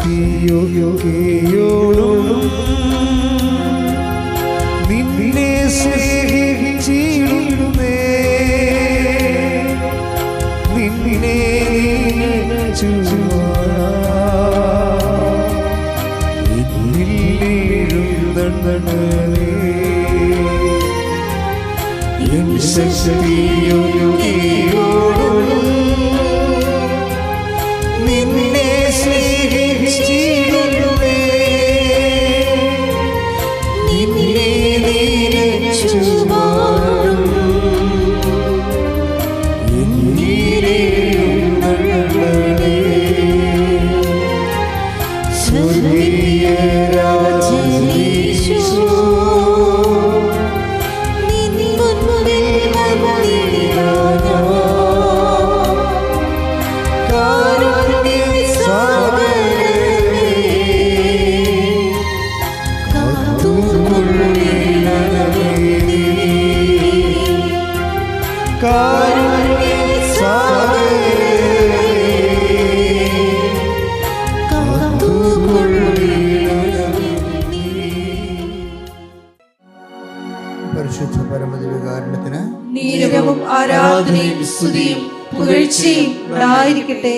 ശക്തിയോടും നിന്നെ സ്നേഹിച്ചിടുന്നേ, നിന്നെ ശക്തിയോടും നിന്നെ സ്നേഹിച്ചിടുന്നേ, നിന്നെ നിരച്ചുവാഴും എന്നിരയുള്ളേ സ്വർഗീയ രാജനീശോ പരിശുദ്ധ പരമദിവ്യകാരുണ്യത്തിന് നീരവും ആരാധനയും സ്തുതിയും പുകഴ്ചയും ഉണ്ടായിരിക്കട്ടെ.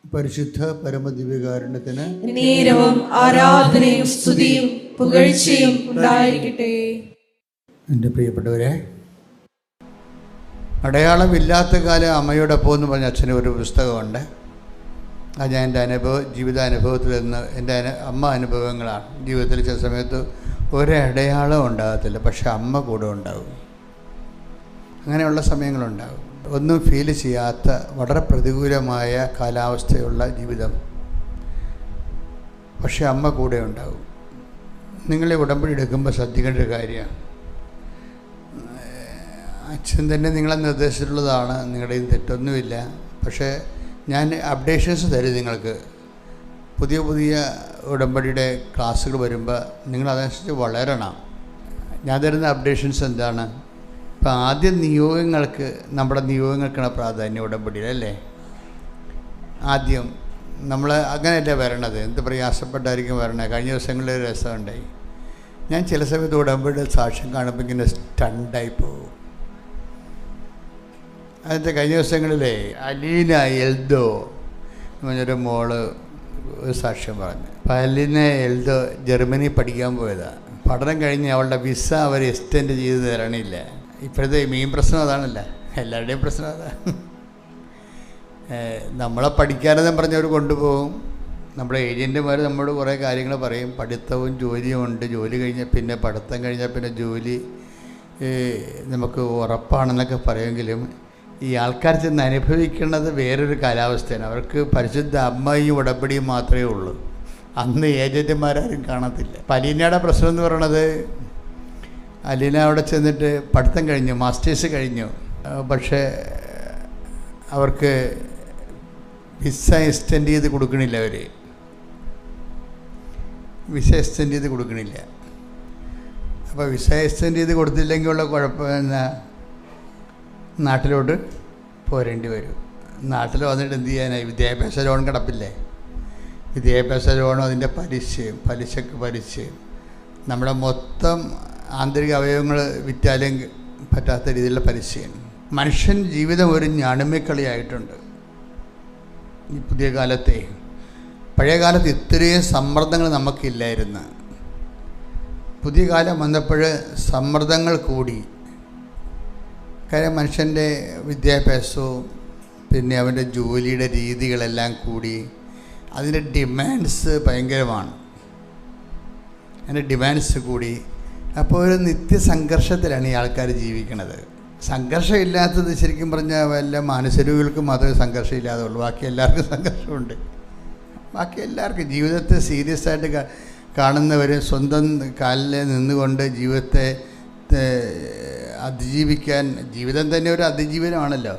പരിശുദ്ധ പരമദിവ്യകാരുണ്യത്തിന് നീരവും ആരാധനയും സ്തുതിയും പുകഴ്ചയും ഉണ്ടായിരിക്കട്ടെ. എൻ്റെ പ്രിയപ്പെട്ടവരെ, അടയാളമില്ലാത്ത കാലം അമ്മയോടൊപ്പം എന്ന് പറഞ്ഞ അച്ഛന് ഒരു പുസ്തകമുണ്ട്. അത് ഞാൻ എൻ്റെ ജീവിതാനുഭവത്തിൽ നിന്ന് എൻ്റെ അമ്മ അനുഭവങ്ങളാണ്. ജീവിതത്തിൽ ചില സമയത്ത് ഒരടയാളം ഉണ്ടാകത്തില്ല, പക്ഷെ അമ്മ കൂടെ ഉണ്ടാകും. അങ്ങനെയുള്ള സമയങ്ങളുണ്ടാകും. ഒന്നും ഫീൽ ചെയ്യാത്ത വളരെ പ്രതികൂലമായ കാലാവസ്ഥയുള്ള ജീവിതം, പക്ഷെ അമ്മ കൂടെ ഉണ്ടാകും. നിങ്ങളെ ഉടമ്പടി എടുക്കുമ്പോൾ ശ്രദ്ധിക്കേണ്ട ഒരു കാര്യമാണ്, അച്ഛൻ തന്നെ നിങ്ങളെ നിർദ്ദേശിച്ചിട്ടുള്ളതാണ്, നിങ്ങളുടെയും തെറ്റൊന്നുമില്ല. പക്ഷേ ഞാൻ അപ്ഡേഷൻസ് തരും നിങ്ങൾക്ക്. പുതിയ പുതിയ ഉടമ്പടിയുടെ ക്ലാസ്സുകൾ വരുമ്പോൾ നിങ്ങളതനുസരിച്ച് വളരണം. ഞാൻ തരുന്ന അപ്ഡേഷൻസ് എന്താണ്? ഇപ്പോൾ ആദ്യം നിയോഗങ്ങൾക്ക്, നമ്മുടെ നിയോഗങ്ങൾക്കാണ് പ്രാധാന്യം ഉടമ്പടിയിൽ, അല്ലേ? ആദ്യം നമ്മൾ അങ്ങനെയല്ലേ വരണത്, എന്ത് പ്രയാസപ്പെട്ടായിരിക്കും വരണത്. കഴിഞ്ഞ ദിവസങ്ങളിൽ ഒരു രസമുണ്ടായി. ഞാൻ ചില സമയത്ത് ഉടമ്പടിയുടെ സാക്ഷ്യം കാണുമ്പോൾ ഇങ്ങനെ സ്റ്റണ്ടായി പോകും. അതിൻ്റെ കഴിഞ്ഞ ദിവസങ്ങളിലേ അലീന എൽദോ എന്ന് പറഞ്ഞൊരു മോള് ഒരു സാക്ഷ്യം പറഞ്ഞു. അപ്പോൾ അലീന എൽദോ ജർമ്മനി പഠിക്കാൻ പോയതാണ്. പഠനം കഴിഞ്ഞ് അവളുടെ വിസ അവർ എക്സ്റ്റെൻഡ് ചെയ്ത് തരണില്ല. ഇപ്പോഴത്തെ മെയിൻ പ്രശ്നം അതാണല്ല, എല്ലാവരുടെയും പ്രശ്നം അതാണ്. നമ്മളെ പഠിക്കാനെന്ന് പറഞ്ഞവർ കൊണ്ടുപോകും. നമ്മുടെ ഏജൻറ്റുമാർ നമ്മളോട് കുറേ കാര്യങ്ങൾ പറയും. പഠിത്തവും ജോലിയും ഉണ്ട്, ജോലി കഴിഞ്ഞാൽ പിന്നെ പഠിത്തം കഴിഞ്ഞാൽ പിന്നെ ജോലി നമുക്ക് ഉറപ്പാണെന്നൊക്കെ പറയുമെങ്കിലും ഈ ആൾക്കാർ ചെന്ന് അനുഭവിക്കുന്നത് വേറൊരു കാലാവസ്ഥയാണ്. അവർക്ക് പരിശുദ്ധ അമ്മയും ഉടമ്പടിയും മാത്രമേ ഉള്ളൂ. അന്ന് ഏജൻറ്റുമാരും കാണത്തില്ല. അപ്പം അലീനയുടെ പ്രശ്നം എന്ന് പറയണത്, അലീന അവിടെ ചെന്നിട്ട് പഠിത്തം കഴിഞ്ഞു, മാസ്റ്റേഴ്സ് കഴിഞ്ഞു, പക്ഷേ അവർക്ക് വിസ എക്സ്റ്റെൻഡ് ചെയ്ത് കൊടുക്കണില്ല. അവർ വിസ എക്സ്റ്റെൻഡ് ചെയ്ത് കൊടുക്കണില്ല. അപ്പോൾ വിസ എക്സ്റ്റെൻഡ് ചെയ്ത് കൊടുത്തില്ലെങ്കിൽ ഉള്ള കുഴപ്പം എന്നാ, നാട്ടിലോട്ട് പോരേണ്ടി വരും. നാട്ടിൽ വന്നിട്ട് എന്ത് ചെയ്യാനായി? വിദ്യാഭ്യാസ ലോൺ കിടപ്പില്ലേ? വിദ്യാഭ്യാസ ലോണും അതിൻ്റെ പലിശക്ക് പലിശയും നമ്മുടെ മൊത്തം ആന്തരിക അവയവങ്ങൾ വിറ്റാലും പറ്റാത്ത രീതിയിലുള്ള പലിശയാണ്. മനുഷ്യൻ ജീവിതം ഒരു ഞാണുമ്മിക്കളിയായിട്ടുണ്ട് ഈ പുതിയ കാലത്തെ. പഴയ കാലത്ത് ഇത്രയും സമ്മർദ്ദങ്ങൾ നമുക്കില്ലായിരുന്നു. പുതിയ കാലം വന്നപ്പോൾ സമ്മർദ്ദങ്ങൾ കൂടി. കാര്യം മനുഷ്യൻ്റെ വിദ്യാഭ്യാസവും പിന്നെ അവൻ്റെ ജോലിയുടെ രീതികളെല്ലാം കൂടി. അതിൻ്റെ ഡിമാൻഡ്സ് ഭയങ്കരമാണ്. അതിൻ്റെ ഡിമാൻഡ്സ് കൂടി. അപ്പോൾ ഒരു നിത്യസംഘർഷത്തിലാണ് ഈ ആൾക്കാർ ജീവിക്കുന്നത്. സംഘർഷമില്ലാത്തത് ശരിക്കും പറഞ്ഞാൽ വല്ല മാനസരോഗികൾക്ക് മാത്രമേ സംഘർഷം ഇല്ലാതെ ഉള്ളൂ. ബാക്കി എല്ലാവർക്കും സംഘർഷമുണ്ട്. ബാക്കി എല്ലാവർക്കും ജീവിതത്തെ സീരിയസ് ആയിട്ട് കാണുന്നവർ സ്വന്തം കാലിൽ നിന്നുകൊണ്ട് ജീവിതത്തെ അതിജീവിക്കാൻ, ജീവിതം തന്നെ ഒരു അതിജീവനമാണല്ലോ,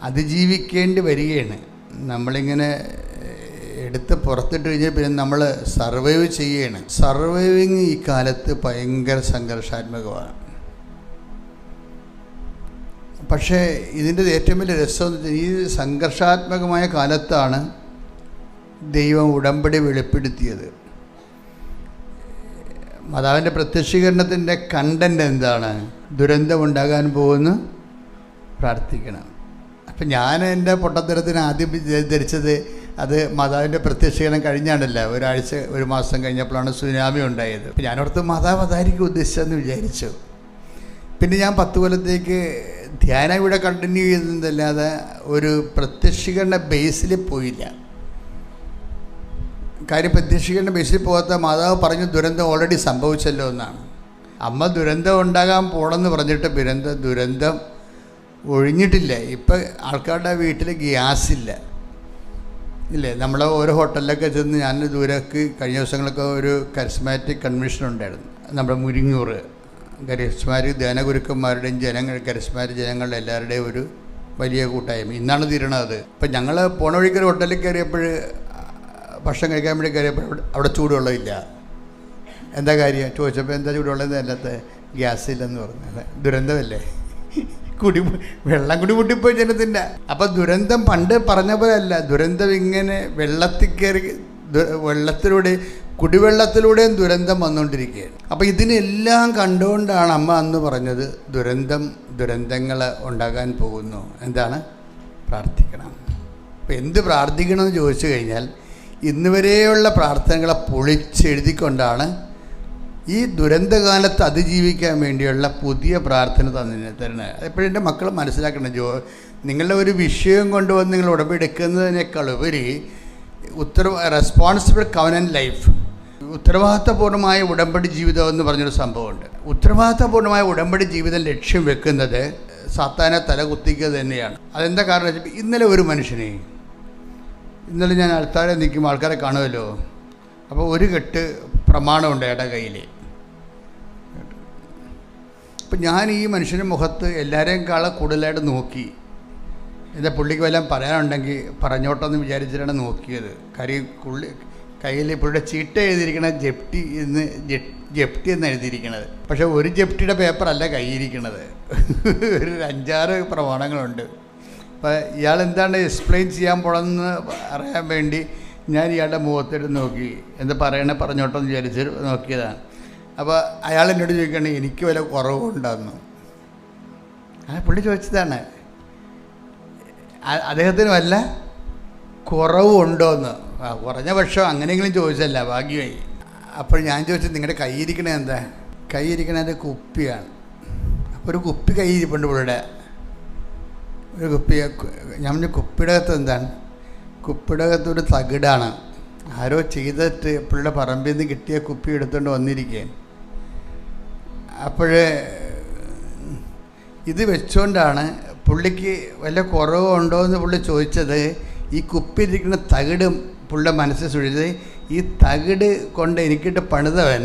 അതിജീവിക്കേണ്ടി വരികയാണ്. നമ്മളിങ്ങനെ എടുത്ത് പുറത്തിട്ട് കഴിഞ്ഞാൽ പിന്നെ നമ്മൾ സർവൈവ് ചെയ്യുകയാണ്. സർവൈവിങ് ഈ കാലത്ത് ഭയങ്കര സംഘർഷാത്മകമാണ്. പക്ഷേ ഇതിൻ്റെ ഏറ്റവും വലിയ രസം എന്ന് വെച്ചാൽ ഈ സംഘർഷാത്മകമായ കാലത്താണ് ദൈവം ഉടമ്പടി വെളിപ്പെടുത്തിയത്. മാതാവിൻ്റെ പ്രത്യക്ഷീകരണത്തിൻ്റെ കണ്ടൻറ് എന്താണ്? ദുരന്തമുണ്ടാകാൻ പോകുന്നു, പ്രാർത്ഥിക്കണം. അപ്പം ഞാൻ എൻ്റെ പൊട്ടത്തരത്തിന് ആദ്യം ധരിച്ചത് അത് മാതാവിൻ്റെ പ്രത്യക്ഷീകരണം കഴിഞ്ഞാണല്ല, ഒരു മാസം കഴിഞ്ഞപ്പോഴാണ് സുനാമി ഉണ്ടായത്. അപ്പം ഞാനോർത്ത് മാതാവ് അതായിരിക്കും ഉദ്ദേശിച്ചതെന്ന് വിചാരിച്ചു. പിന്നെ ഞാൻ 10 കൊല്ലത്തേക്ക് ധ്യാനം ഇവിടെ കണ്ടിന്യൂ ചെയ്തതല്ലാതെ ഒരു പ്രത്യക്ഷീകരണ ബേസിൽ പോയില്ല. കാര്യം പ്രത്യക്ഷീകരണ ബേസിൽ പോകാത്ത മാതാവ് പറഞ്ഞു ദുരന്തം ഓൾറെഡി സംഭവിച്ചല്ലോ എന്നാണ്. അമ്മ ദുരന്തം ഉണ്ടാകാൻ പോകണമെന്ന് പറഞ്ഞിട്ട് ദുരന്തം ഒഴിഞ്ഞിട്ടില്ല. ഇപ്പം ആൾക്കാരുടെ വീട്ടിൽ ഗ്യാസില്ല ഇല്ലേ? നമ്മൾ ഓരോ ഹോട്ടലിലൊക്കെ ചെന്ന് ഞാൻ ദൂരേക്ക് കഴിഞ്ഞ ദിവസങ്ങളൊക്കെ ഒരു കരിസ്മാറ്റിക് കൺവെൻഷൻ ഉണ്ടായിരുന്നു. നമ്മുടെ മുരിങ്ങൂർ കരിസ്മാറ്റിക് ധ്യാനഗുരുക്കന്മാരുടെയും കരിസ്മാറ്റിക് ജനങ്ങളുടെ എല്ലാവരുടെയും ഒരു വലിയ കൂട്ടായ്മ. ഇന്നാണ് തീരണത്. അപ്പം ഞങ്ങൾ പോണ വഴിക്കൊരു ഹോട്ടലിൽ കയറിയപ്പോൾ ഭക്ഷണം കഴിക്കാൻ വേണ്ടി കയറിയപ്പോൾ അവിടെ ചൂടുവെള്ളമില്ല. എന്താ കാര്യം ചോദിച്ചപ്പോൾ എന്താ ചൂടുവെള്ളം അല്ലാത്ത ഗ്യാസ് ഇല്ലെന്ന് പറഞ്ഞു. ദുരന്തമല്ലേ, വെള്ളം കൂടി മുട്ടിപ്പോയി ജനത്തിൻ്റെ. അപ്പം ദുരന്തം പണ്ട് പറഞ്ഞ പോലെ അല്ല, ദുരന്തം ഇങ്ങനെ വെള്ളത്തിൽ കയറി വെള്ളത്തിലൂടെ കുടിവെള്ളത്തിലൂടെയും ദുരന്തം വന്നുകൊണ്ടിരിക്കുകയാണ്. അപ്പോൾ ഇതിനെല്ലാം കണ്ടുകൊണ്ടാണ് അമ്മ അന്ന് പറഞ്ഞത് ദുരന്തങ്ങൾ ഉണ്ടാകാൻ പോകുന്നു. എന്താണ്? പ്രാർത്ഥിക്കണം. അപ്പോൾ എന്ത് പ്രാർത്ഥിക്കണമെന്ന് ചോദിച്ചു കഴിഞ്ഞാൽ ഇന്ന് വരെയുള്ള പ്രാർത്ഥനകളെ പൊളിച്ചെഴുതിക്കൊണ്ടാണ് ഈ ദുരന്തകാലത്ത് അതിജീവിക്കാൻ വേണ്ടിയുള്ള പുതിയ പ്രാർത്ഥന തരുന്നത്. അതെപ്പോഴും എൻ്റെ മക്കൾ മനസ്സിലാക്കണം. നിങ്ങളുടെ ഒരു വിഷയം കൊണ്ടുവന്ന് നിങ്ങൾ ഉടമ്പെടുക്കുന്നതിനേക്കാൾ ഉപരി റെസ്പോൺസിബിൾ കവനന്റ് ലൈഫ്, ഉത്തരവാദിത്തപൂർണ്ണമായ ഉടമ്പടി ജീവിതം എന്ന് പറഞ്ഞൊരു സംഭവമുണ്ട്. ഉത്തരവാദിത്തപൂർണ്ണമായ ഉടമ്പടി ജീവിതം ലക്ഷ്യം വെക്കുന്നത് സാത്താനെ തലകുത്തിക്കുക തന്നെയാണ്. അതെന്താ കാരണം വെച്ചാൽ ഇന്നലെ ഒരു മനുഷ്യനെ, ഇന്നലെ ഞാൻ ആൾക്കാരെ നിൽക്കുമ്പോൾ ആൾക്കാരെ കാണുമല്ലോ, അപ്പോൾ ഒരു കെട്ട് പ്രമാണമുണ്ട് അയാളുടെ കയ്യിൽ. അപ്പം ഞാൻ ഈ മനുഷ്യൻ്റെ മുഖത്ത് എല്ലാവരെയും കൂടുതലായിട്ട് നോക്കി. എന്താ പുള്ളിക്ക് വല്ലതും പറയാനുണ്ടെങ്കിൽ പറഞ്ഞോട്ടെന്ന് വിചാരിച്ചിട്ടാണ് നോക്കിയത്. കാര്യം കയ്യിൽ പുള്ളിയുടെ ചീട്ട എഴുതിയിരിക്കണ ജപ്തി എന്ന് എഴുതിയിരിക്കണത്. പക്ഷേ ഒരു ജപ്തിയുടെ പേപ്പറല്ല കയ്യിരിക്കണത്, ഒരു 5-6 പ്രമാണങ്ങളുണ്ട്. അപ്പോൾ ഇയാൾ എന്താണ് എക്സ്പ്ലെയിൻ ചെയ്യാൻ പോകണമെന്ന് അറിയാൻ വേണ്ടി ഞാൻ ഇയാളുടെ മുഖത്തെടുത്ത് നോക്കി. എന്താ പറഞ്ഞോട്ടെന്ന് വിചാരിച്ച് നോക്കിയതാണ്. അപ്പോൾ അയാൾ എന്നോട് ചോദിക്കുകയാണ് എനിക്ക് വല്ല കുറവുണ്ടായിരുന്നു. പുള്ളി ചോദിച്ചതാണ് അദ്ദേഹത്തിന് വല്ല കുറവുണ്ടോയെന്ന്. കുറഞ്ഞ പക്ഷം അങ്ങനെയെങ്കിലും ചോദിച്ചല്ല, ഭാഗ്യമായി. അപ്പോൾ ഞാൻ ചോദിച്ചത് നിങ്ങളുടെ കൈയിരിക്കണേ എന്താ? കൈയിരിക്കണത് കുപ്പിയാണ്. അപ്പോൾ ഒരു കുപ്പി കൈയിരിപ്പുണ്ട് പുള്ളിയുടെ, ഒരു കുപ്പി. ഞാൻ പറഞ്ഞു കുപ്പിയുടെ അകത്ത് എന്താണ്? കുപ്പിയുടെ അകത്ത് ഒരു തകിടാണ്. ആരോ ചെയ്തിട്ട് പുള്ളിയുടെ പറമ്പിൽ നിന്ന് കിട്ടിയ കുപ്പി എടുത്തുകൊണ്ട് വന്നിരിക്കുകയാണ്. അപ്പോഴേ ഇത് വെച്ചുകൊണ്ടാണ് പുള്ളിക്ക് വല്ല കുറവുണ്ടോ എന്ന് പുള്ളി ചോദിച്ചത്. ഈ കുപ്പിയിരിക്കുന്ന തകിട് പുള്ളിയുടെ മനസ്സിൽ സൂക്ഷിച്ചത്, ഈ തകിട് കൊണ്ട് എനിക്കിട്ട് പണിതവൻ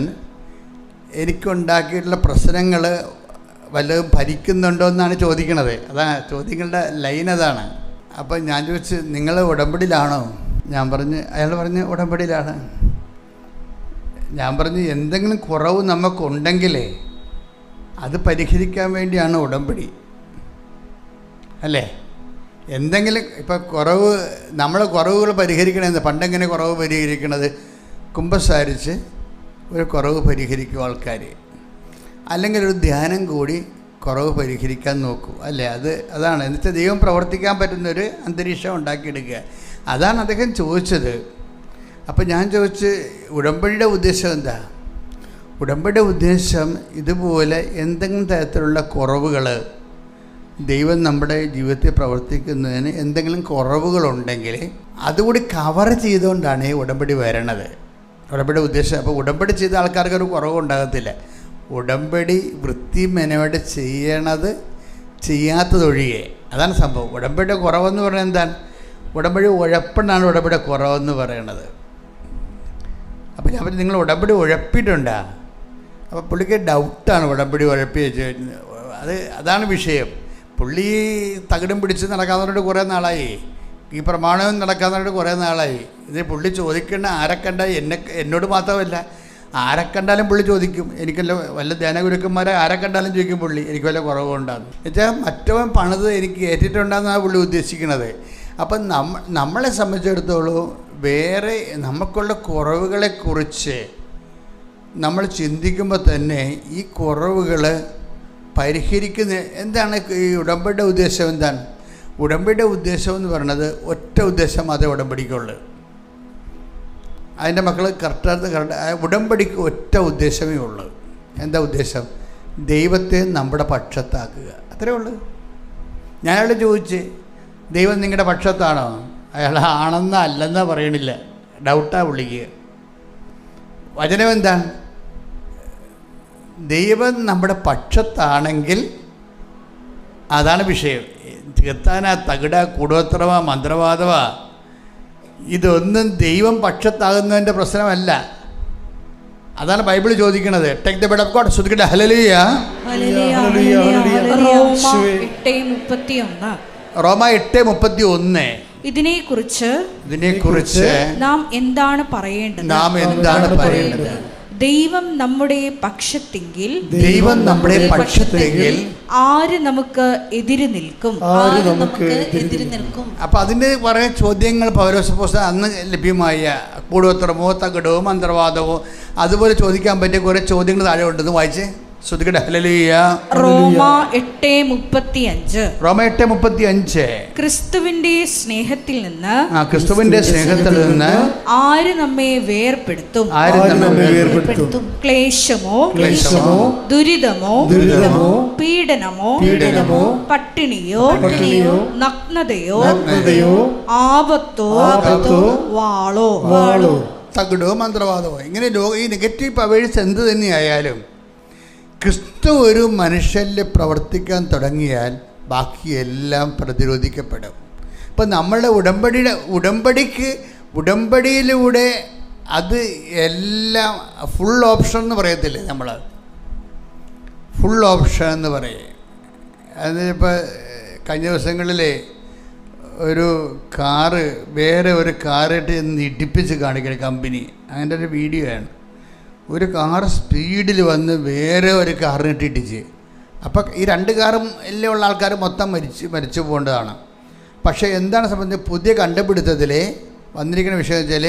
എനിക്കുണ്ടാക്കിയിട്ടുള്ള പ്രശ്നങ്ങൾ വല്ലതും ഭരിക്കുന്നുണ്ടോ എന്നാണ് ചോദിക്കണത്. അതാണ് ചോദ്യങ്ങളുടെ ലൈൻ, അതാണ്. അപ്പം ഞാൻ ചോദിച്ചു നിങ്ങൾ ഉടമ്പടിയിലാണോ? അയാൾ പറഞ്ഞ് ഉടമ്പടിയിലാണ്. ഞാൻ പറഞ്ഞു എന്തെങ്കിലും കുറവ് നമുക്കുണ്ടെങ്കിലേ അത് പരിഹരിക്കാൻ വേണ്ടിയാണ് ഉടമ്പടി, അല്ലേ? എന്തെങ്കിലും ഇപ്പം കുറവ്, നമ്മൾ കുറവുകൾ പരിഹരിക്കണമെന്ന് പണ്ടെങ്ങനെ കുറവ് പരിഹരിക്കണത്? കുമ്പസാരിച്ച് ഒരു കുറവ് പരിഹരിക്കും ആൾക്കാർ, അല്ലെങ്കിൽ ഒരു ധ്യാനം കൂടി കുറവ് പരിഹരിക്കാൻ നോക്കൂ, അല്ലേ? അതാണ് എന്നിട്ട് ദൈവം പ്രവർത്തിക്കാൻ പറ്റുന്നൊരു അന്തരീക്ഷം ഉണ്ടാക്കിയെടുക്കുക. അതാണ് അദ്ദേഹം ചോദിച്ചത്. അപ്പം ഞാൻ ചോദിച്ച്, ഉടമ്പടിയുടെ ഉദ്ദേശം എന്താ? ഉടമ്പടിയുടെ ഉദ്ദേശം ഇതുപോലെ എന്തെങ്കിലും തരത്തിലുള്ള കുറവുകൾ ദൈവം നമ്മുടെ ജീവിതത്തിൽ പ്രവർത്തിക്കുന്നതിന് എന്തെങ്കിലും കുറവുകളുണ്ടെങ്കിൽ അതുകൂടി കവർ ചെയ്തുകൊണ്ടാണ് ഈ ഉടമ്പടി വരണത്. ഉടമ്പടി ഉദ്ദേശം. അപ്പോൾ ഉടമ്പടി ചെയ്ത ആൾക്കാർക്ക് ഒരു കുറവുണ്ടാകത്തില്ല. ഉടമ്പടി വൃത്തി മെനയോടെ ചെയ്യണത് ചെയ്യാത്തതൊഴികെ, അതാണ് സംഭവം. ഉടമ്പടിയുടെ കുറവെന്ന് പറയുന്നത് എന്താണ്? ഉടമ്പടി ഉഴപ്പെന്നാണ് ഉടമ്പടിയുടെ കുറവെന്ന് പറയണത്. അപ്പോൾ ഞാൻ പറഞ്ഞു, നിങ്ങൾ ഉടമ്പടി ഉഴപ്പിയിട്ടുണ്ടാ? അപ്പോൾ പുള്ളിക്ക് ഡൗട്ടാണ് ഉടമ്പടി ഉഴപ്പി വെച്ച്. അതാണ് വിഷയം. പുള്ളി തകിടും പിടിച്ച് നടക്കാവുന്നവരോട് കുറേ നാളായി, ഈ പ്രമാണവും നടക്കാവുന്നവരോട് കുറേ നാളായി. ഇത് പുള്ളി ചോദിക്കേണ്ട ആരെക്കണ്ട, എന്നോട് മാത്രമല്ല, ആരെക്കണ്ടാലും പുള്ളി ചോദിക്കും. എനിക്കല്ല വല്ല ധ്യാനഗുരുക്കന്മാരെ ആരെക്കണ്ടാലും ചോദിക്കും പുള്ളി, എനിക്ക് വല്ല കുറവുണ്ടാകുന്നു വെച്ചാൽ മറ്റവൻ പണിത് എനിക്ക് ഏറ്റിട്ടുണ്ടാകുന്നതാണ് പുള്ളി ഉദ്ദേശിക്കുന്നത്. അപ്പം നമ്മളെ സംബന്ധിച്ചിടത്തോളം വേറെ നമുക്കുള്ള കുറവുകളെക്കുറിച്ച് നമ്മൾ ചിന്തിക്കുമ്പോൾ തന്നെ ഈ കുറവുകൾ പരിഹരിക്കുന്ന എന്താണ് ഈ ഉടമ്പടിയുടെ ഉദ്ദേശം? എന്താണ് ഉടമ്പടിയുടെ ഉദ്ദേശം എന്ന് പറയുന്നത്? ഒറ്റ ഉദ്ദേശം അതേ ഉടമ്പടിക്കുള്ളൂ. അതിൻ്റെ മക്കൾ കറക്റ്റ് ഉടമ്പടിക്ക് ഒറ്റ ഉദ്ദേശമേ ഉള്ളൂ. എന്താ ഉദ്ദേശം? ദൈവത്തെ നമ്മുടെ പക്ഷത്താക്കുക, അത്രേ ഉള്ളൂ. ഞാനയാൾ ചോദിച്ച്, ദൈവം നിങ്ങളുടെ പക്ഷത്താണോ? അയാൾ ആണെന്നോ അല്ലെന്നോ പറയണില്ല, ഡൗട്ടാ പുള്ളിക്ക്. വചനം എന്താണ്? ദൈവം നമ്മുടെ പക്ഷത്താണെങ്കിൽ അതാണ് വിഷയം. തീർത്താന, തകിട, കൂടോത്രമ, മന്ത്രവാദമ, ഇതൊന്നും ദൈവം പക്ഷത്താകുന്നതിൻ്റെ പ്രശ്നമല്ല. അതാണ് ബൈബിൾ ചോദിക്കുന്നത്. Take the bed of God. ശ്രുതിക്കട്ടെ ഹല്ലേലൂയ. റോമ 8:31. ഇതിനെക്കുറിച്ച് നാം എന്താണ് പറയേണ്ടത്? ദൈവം നമ്മുടെ പക്ഷത്തെങ്കിൽ ആര് നമുക്ക് എതിര് നിൽക്കും? അപ്പൊ അതിന്റെ കുറെ ചോദ്യങ്ങൾ പൗലോസപ്പോസ്തലൻ അന്ന് ലഭ്യമായ കൂടോത്രമോ തകിടോ മന്ത്രവാദമോ അതുപോലെ ചോദിക്കാൻ പറ്റിയ കുറെ ചോദ്യങ്ങൾ താഴെ ഉണ്ടെന്ന് വായിച്ചേ. ശ്രുതിക്കട്ടെ ഹല്ലേലൂയ. റോമ 8:35. ക്രിസ്തുവിന്റെ സ്നേഹത്തിൽ നിന്ന് ആര് നമ്മെ വേർപെടുത്തും? ക്ലേശമോ ദുരിതമോ പീഡനമോ പട്ടിണിയോ നഗ്നതയോ ആപത്തോ വാളോ? തകിടോ മന്ത്രവാദമോ ഇങ്ങനെ ഈ നെഗറ്റീവ് പവേഴ്സ് എന്ത് തന്നെയായാലും ക്രിസ്തു ഒരു മനുഷ്യനിൽ പ്രവർത്തിക്കാൻ തുടങ്ങിയാൽ ബാക്കിയെല്ലാം പ്രതിരോധിക്കപ്പെടും. ഇപ്പം നമ്മളുടെ ഉടമ്പടിയിലൂടെ അത് എല്ലാം ഫുൾ ഓപ്ഷൻ എന്ന് പറയത്തില്ലേ, നമ്മൾ ഫുൾ ഓപ്ഷൻ എന്ന് പറയും. അതിപ്പോൾ കഴിഞ്ഞ ദിവസങ്ങളിലെ ഒരു കാറ് വേറെ ഒരു കാറായിട്ട് ഇടിപ്പിച്ച് കാണിക്കുന്ന കമ്പനി, അങ്ങനത്തെ ഒരു വീഡിയോ ആണ്. ഒരു കാർ സ്പീഡിൽ വന്ന് വേറെ ഒരു കാറിനിട്ട് ഇടിച്ച്. അപ്പം ഈ രണ്ട് കാറും എല്ലാം ഉള്ള ആൾക്കാർ മൊത്തം മരിച്ചു പോകേണ്ടതാണ്. പക്ഷേ എന്താണ് സംബന്ധിച്ച് പുതിയ കണ്ടുപിടുത്തത്തിൽ വന്നിരിക്കുന്ന വിഷയം വെച്ചാൽ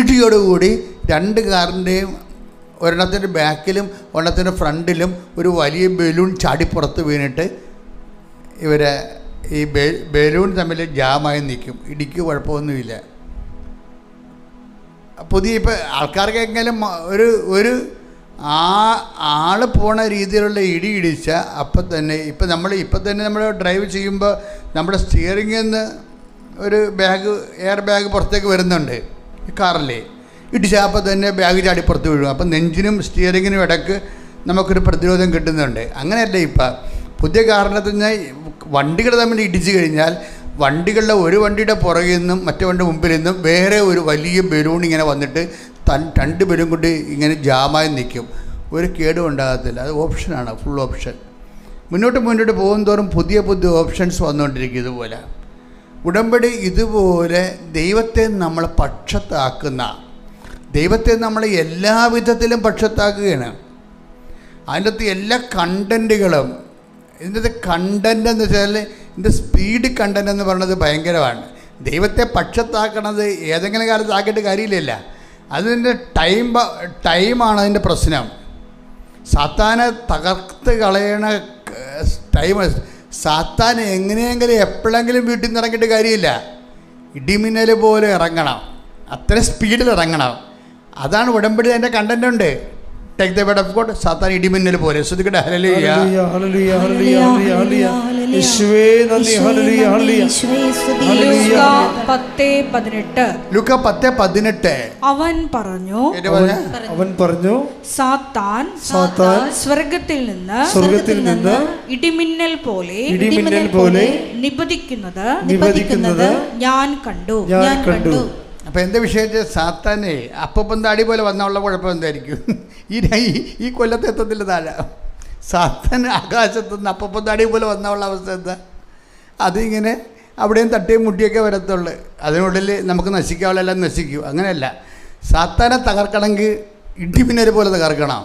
ഇടിയോടുകൂടി രണ്ട് കാറിൻ്റെയും ഒരെണ്ണത്തിൻ്റെ ബാക്കിലും ഒരെണ്ണത്തിൻ്റെ ഫ്രണ്ടിലും ഒരു വലിയ ബലൂൺ ചാടിപ്പുറത്ത് വീണിട്ട് ഇവരെ ഈ ബലൂൺ തമ്മിൽ ജാമായി നിൽക്കും. ഇടിക്ക് കുഴപ്പമൊന്നുമില്ല. പുതിയ ഇപ്പം ആൾക്കാർക്ക് എങ്കിലും ഒരു ആൾ പോണ രീതിയിലുള്ള ഇടി ഇടിച്ചാൽ അപ്പം തന്നെ ഇപ്പം തന്നെ നമ്മൾ ഡ്രൈവ് ചെയ്യുമ്പോൾ നമ്മുടെ സ്റ്റിയറിങ്ങിൽ നിന്ന് ഒരു എയർ ബാഗ് പുറത്തേക്ക് വരുന്നുണ്ട് ഈ കാറിൽ. ഇടിച്ചാൽ അപ്പം തന്നെ ബാഗ് ചാടി പുറത്ത് വീഴും. അപ്പം നെഞ്ചിനും സ്റ്റിയറിങ്ങിനും ഇടയ്ക്ക് നമുക്കൊരു പ്രതിരോധം കിട്ടുന്നുണ്ട്. അങ്ങനെയല്ല ഇപ്പം പുതിയ കാറിനകത്ത് നിന്ന് വണ്ടികൾ തമ്മിൽ ഇടിച്ചു കഴിഞ്ഞാൽ വണ്ടികളുടെ ഒരു വണ്ടിയുടെ പുറകിൽ നിന്നും മറ്റേ വണ്ടി മുമ്പിൽ നിന്നും വേറെ ഒരു വലിയ ബലൂൺ ഇങ്ങനെ വന്നിട്ട് രണ്ട് ബലൂൺ കൊണ്ട് ഇങ്ങനെ ജാമായി നിൽക്കും. ഒരു കേടും ഉണ്ടാകത്തില്ല. അത് ഓപ്ഷനാണ്, ഫുൾ ഓപ്ഷൻ. മുന്നോട്ട് പോകും തോറും പുതിയ ഓപ്ഷൻസ് വന്നുകൊണ്ടിരിക്കും. ഇതുപോലെ ഉടമ്പടി ഇതുപോലെ ദൈവത്തെ നമ്മൾ പക്ഷത്താക്കുന്ന, ദൈവത്തെ നമ്മൾ എല്ലാ വിധത്തിലും പക്ഷത്താക്കുകയാണ്. അതിൻ്റെ അകത്ത് എല്ലാ കണ്ടൻറ്റുകളും, ഇതിൻ്റെ കണ്ടൻ്റ് എന്ന് വെച്ചാൽ ഇതിൻ്റെ സ്പീഡ് കണ്ടന്റ് എന്ന് പറയുന്നത് ഭയങ്കരമാണ്. ദൈവത്തെ പക്ഷത്താക്കണത് ഏതെങ്കിലും കാലത്ത് ആക്കിയിട്ട് കാര്യമില്ല. അതിൻ്റെ ടൈമാണ് അതിൻ്റെ പ്രശ്നം. സാത്താനെ തകർത്ത് കളയണ ടൈം. സാത്താൻ എങ്ങനെയെങ്കിലും എപ്പോഴെങ്കിലും വീട്ടിൽ നിന്ന് ഇറങ്ങിയിട്ട് കാര്യമില്ല. ഇടിമിന്നൽ പോലെ ഇറങ്ങണം, അത്ര സ്പീഡിൽ ഇറങ്ങണം. അതാണ് ഉടമ്പടി. അതിൻ്റെ കണ്ടന്റ് ഉണ്ട്. Take the word of God. സാത്താൻ ഇടിമിന്നൽ പോലെ. ശ്രദ്ധിക്കട്ടെ. ഹല്ലേലൂയ ഹല്ലേലൂയ ഹല്ലേലൂയ ഹല്ലേലൂയ യേശുവേ നന്ദി. ഹല്ലേലൂയ ഹല്ലേലൂയ. ലൂക്ക 10:18 അവൻ പറഞ്ഞു സാത്താൻ സ്വർഗ്ഗത്തിൽ നിന്ന് ഇടിമിന്നൽ പോലെ നിപതിക്കുന്നത് ഞാൻ കണ്ടു. അപ്പം എന്താ വിഷയം? സാത്താനെ അപ്പം താടി പോലെ വന്നുള്ള കുഴപ്പം എന്തായിരിക്കും? ഈ കൊല്ലത്ത് എത്തത്തില്ല താഴെ. സാത്താൻ ആകാശത്തുനിന്ന് അപ്പം താടി പോലെ വന്നുള്ള അവസ്ഥ എന്താ? അതിങ്ങനെ അവിടെയും തട്ടിയും മുട്ടിയൊക്കെ വരത്തുള്ളു. അതിനുള്ളിൽ നമുക്ക് നശിക്കാവുള്ളെല്ലാം നശിക്കും. അങ്ങനെയല്ല. സാത്താനെ തകർക്കണമെങ്കിൽ ഇടിമിന്നൽ പോലെ തകർക്കണം.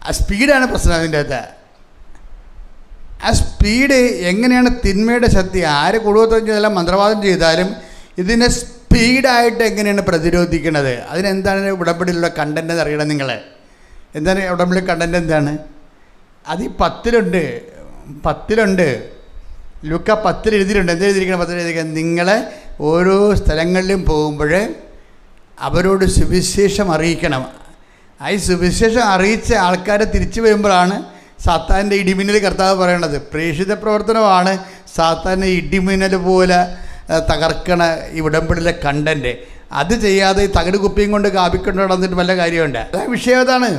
ആ സ്പീഡാണ് പ്രശ്നം. അതിൻ്റെ അകത്ത് ആ സ്പീഡ് എങ്ങനെയാണ് തിന്മയുടെ ശക്തി ആര് കുടുംബത്വം ചെയ്താലും മന്ത്രവാദം ചെയ്താലും ഇതിനെ സ്പീഡായിട്ട് എങ്ങനെയാണ് പ്രതിരോധിക്കുന്നത്? അതിനെന്താണ് ഉടമ്പടിയിലുള്ള കണ്ടന്റ് എന്ന് അറിയണം നിങ്ങൾ. എന്താണ് ഉടമ്പടി കണ്ടന്റ്? എന്താണ് അത്? ഈ 10 ലൂക്ക 10 എഴുതിയിട്ടുണ്ട്. എന്താ എഴുതിയിരിക്കണം? 10 എഴുതിയിരിക്കുന്നത് നിങ്ങളെ ഓരോ സ്ഥലങ്ങളിലും പോകുമ്പോൾ അവരോട് സുവിശേഷം അറിയിക്കണം. ആ ഈ സുവിശേഷം അറിയിച്ച ആൾക്കാരെ തിരിച്ചു വരുമ്പോഴാണ് സാത്താൻ്റെ ഇടിമിന്നൽ കർത്താവ് പറയണത്. പ്രേക്ഷിത പ്രവർത്തനമാണ് സാത്താൻ്റെ ഇടിമിന്നൽ പോലെ തകർക്കണ ഈ ഉടമ്പടിയിലെ കണ്ടന്റ്. അത് ചെയ്യാതെ ഈ തകട് കുപ്പിയും കൊണ്ട് കാപ്പിക്കൊണ്ട് നടന്നിട്ട് വല്ല കാര്യമുണ്ട്? ആ വിഷയം അതാണ്.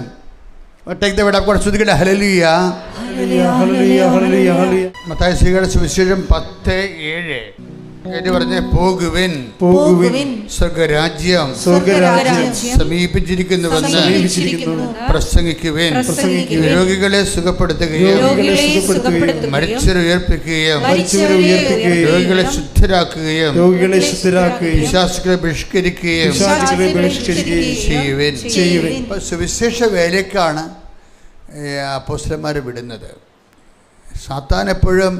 മത്തായി ശ്രീയുടെ സുവിശേഷം 10:7 പറഞ്ഞ് പോകുവിൻ സ്വർഗരാജ്യം സമീപിച്ചിരിക്കുന്നുവെന്ന് പ്രസംഗിക്കുവിൻ. രോഗികളെ സുഖപ്പെടുത്തുകയും മരിച്ചവരെ ഉയർപ്പിക്കുകയും രോഗികളെ ശുദ്ധരാക്കുകയും വിശ്വാസികളെ ബഹിഷ്കരിക്കുകയും ചെയ്യുവിൻ. സുവിശേഷ വേലയ്ക്കാണ് അപ്പോസ്തലന്മാർ വിടുന്നത്. സാത്താൻ എപ്പോഴും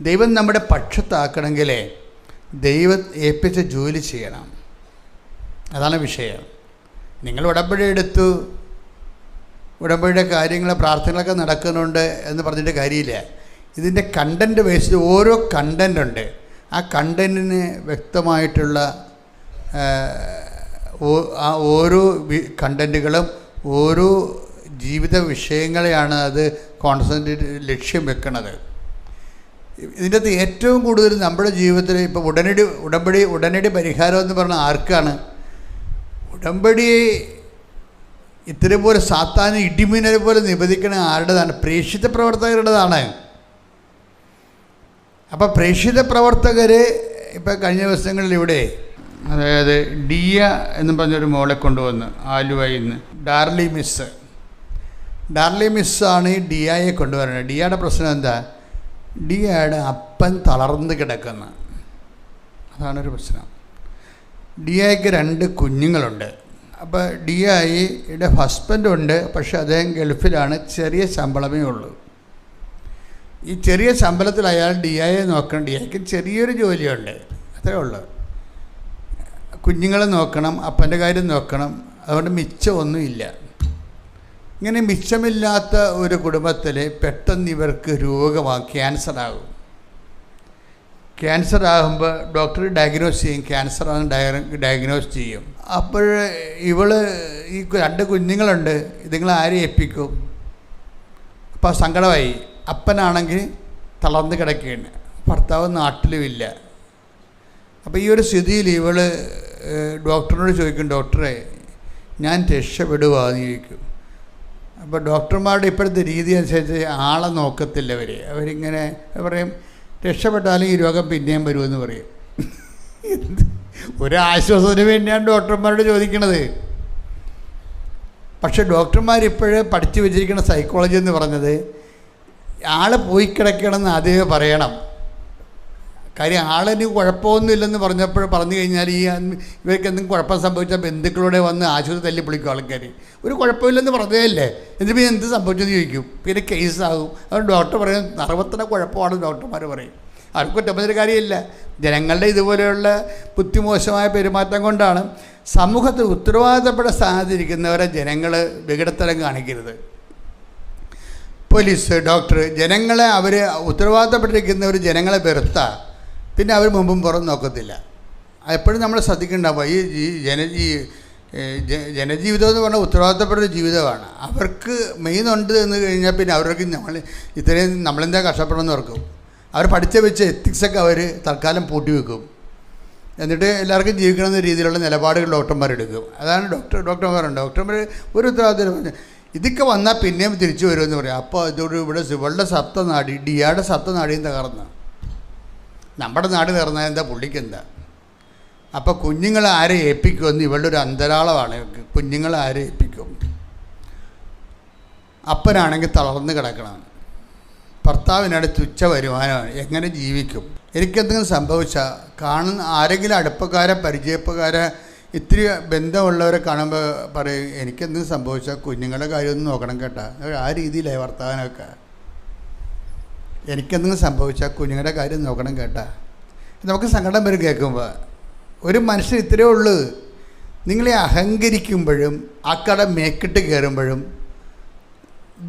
ദൈവം നമ്മുടെ പക്ഷത്താക്കണമെങ്കിലേ ദൈവം ഏൽപ്പിച്ച ജോലി ചെയ്യണം. അതാണ് വിഷയം. നിങ്ങൾ ഉടമ്പടി എടുത്തു, ഉടമ്പടിയുടെ കാര്യങ്ങൾ പ്രാർത്ഥനകളൊക്കെ നടക്കുന്നുണ്ട് എന്ന് പറഞ്ഞിട്ട് കാര്യമില്ല. ഇതിൻ്റെ കണ്ടൻറ്റ് ബേസ്ഡ് ഓരോ കണ്ടൻ്റ് ഉണ്ട്. ആ കണ്ടൻറ്റിന് വ്യക്തമായിട്ടുള്ള ഓരോ കണ്ടൻറ്റുകളും ഓരോ ജീവിത വിഷയങ്ങളെയാണ് അത് കോൺസെൻട്രേറ്റ് ലക്ഷ്യം വെക്കുന്നത്. ഇതിൻ്റെ അകത്ത് ഏറ്റവും കൂടുതൽ നമ്മുടെ ജീവിതത്തിൽ ഇപ്പോൾ ഉടനടി പരിഹാരം എന്ന് പറഞ്ഞാൽ ആർക്കാണ്? ഉടമ്പടി ഇത്തരം പോലെ സാത്താന് ഇടിമിന്നൽ പോലെ നിബന്ധിക്കണ ആരുടേതാണ്? പ്രേക്ഷിത പ്രവർത്തകരുടേതാണ്. അപ്പോൾ പ്രേക്ഷിത പ്രവർത്തകർ ഇപ്പോൾ കഴിഞ്ഞ ദിവസങ്ങളിലിവിടെ അതായത് ഡിയ എന്ന് പറഞ്ഞൊരു മോളെ കൊണ്ടുവന്ന് ആലുവയിൽ നിന്ന് ഡാർലി മിസ്സാണ് ഈ ഡിയയെ കൊണ്ടുവരുന്നത്. ഡിയയുടെ പ്രശ്നം എന്താ? ഡിയയുടെ അപ്പൻ തളർന്ന് കിടക്കുന്ന, അതാണൊരു പ്രശ്നം. ഡിയയ്ക്ക് 2 കുഞ്ഞുങ്ങളുണ്ട്. അപ്പോൾ ഡിയയുടെ ഹസ്ബൻഡുണ്ട്, പക്ഷെ അദ്ദേഹം ഗൾഫിലാണ്. ചെറിയ ശമ്പളമേ ഉള്ളൂ. ഈ ചെറിയ ശമ്പളത്തിൽ അയാൾ ഡിയയെ നോക്കണം. ഡിയയ്ക്ക് ചെറിയൊരു ജോലിയുണ്ട്, അത്രേ ഉള്ളൂ. കുഞ്ഞുങ്ങളെ നോക്കണം, അപ്പൻ്റെ കാര്യം നോക്കണം. അതുകൊണ്ട് മിച്ചമൊന്നുമില്ല. ഇങ്ങനെ മിച്ചമില്ലാത്ത ഒരു കുടുംബത്തിൽ പെട്ടെന്ന് ഇവർക്ക് രോഗമാകും, ക്യാൻസറാകും. ക്യാൻസറാകുമ്പോൾ ഡോക്ടർ ഡയഗ്നോസ് ചെയ്യും, ക്യാൻസറാണ് ഡയഗ്നോസ് ചെയ്യും. അപ്പോൾ ഈ 2 കുഞ്ഞുങ്ങളുണ്ട്, ഇതുങ്ങൾ ആരെ ഏൽപ്പിക്കും? അപ്പോൾ സങ്കടമായി. അപ്പനാണെങ്കിൽ തളർന്ന് കിടക്കുകയാണ്, ഭർത്താവ് നാട്ടിലുമില്ല. അപ്പോൾ ഈ ഒരു സ്ഥിതിയിൽ ഡോക്ടറിനോട് ചോദിക്കും, ഡോക്ടറെ ഞാൻ രക്ഷപ്പെടുവാന്ന് ചോദിക്കും. അപ്പോൾ ഡോക്ടർമാരുടെ ഇപ്പോഴത്തെ രീതി അനുസരിച്ച് ആളെ നോക്കത്തില്ല. അവരിങ്ങനെ പറയും, രക്ഷപ്പെട്ടാലും ഈ രോഗം പിന്നെയും വരുമെന്ന് പറയും. ഒരു ആശ്വാസത്തിന് വേണ്ടിയാണ് ഡോക്ടർമാരോട് ചോദിക്കണത്. പക്ഷെ ഡോക്ടർമാരിപ്പോഴേ പഠിച്ചു വെച്ചിരിക്കുന്ന സൈക്കോളജി എന്ന് പറഞ്ഞത് ആൾ പോയി കിടക്കണമെന്ന് ആദ്യമേ പറയണം. കാര്യം ആളിന് കുഴപ്പമൊന്നുമില്ലെന്ന് പറഞ്ഞു കഴിഞ്ഞാൽ ഇവർക്ക് എന്തെങ്കിലും കുഴപ്പം സംഭവിച്ചാൽ ബന്ധുക്കളോടെ വന്ന് ആശുപത്രി തല്ലി പൊളിക്കും ആൾക്കാർ. ഒരു കുഴപ്പമില്ലെന്ന് പറഞ്ഞതല്ലേ, എന്നിട്ട് എന്ത് സംഭവിച്ചെന്ന് ചോദിക്കും, പിന്നെ കേസാകും. അതുകൊണ്ട് ഡോക്ടർ പറയും നർവത്തിന് കുഴപ്പമാണെന്ന് ഡോക്ടർമാർ പറയും. അവർക്ക് കുറ്റം പറഞ്ഞൊരു കാര്യമില്ല. ജനങ്ങളുടെ ഇതുപോലെയുള്ള ബുദ്ധിമോശമായ പെരുമാറ്റം കൊണ്ടാണ് സമൂഹത്തിൽ ഉത്തരവാദിത്തപ്പെട്ട സ്ഥാനത്തിരിക്കുന്നവരെ ജനങ്ങൾ വികടത്തരം കാണിക്കരുത്. പോലീസ്, ഡോക്ടർ, ജനങ്ങളെ അവർ ഉത്തരവാദിത്തപ്പെട്ടിരിക്കുന്നവർ ജനങ്ങളെ വെറുത്താൽ പിന്നെ അവർ മുമ്പും പുറം നോക്കത്തില്ല. എപ്പോഴും നമ്മൾ ശ്രദ്ധിക്കേണ്ടാവുക. ഈ ജനജീവിതം എന്ന് പറഞ്ഞാൽ ഉത്തരവാദിത്തപ്പെട്ട ജീവിതമാണ്. അവർക്ക് മെയിൻ ഉണ്ട് എന്ന് കഴിഞ്ഞാൽ പിന്നെ അവർക്ക് ഇത്രയും നമ്മളെന്താ കഷ്ടപ്പെടണമെന്ന് ഓർക്കും. അവർ പഠിച്ച വെച്ച് എത്തിക്സൊക്കെ അവർ തൽക്കാലം പൂട്ടി വെക്കും. എന്നിട്ട് എല്ലാവർക്കും ജീവിക്കണമെന്ന രീതിയിലുള്ള നിലപാടുകൾ ഡോക്ടർമാരെടുക്കും. അതാണ് ഡോക്ടർമാരുണ്ട്. ഡോക്ടർമാർ ഒരു ഉത്തരവാദിത്തം പറഞ്ഞു ഇതൊക്കെ വന്നാൽ പിന്നെയും തിരിച്ചു വരുമെന്ന് പറയും. അപ്പോൾ ഇതോട് ഇവളുടെ സപ്തനാടി, ഡിയായുടെ സപ്തനാടിയും തകർന്ന് നമ്മുടെ നാട് തകർന്നാൽ എന്താ പുള്ളിക്കെന്താ? അപ്പോൾ കുഞ്ഞുങ്ങളെ ആരെ ഏൽപ്പിക്കുമെന്ന് ഇവളുടെ ഒരു അന്തരാളമാണ്. കുഞ്ഞുങ്ങളെ ആരെ ഏൽപ്പിക്കും? അപ്പനാണെങ്കിൽ തളർന്ന് കിടക്കണം, ഭർത്താവിനടുത്ത് തുച്ഛ വരുമാനമാണ്, എങ്ങനെ ജീവിക്കും? എനിക്കെന്തെങ്കിലും സംഭവിച്ചാൽ കാണുന്ന ആരെങ്കിലും അടുപ്പക്കാരെ പരിചയപ്പക്കാരെ ഇത്തിരി ബന്ധമുള്ളവരെ കാണുമ്പോൾ പറയും എനിക്കെന്തെങ്കിലും സംഭവിച്ചാൽ കുഞ്ഞുങ്ങളുടെ കാര്യമൊന്നും നോക്കണം കേട്ടോ. ആ രീതിയിലായി വർത്തമാനമൊക്കെ. എനിക്കെന്തെങ്കിലും സംഭവിച്ചാൽ കുഞ്ഞുങ്ങളുടെ കാര്യം നോക്കണം കേട്ടാ. നമുക്ക് സങ്കടം വരും കേൾക്കുമ്പോൾ. ഒരു മനുഷ്യൻ ഇത്രയേ ഉള്ളൂ. നിങ്ങളെ അഹങ്കരിക്കുമ്പോഴും ആക്കടെ മേക്കിട്ട് കയറുമ്പോഴും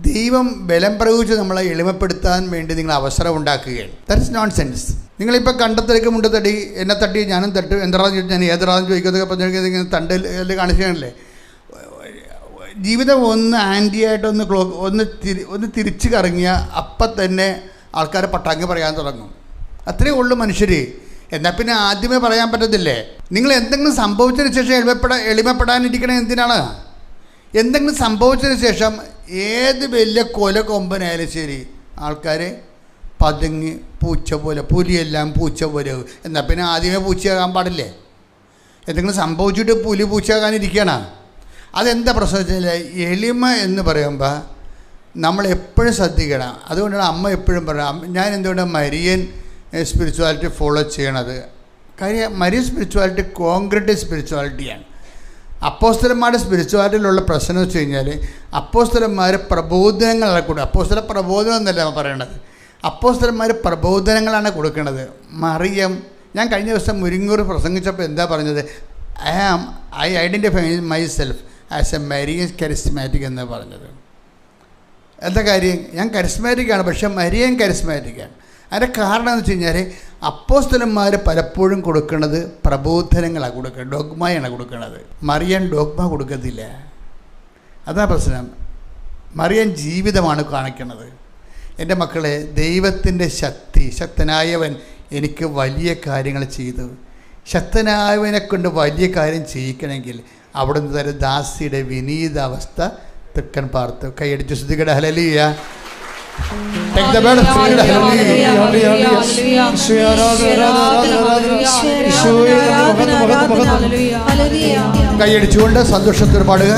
ദൈവം ബലം പ്രയോഗിച്ച് നമ്മളെ എളിമപ്പെടുത്താൻ വേണ്ടി നിങ്ങൾ അവസരം ഉണ്ടാക്കുകയാണ്. That is known sense. നിങ്ങളിപ്പോൾ കണ്ടത്തിലേക്ക് മുണ്ട് തട്ടി, എന്നെ തട്ടി ഞാനും തട്ടും, എന്തറാന്ന് ചോദിച്ചാൽ ഞാൻ ഏതൊരാന്ന് ചോദിക്കുന്നതൊക്കെ പറഞ്ഞു തണ്ടിൽ കാണിച്ചാണല്ലേ. ജീവിതം ഒന്ന് ആൻറ്റിയായിട്ടൊന്ന് ഒന്ന് തിരിച്ച് കറങ്ങിയാൽ അപ്പം തന്നെ ആൾക്കാർ പട്ടാങ്കി പറയാൻ തുടങ്ങും. അത്രയേ ഉള്ളൂ മനുഷ്യർ. എന്നാൽ പിന്നെ ആദ്യമേ പറയാൻ പറ്റത്തില്ലേ? നിങ്ങൾ എന്തെങ്കിലും സംഭവിച്ചതിന് ശേഷം എളിമപ്പെടാനിരിക്കണേ എന്തിനാണ്? എന്തെങ്കിലും സംഭവിച്ചതിന് ശേഷം ഏത് വലിയ കൊമ്പനായാലും ശരി ആൾക്കാർ പതുങ്ങി പൂച്ച പോലെ, പുലിയെല്ലാം പൂച്ച പോലെ. എന്നാൽ പിന്നെ ആദ്യമേ പൂച്ചയാകാൻ പാടില്ലേ? എന്തെങ്കിലും സംഭവിച്ചിട്ട് പുലി പൂച്ചയാകാനിരിക്കുകയാണ്. അതെന്താ പ്രശ്നം വെച്ചാൽ എളിമ എന്ന് പറയുമ്പോൾ നമ്മൾ എപ്പോഴും ശ്രദ്ധിക്കണം. അതുകൊണ്ടാണ് അമ്മ എപ്പോഴും പറയാം, ഞാൻ എന്തുകൊണ്ടാണ് മരിയൻ സ്പിരിച്വാലിറ്റി ഫോളോ ചെയ്യണത്. കാര്യം മരിയൻ സ്പിരിച്വാലിറ്റി കോൺക്രീറ്റ് സ്പിരിച്വാലിറ്റിയാണ്. അപ്പോസ്തലന്മാരുടെ സ്പിരിച്വാലിറ്റിയിലുള്ള പ്രശ്നം വെച്ച് കഴിഞ്ഞാൽ അപ്പോസ്തലന്മാർ പ്രബോധനങ്ങളാണ് കൊടുക്കുക. അപ്പോസ്തല പ്രബോധനം എന്നല്ല പറയണത്, അപ്പോസ്തലന്മാർ പ്രബോധനങ്ങളാണ് കൊടുക്കുന്നത്. മറിയം, ഞാൻ കഴിഞ്ഞ ദിവസം മുരിങ്ങൂർ പ്രസംഗിച്ചപ്പോൾ എന്താ പറഞ്ഞത്? I identify my self as A Marian charismatic എന്നാണ് പറഞ്ഞത്. എന്താ കാര്യം? ഞാൻ കരിസ്മാറ്റിക്കാണ്, പക്ഷേ മരിയൻ കരിസ്മാറ്റിക്കാണ്. അതിൻ്റെ കാരണം എന്ന് വെച്ച് കഴിഞ്ഞാൽ അപ്പോസ്തലന്മാർ പലപ്പോഴും കൊടുക്കുന്നത് പ്രബോധനങ്ങളാണ് കൊടുക്കുന്നത്, ഡോഗ്മയാണ് കൊടുക്കുന്നത്. മറിയൻ ഡോഗ്മ കൊടുക്കത്തില്ല. അതാ പ്രശ്നം. മറിയൻ ജീവിതമാണ് കാണിക്കുന്നത്. എൻ്റെ മക്കളെ, ദൈവത്തിൻ്റെ ശക്തനായവൻ എനിക്ക് വലിയ കാര്യങ്ങൾ ചെയ്തു. ശക്തനായവനെ കൊണ്ട് വലിയ കാര്യം ചെയ്യിക്കണമെങ്കിൽ അവിടുന്ന് തരം ദാസിയുടെ വിനീത അവസ്ഥ തെക്കൻ പാർത്ത് കൈയടിച്ച് ശ്രുതികട ഹല്ലേലൂയ. കൈയടിച്ചുകൊണ്ട് സന്തോഷത്തോടെ പാടുക.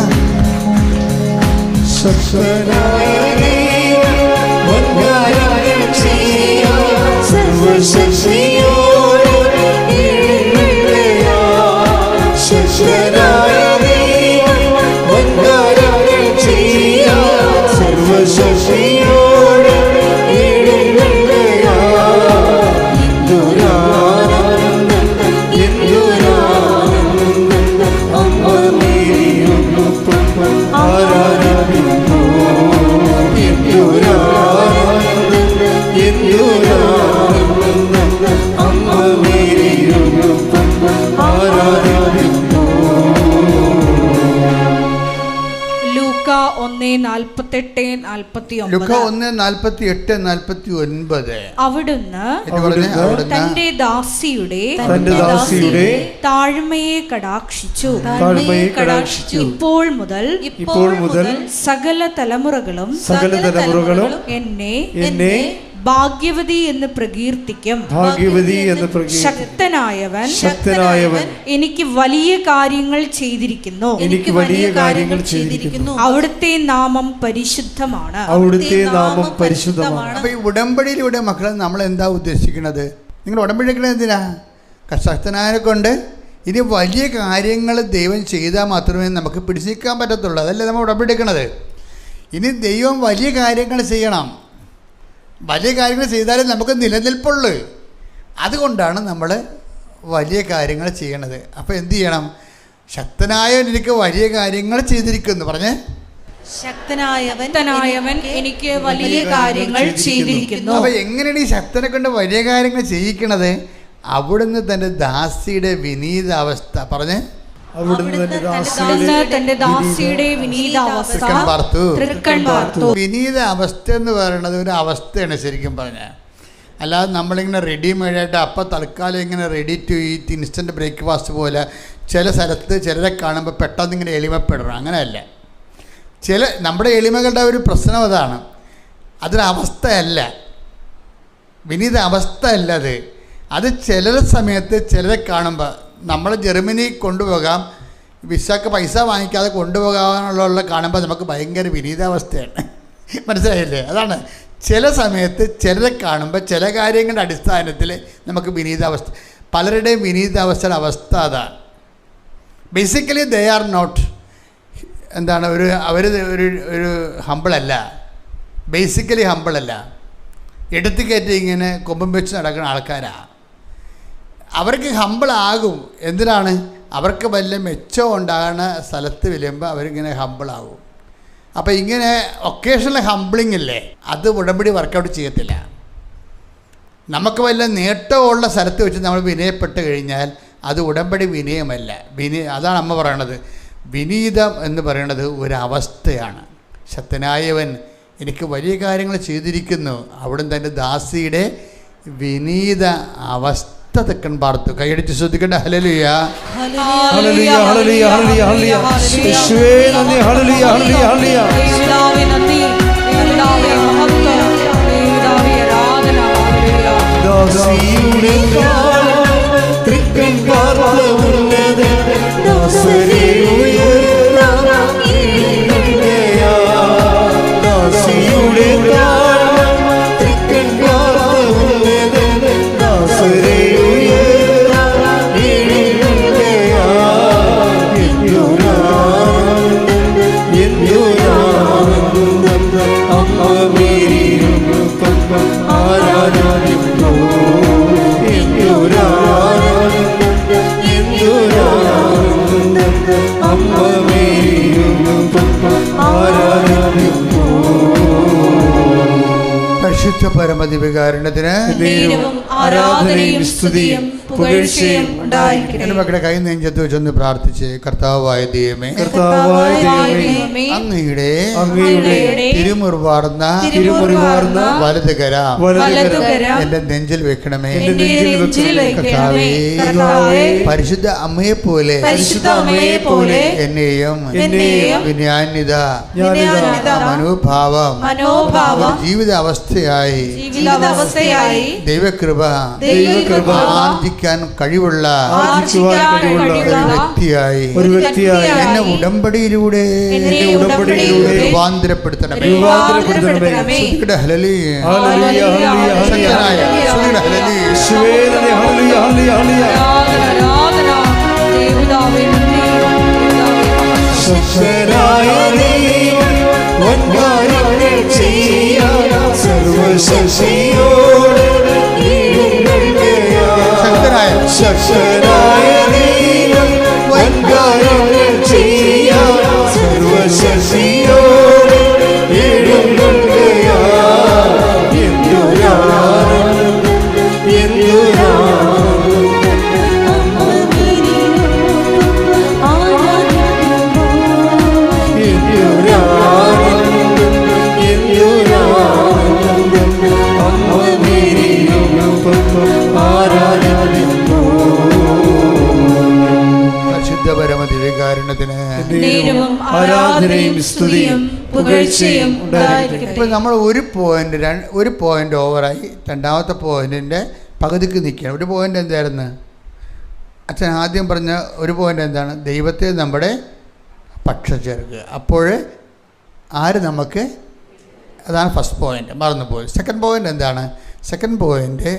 അവിടുന്ന് തന്റെ ദാസിയുടെ താഴ്മയെ കടാക്ഷിച്ചു. ഇപ്പോൾ മുതൽ സകല തലമുറകളും എന്നെ ഭാഗ്യവതി എന്ന് പ്രകീർത്തിക്കും. ശക്തനായവൻ എനിക്ക് വലിയ കാര്യങ്ങൾ ചെയ്തിരിക്കുന്നു. അവിടുത്തെ നാമം പരിശുദ്ധമാണ്. അപ്പോൾ ഈ ഉടമ്പടിയിലൂടെ മക്കളെ നമ്മൾ എന്താ ഉദ്ദേശിക്കുന്നത്? നിങ്ങൾ ഉടമ്പടി എടുക്കണത് എന്തിനാ? ശക്തനായവനെ കൊണ്ട് ഇനി വലിയ കാര്യങ്ങൾ ദൈവം ചെയ്താൽ മാത്രമേ നമുക്ക് പിടിച്ചു നിൽക്കാൻ പറ്റത്തുള്ളൂ. അതല്ലേ നമ്മൾ ഉടമ്പടി എടുക്കണത്. ഇനി ദൈവം വലിയ കാര്യങ്ങൾ ചെയ്യണം. വലിയ കാര്യങ്ങൾ ചെയ്താലേ നമുക്ക് നിലനിൽപ്പുള്ളൂ. അതുകൊണ്ടാണ് നമ്മൾ വലിയ കാര്യങ്ങൾ ചെയ്യണത്. അപ്പോൾ എന്ത് ചെയ്യണം? ശക്തനായവൻ എനിക്ക് വലിയ കാര്യങ്ങൾ ചെയ്തിരിക്കുന്നു. പറഞ്ഞേ, ശക്തനായവൻ എനിക്ക് വലിയ കാര്യങ്ങൾ ചെയ്തിരിക്കുന്നു. അപ്പോൾ എങ്ങനെയാണ് ഈ ശക്തനെ കൊണ്ട് വലിയ കാര്യങ്ങൾ ചെയ്യിക്കണത്? അവിടുന്ന് തൻ്റെ ദാസിയുടെ വിനീത അവസ്ഥ, പറഞ്ഞേ, വിനീത അവസ്ഥ എന്ന് പറയുന്നത് ഒരു അവസ്ഥയാണ് ശരിക്കും പറഞ്ഞാൽ. അല്ലാതെ നമ്മളിങ്ങനെ റെഡിമെയ്ഡായിട്ട് അപ്പം തൽക്കാലം ഇങ്ങനെ ready to eat instant breakfast പോലെ ചില സ്ഥലത്ത് ചിലരെ കാണുമ്പോൾ പെട്ടെന്ന് ഇങ്ങനെ എളിമപ്പെടണം, അങ്ങനെയല്ല. നമ്മുടെ എളിമകളുടെ ഒരു പ്രശ്നം അതാണ്. അതൊരവസ്ഥയല്ല, വിനീത അവസ്ഥ അല്ല അത് ചില സമയത്ത് ചിലരെ കാണുമ്പോൾ നമ്മൾ ജർമ്മനി കൊണ്ടുപോകാം, വിസക്ക് പൈസ വാങ്ങിക്കാതെ കൊണ്ടുപോകാനുള്ള കാണുമ്പോൾ നമുക്ക് ഭയങ്കര വിനീതാവസ്ഥയാണ്. മനസ്സിലായില്ലേ? അതാണ് ചില സമയത്ത് ചിലരെ കാണുമ്പോൾ ചില കാര്യങ്ങളുടെ അടിസ്ഥാനത്തിൽ നമുക്ക് വിനീതാവസ്ഥ, പലരുടെയും വിനീതാവസ്ഥയുടെ അവസ്ഥ അതാണ്. ബേസിക്കലി ദേ ആർ നോട്ട് അവർ ഒരു ഹമ്പിളല്ല, ബേസിക്കലി ഹമ്പിളല്ല, എടുത്തു കയറ്റി ഇങ്ങനെ കൊമ്പം വെച്ച് നടക്കുന്ന ആൾക്കാരാണ്. അവർക്ക് ഹമ്പിളാകും. എന്തിനാണ്? അവർക്ക് വല്ല മെച്ചം ഉണ്ടാകുന്ന സ്ഥലത്ത് വരുമ്പോൾ അവരിങ്ങനെ ഹമ്പിളാകും. അപ്പോൾ ഇങ്ങനെ ഒക്കേഷണൽ ഹമ്പിളിങ് ഇല്ലേ, അത് ഉടമ്പടി വർക്കൗട്ട് ചെയ്യത്തില്ല. നമുക്ക് വല്ല നേട്ടമുള്ള സ്ഥലത്ത് വെച്ച് നമ്മൾ വിനയപ്പെട്ട് കഴിഞ്ഞാൽ അത് ഉടമ്പടി വിനയമല്ല. അതാണ് അമ്മ പറയണത്. വിനീതം എന്ന് പറയുന്നത് ഒരവസ്ഥയാണ്. ശക്തനായവൻ എനിക്ക് വലിയ കാര്യങ്ങൾ ചെയ്തിരിക്കുന്നു. അവിടുന്ന് തൻ്റെ ദാസിയുടെ വിനീത അവസ്ഥ തെക്കൻ പാർത്തു. കൈയടിച്ച് ശ്രദ്ധിക്കണ്ട. ഹല്ലേലൂയ, ഹല്ലേലൂയ, ഹല്ലേലൂയ, ഹല്ലേലൂയ, ഹല്ലേലൂയ. യേശുവേ നന്ദി. ഹല്ലേലൂയ, ഹല്ലേലൂയ, ഹല്ലേലൂയ. യേശുവേ നന്ദി, യേശുവേ മഹത്വം, യേശുവേ ആരാധന. ഹല്ലേലൂയ. ദാസിയുടെ തൃക്കൺ പാർത്ത ഉന്നതൻ ദാസരെ ഉയർത്തുകയാ. ദാസിയുടെ തൃക്കൺ പാർത്ത ഉന്നതൻ ദാസരെ പരിശുദ്ധ പരമദിവ്യകാരുണ്യത്തിന് ആരാധനയും സ്തുതിയും പുകഴ്ചയും ഉണ്ടായിരിക്കട്ടെ. എൻ്റെ മക്കളുടെ കൈ നെഞ്ചത്ത് വെച്ചൊന്ന് പ്രാർത്ഥിച്ച്, കർത്താവായ ദൈവമേ, അങ്ങയുടെ തിരുമുറിവാർന്ന വലതുകര എൻ്റെ നെഞ്ചിൽ വെക്കണമേ. കർത്താവേ, പരിശുദ്ധ അമ്മയെ പോലെ എന്നെയും വിനയാന്വിത മനോഭാവം ജീവിത അവസ്ഥയായി ദൈവകൃപ ആർജിക്കാൻ കഴിവുള്ള ഒരു വ്യക്തിയായി എന്നെ ഉടമ്പടിയിലൂടെ രൂപാന്തരപ്പെടുത്തണം. ശക്തനായ ദൈവം വൻകാര്യങ്ങൾ ചെയ്യാൻ സർവശക്തിയോടെ എഴുന്നള്ളുകയാ. ആരാധനയും സ്തുതിയും പുകഴ്ചയും ഉണ്ടായിരിക്കട്ടെ. ഇപ്പോൾ നമ്മൾ ഒരു പോയിന്റ് ഓവറായി രണ്ടാമത്തെ പോയിന്റിൻ്റെ പകുതിക്ക് നിൽക്കുകയാണ്. ഒരു പോയിന്റ് എന്തായിരുന്നു? അച്ഛൻ ആദ്യം പറഞ്ഞ ഒരു പോയിന്റ് എന്താണ്? ദൈവത്തെ നമ്മുടെ പക്ഷം ചേർക്കുക. അപ്പോൾ ആര് നമുക്ക്, അതാണ് ഫസ്റ്റ് പോയിന്റ്, മറന്നുപോയി. സെക്കൻഡ് പോയിന്റ് എന്താണ്? സെക്കൻഡ് പോയിന്റ്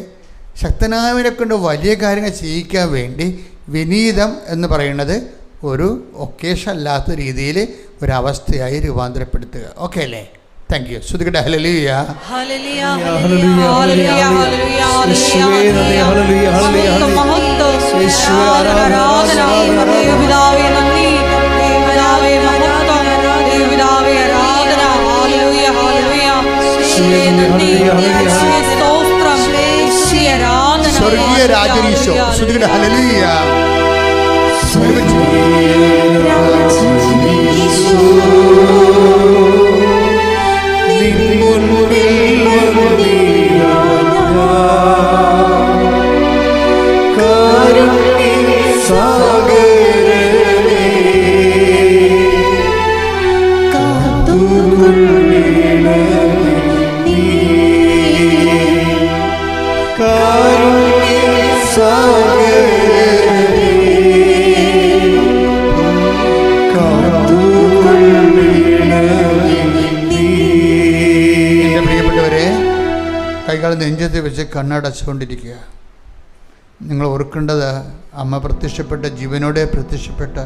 ശക്തനായവനെ കൊണ്ട് വലിയ കാര്യങ്ങൾ ചെയ്യിക്കാൻ വേണ്ടി വിനീതം എന്ന് പറയുന്നത് ഒരു ഒക്കേഷൻ അല്ലാത്ത രീതിയിൽ ഒരവസ്ഥയായി രൂപാന്തരപ്പെടുത്തുക. ഓക്കെ അല്ലേ? Thank you. ശ്രുതികട്ടെ ഹല്ലേലൂയ. ഹല്ലേലൂയ ഹല്ലേലൂയ ഹല്ലേലൂയ ഹല്ലേലൂയ ഹല്ലേലൂയ മഹത്വം ആരാധന ദൈവപിതാവേ നന്ദി ദൈവപിതാവേ മഹത്വം ദൈവപിതാവേ ആരാധന ഹല്ലേലൂയ ഹല്ലേലൂയ യേശുവേ നന്ദി യേശുവേ സ്തോത്രം യേശുവേ ആരാധന സ്വർഗീയ രാജനീശോ. ശ്രുതികട്ടെ ഹല്ലേലൂയ. കൈകാൽ നെഞ്ചത്ത് വെച്ച് കണ്ണടച്ചുകൊണ്ടിരിക്കുക. നിങ്ങൾ ഓർക്കേണ്ടത് അമ്മ പ്രത്യക്ഷപ്പെട്ട ജീവനോടെ പ്രത്യക്ഷപ്പെട്ട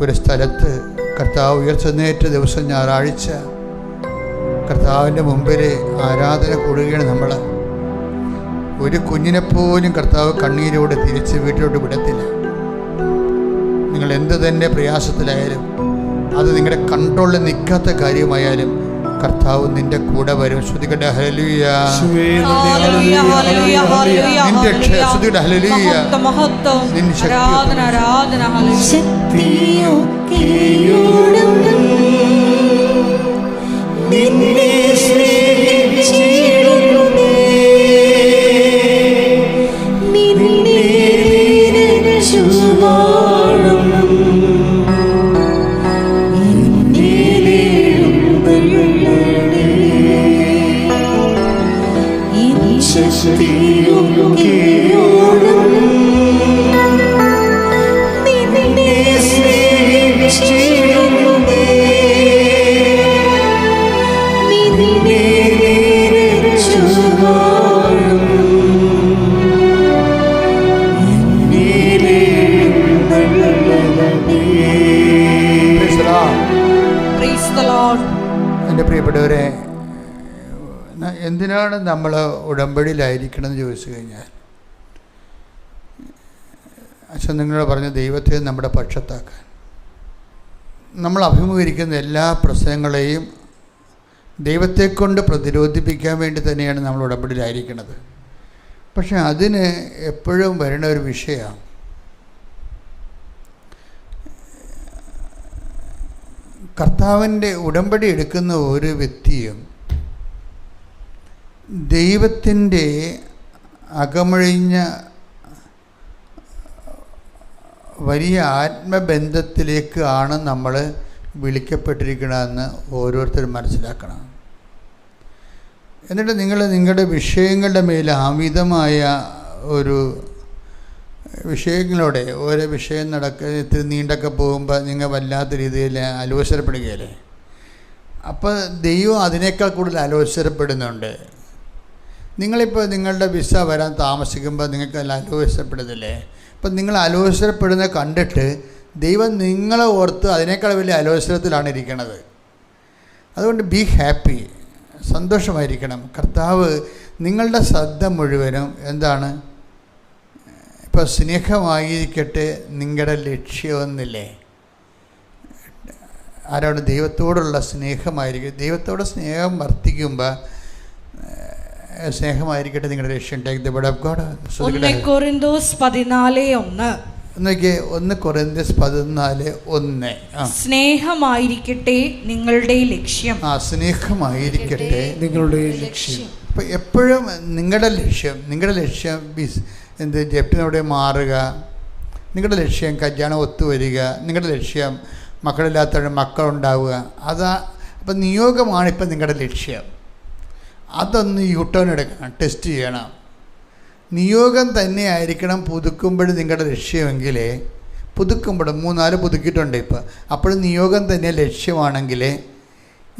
ഒരു സ്ഥലത്ത് കർത്താവ് ഉയർച്ചെന്നേറ്റ ദിവസം ഞായറാഴ്ച കർത്താവിൻ്റെ മുമ്പിൽ ആരാധന കൂടുകയാണ്. നമ്മൾ ഒരു കുഞ്ഞിനെപ്പോലും കർത്താവ് കണ്ണീരോടെ തിരിച്ച് വീട്ടിലോട്ട് വിടത്തില്ല. നിങ്ങൾ എന്ത് തന്നെ പ്രയാസത്തിലായാലും അത് നിങ്ങളുടെ കൺട്രോളിൽ നിൽക്കാത്ത കാര്യമായാലും കർത്താവ് നിന്റെ കൂടെ വരും. ശ്രുതികട്ടെ ഹല്ലേലൂയ. നിന്റെ ശ്രുതികട്ടെ ഹല്ലേലൂയ. നിന്റെ എൻ്റെ പ്രിയപ്പെട്ടവരെ, എന്തിനാണ് നമ്മൾ ഉടമ്പടിയിലായിരിക്കണമെന്ന് ചോദിച്ചു കഴിഞ്ഞാൽ, അച്ഛൻ നിങ്ങളോട് പറഞ്ഞ ദൈവത്തെ നമ്മുടെ പക്ഷത്താക്കാൻ, നമ്മൾ അഭിമുഖീകരിക്കുന്ന എല്ലാ പ്രശ്നങ്ങളെയും ദൈവത്തെക്കൊണ്ട് പ്രതിരോധിപ്പിക്കാൻ വേണ്ടി തന്നെയാണ് നമ്മൾ ഉടമ്പടിയിലായിരിക്കുന്നത്. പക്ഷെ അതിന് എപ്പോഴും വരുന്ന ഒരു വിഷയമാണ് കർത്താവിൻ്റെ ഉടമ്പടി എടുക്കുന്ന ഒരു വ്യക്തിയും ദൈവത്തിൻ്റെ അകമഴിഞ്ഞ വലിയ ആത്മബന്ധത്തിലേക്കാണ് നമ്മൾ വിളിക്കപ്പെട്ടിരിക്കണമെന്ന് ഓരോരുത്തരും മനസ്സിലാക്കണം. എന്നിട്ട് നിങ്ങൾ നിങ്ങളുടെ വിഷയങ്ങളുടെ മേൽ അമിതമായ ഒരു വിഷയങ്ങളോടെ ഓരോ വിഷയം ഇത്തിരി നീണ്ടൊക്കെ പോകുമ്പോൾ നിങ്ങൾ വല്ലാത്ത രീതിയിൽ അലോസരപ്പെടുകയല്ലേ. അപ്പോൾ ദൈവം അതിനേക്കാൾ കൂടുതൽ അലോസരപ്പെടുന്നുണ്ട്. നിങ്ങളിപ്പോൾ നിങ്ങളുടെ വിസ വരാൻ താമസിക്കുമ്പോൾ നിങ്ങൾക്ക് അലോസരപ്പെടുന്നില്ലേ? അപ്പം നിങ്ങൾ അലോസരപ്പെടുന്നത് കണ്ടിട്ട് ദൈവം നിങ്ങളെ ഓർത്ത് അതിനേക്കാൾ വലിയ അലോസരത്തിലാണ് ഇരിക്കുന്നത്. അതുകൊണ്ട് ബി ഹാപ്പി, സന്തോഷമായിരിക്കണം. കർത്താവ് നിങ്ങളുടെ ശ്രദ്ധ മുഴുവനും എന്താണ്? ഇപ്പോൾ സ്നേഹമായിരിക്കട്ടെ നിങ്ങളുടെ ലക്ഷ്യമെന്നില്ലേ? ആരാണ്? ദൈവത്തോടുള്ള സ്നേഹമായിരിക്കും. ദൈവത്തോട് സ്നേഹം വർദ്ധിക്കുമ്പോൾ സ്നേഹമായിരിക്കട്ടെ നിങ്ങളുടെ ലക്ഷ്യം. Take the word of God. 1 കൊരിന്തോസ് 14:1. 1 കൊരിന്തോസ് 14:1. സ്നേഹമായിരിക്കട്ടെ നിങ്ങളുടെ ലക്ഷ്യം. സ്നേഹമായിരിക്കട്ടെ നിങ്ങളുടെ ലക്ഷ്യം. അപ്പോൾ എപ്പോഴും നിങ്ങളുടെ ലക്ഷ്യം എന്ത്? ജപ്റ്റിനോടെ മാറുക. നിങ്ങളുടെ ലക്ഷ്യം കല്യാണം ഒത്തുവരിക. നിങ്ങളുടെ ലക്ഷ്യം മക്കളില്ലാത്തവരുടെ മക്കളുണ്ടാവുക. അപ്പം നിയോഗമാണ് ഇപ്പം നിങ്ങളുടെ ലക്ഷ്യം. അതൊന്ന് യൂട്ടേൺ എടുക്കണം, ടെസ്റ്റ് ചെയ്യണം. നിയോഗം തന്നെ ആയിരിക്കണം പുതുക്കുമ്പോഴും നിങ്ങളുടെ ലക്ഷ്യമെങ്കിൽ, പുതുക്കുമ്പോഴും 3-4 പുതുക്കിയിട്ടുണ്ട് ഇപ്പം. അപ്പോഴും നിയോഗം തന്നെ ലക്ഷ്യമാണെങ്കിൽ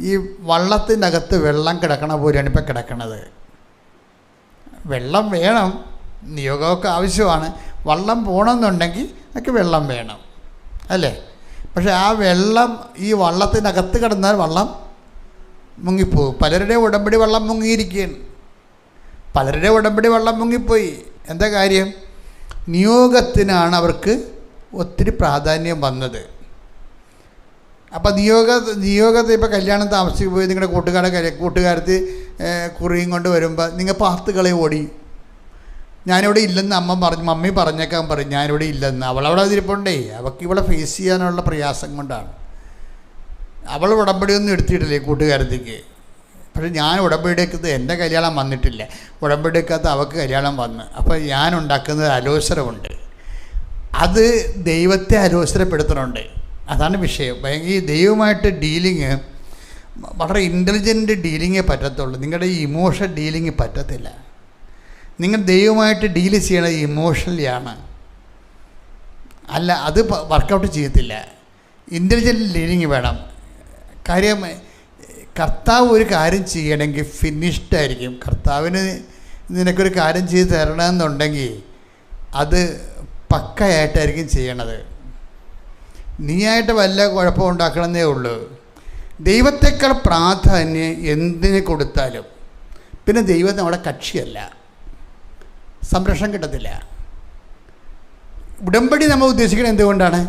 ഈ വള്ളത്തിനകത്ത് വെള്ളം കിടക്കണ പോലെയാണ് ഇപ്പം കിടക്കണത്. വെള്ളം വേണം, നിയോഗമൊക്കെ ആവശ്യമാണ്. വള്ളം പോകണമെന്നുണ്ടെങ്കിൽ ഒക്കെ വെള്ളം വേണം, അല്ലേ? പക്ഷെ ആ വെള്ളം ഈ വള്ളത്തിനകത്ത് കിടന്നാൽ വള്ളം മുങ്ങിപ്പോകും. പലരുടെ ഉടമ്പടി വെള്ളം മുങ്ങിയിരിക്കുകയാണ്. പലരുടെ ഉടമ്പടി വെള്ളം മുങ്ങിപ്പോയി. എന്താ കാര്യം? നിയോഗത്തിനാണ് അവർക്ക് ഒത്തിരി പ്രാധാന്യം വന്നത്. അപ്പം നിയോഗത്തെ ഇപ്പോൾ കല്യാണം താമസിച്ച് പോയി നിങ്ങളുടെ കൂട്ടുകാരത്തി കുറിയും കൊണ്ട് വരുമ്പോൾ നിങ്ങൾ പാത്തുകളെ ഓടി. ഞാനിവിടെ ഇല്ലെന്ന് മമ്മി പറഞ്ഞേക്കാൻ പറയും. ഞാനിവിടെ ഇല്ലെന്ന്. അവളവിടെ ഇരിപ്പുണ്ടേ. അവൾക്ക് ഇവിടെ ഫേസ് ചെയ്യാനുള്ള പ്രയാസം കൊണ്ടാണ്. അവൾ ഉടമ്പടിയൊന്നും എടുത്തിട്ടില്ലേ കൂട്ടുകാരത്തേക്ക്. പക്ഷേ ഞാൻ ഉടമ്പടിയെടുക്കുന്നത് എൻ്റെ കല്യാണം വന്നിട്ടില്ല. ഉടമ്പടിയെടുക്കാത്ത അവൾക്ക് കല്യാണം വന്ന്. അപ്പോൾ ഞാൻ ഉണ്ടാക്കുന്നത് അലോസരമുണ്ട്. അത് ദൈവത്തെ അലോസരപ്പെടുത്തണുണ്ട്. അതാണ് വിഷയം. ഈ ദൈവമായിട്ട് ഡീലിങ് വളരെ ഇൻ്റലിജൻറ്റ് ഡീലിങ്ങേ പറ്റത്തുള്ളൂ. നിങ്ങളുടെ ഈ ഇമോഷൻ ഡീലിങ് പറ്റത്തില്ല. നിങ്ങൾ ദൈവമായിട്ട് ഡീൽ ചെയ്യണത് ഇമോഷണലിയാണ്. അല്ല, അത് വർക്കൗട്ട് ചെയ്യത്തില്ല. ഇൻ്റലിജൻറ്റ് ഡീലിങ് വേണം. കാര്യം കർത്താവ് ഒരു കാര്യം ചെയ്യണമെങ്കിൽ ഫിനിഷ്ഡ് ആയിരിക്കും. കർത്താവിന് നിനക്കൊരു കാര്യം ചെയ്ത് തരണമെന്നുണ്ടെങ്കിൽ അത് പക്കയായിട്ടായിരിക്കും ചെയ്യണത്. നീയായിട്ട് വല്ല കുഴപ്പം ഉണ്ടാക്കണമെന്നേ ഉള്ളൂ. ദൈവത്തെക്കാൾ പ്രാധാന്യം എന്തിന് കൊടുത്താലും പിന്നെ ദൈവം നമ്മുടെ കക്ഷിയല്ല, സംരക്ഷണം കിട്ടത്തില്ല. ഉടമ്പടി നമ്മൾ ഉദ്ദേശിക്കുന്നത് എന്തുകൊണ്ടാണ്?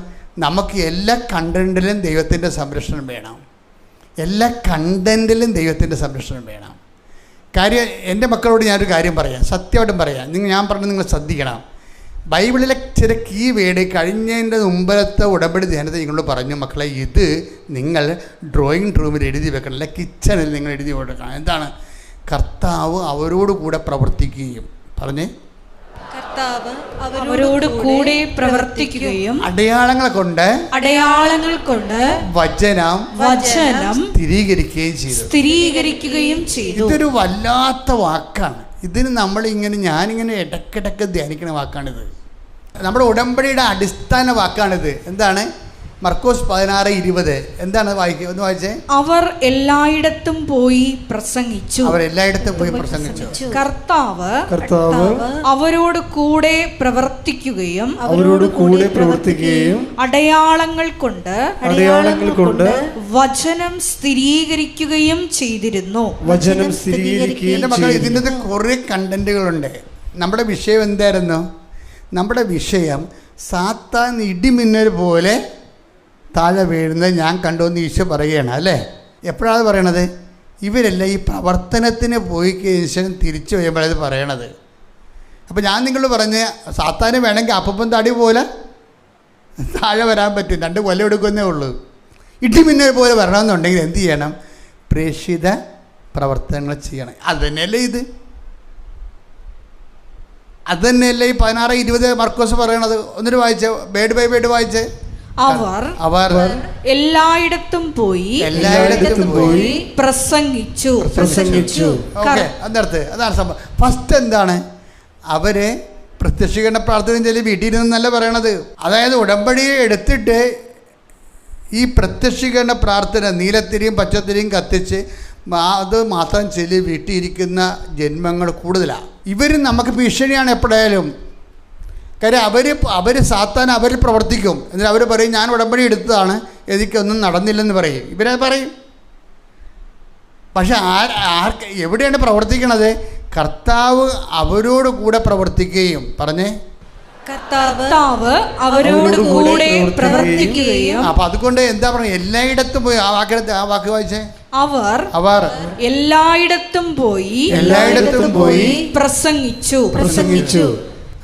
നമുക്ക് എല്ലാ കണ്ടൻറ്റിലും ദൈവത്തിൻ്റെ സംരക്ഷണം വേണം. എല്ലാ കണ്ടൻറ്റിലും ദൈവത്തിൻ്റെ സംരക്ഷണം വേണം. കാര്യം എൻ്റെ മക്കളോട് ഞാനൊരു കാര്യം പറയാം, സത്യമായിട്ടും പറയാം. ഞാൻ പറഞ്ഞത് നിങ്ങൾ ശ്രദ്ധിക്കണം. ബൈബിളിലെ ചില കീ വേഡ് കഴിഞ്ഞതിൻ്റെ മുമ്പത്തെ ഉടമ്പടി ധ്യാനത്തെ നിങ്ങളോട് പറഞ്ഞു, മക്കളെ ഇത് നിങ്ങൾ ഡ്രോയിങ് റൂമിൽ എഴുതി വെക്കണം, അല്ല കിച്ചണിൽ നിങ്ങൾ എഴുതി കൊടുക്കണം. എന്താണ്? കർത്താവ് അവരോട് കൂടെ പ്രവർത്തിക്കുകയും പറഞ്ഞേ കർത്താവ് അവരോട് കൂടെ പ്രവർത്തിക്കുകയും അടയാളങ്ങൾ കൊണ്ട് വചനം സ്ഥിരീകരിക്കുകയും ചെയ്തു. ഇതൊരു വല്ലാത്ത വാക്കാണ്. ഇതിന് ഞാനിങ്ങനെ ഇടയ്ക്കിടയ്ക്ക് ധ്യാനിക്കുന്ന വാക്കാണിത്. നമ്മുടെ ഉടമ്പടിയുടെ അടിസ്ഥാന വാക്കാണിത്. എന്താണ്? മർക്കോസ് 16:20. എന്താണ് ഒന്ന് വായിച്ചേ? അവർ എല്ലായിടത്തും പോയി പ്രസംഗിച്ചു. കർത്താവ് അവരോട് കൂടെ പ്രവർത്തിക്കുകയും അടയാളങ്ങൾ കൊണ്ട് വചനം സ്ഥിരീകരിക്കുകയും ചെയ്തിരുന്നു. ഇതിൻ്റെ കുറെ കണ്ടന്റുകളുണ്ട്. നമ്മുടെ വിഷയം എന്തായിരുന്നു? നമ്മുടെ വിഷയം സാത്താൻ ഇടിമിന്നൽ പോലെ താഴെ വീഴുന്നത് ഞാൻ കണ്ടുവന്ന് ഈശോ പറയുകയാണ്. അല്ലേ? എപ്പോഴാണ് പറയണത്? ഇവരെല്ലാം ഈ പ്രവർത്തനത്തിന് പോയി കഴിഞ്ഞ തിരിച്ചു വരുമ്പോഴത് പറയണത്. അപ്പോൾ ഞാൻ നിങ്ങളോട് പറഞ്ഞ് സാത്താന് വേണമെങ്കിൽ അപ്പം തടി പോലെ താഴെ വരാൻ പറ്റും. 2 കൊല്ലം എടുക്കുന്നേ ഉള്ളൂ. ഇടിമിന്നൽ പോലെ വരണമെന്നുണ്ടെങ്കിൽ എന്ത് ചെയ്യണം? പ്രേക്ഷിത പ്രവർത്തനങ്ങൾ ചെയ്യണം. അതുതന്നെയല്ലേ ഇത്? അതുതന്നെയല്ലേ ഈ 16:20 മർക്കോസ് പറയണത്? ഒന്നിട്ട് വായിച്ചേ, ബേഡ് ബൈ ബേഡ് വായിച്ചേ. അവർ എല്ലായിടത്തും പോയി പ്രസംഗിച്ചു. അതാണ് സംഭവം. ഫസ്റ്റ് എന്താണ്? അവര് പ്രത്യക്ഷീകരണ പ്രാർത്ഥന ചൊല്ലി വീട്ടിൽ ഇരുന്നല്ല പറയണത്. അതായത് ഉടമ്പടിയെ എടുത്തിട്ട് ഈ പ്രത്യക്ഷീകരണ പ്രാർത്ഥന നീലത്തിരിയും പച്ചത്തിരിയും കത്തിച്ച് അത് മാത്രം ചൊല്ലി വീട്ടിലിരിക്കുന്ന ജന്മങ്ങൾ കൂടുതലാണ്. ഇവർ നമുക്ക് ഭീഷണിയാണ് എപ്പോഴായാലും. കാര്യം അവർ സാത്താൻ അവർ പ്രവർത്തിക്കും. എന്നിട്ട് അവർ പറയും ഞാൻ ഉടമ്പടി എടുത്തതാണ്, എനിക്കൊന്നും നടന്നില്ലെന്ന് പറയും. ഇവരത് പറയും. പക്ഷെ എവിടെയാണ് പ്രവർത്തിക്കണത്? കർത്താവ് അവരോട് കൂടെ പ്രവർത്തിക്കുകയും പറഞ്ഞേ കർത്താവ് അവരോട് കൂടെ പ്രവർത്തിക്കുകയും. അപ്പൊ അതുകൊണ്ട് എന്താ പറയുക? എല്ലായിടത്തും പോയി. ആ വാക്ക് വായിച്ചേ. അവർ എല്ലായിടത്തും പോയി പ്രസംഗിച്ചു.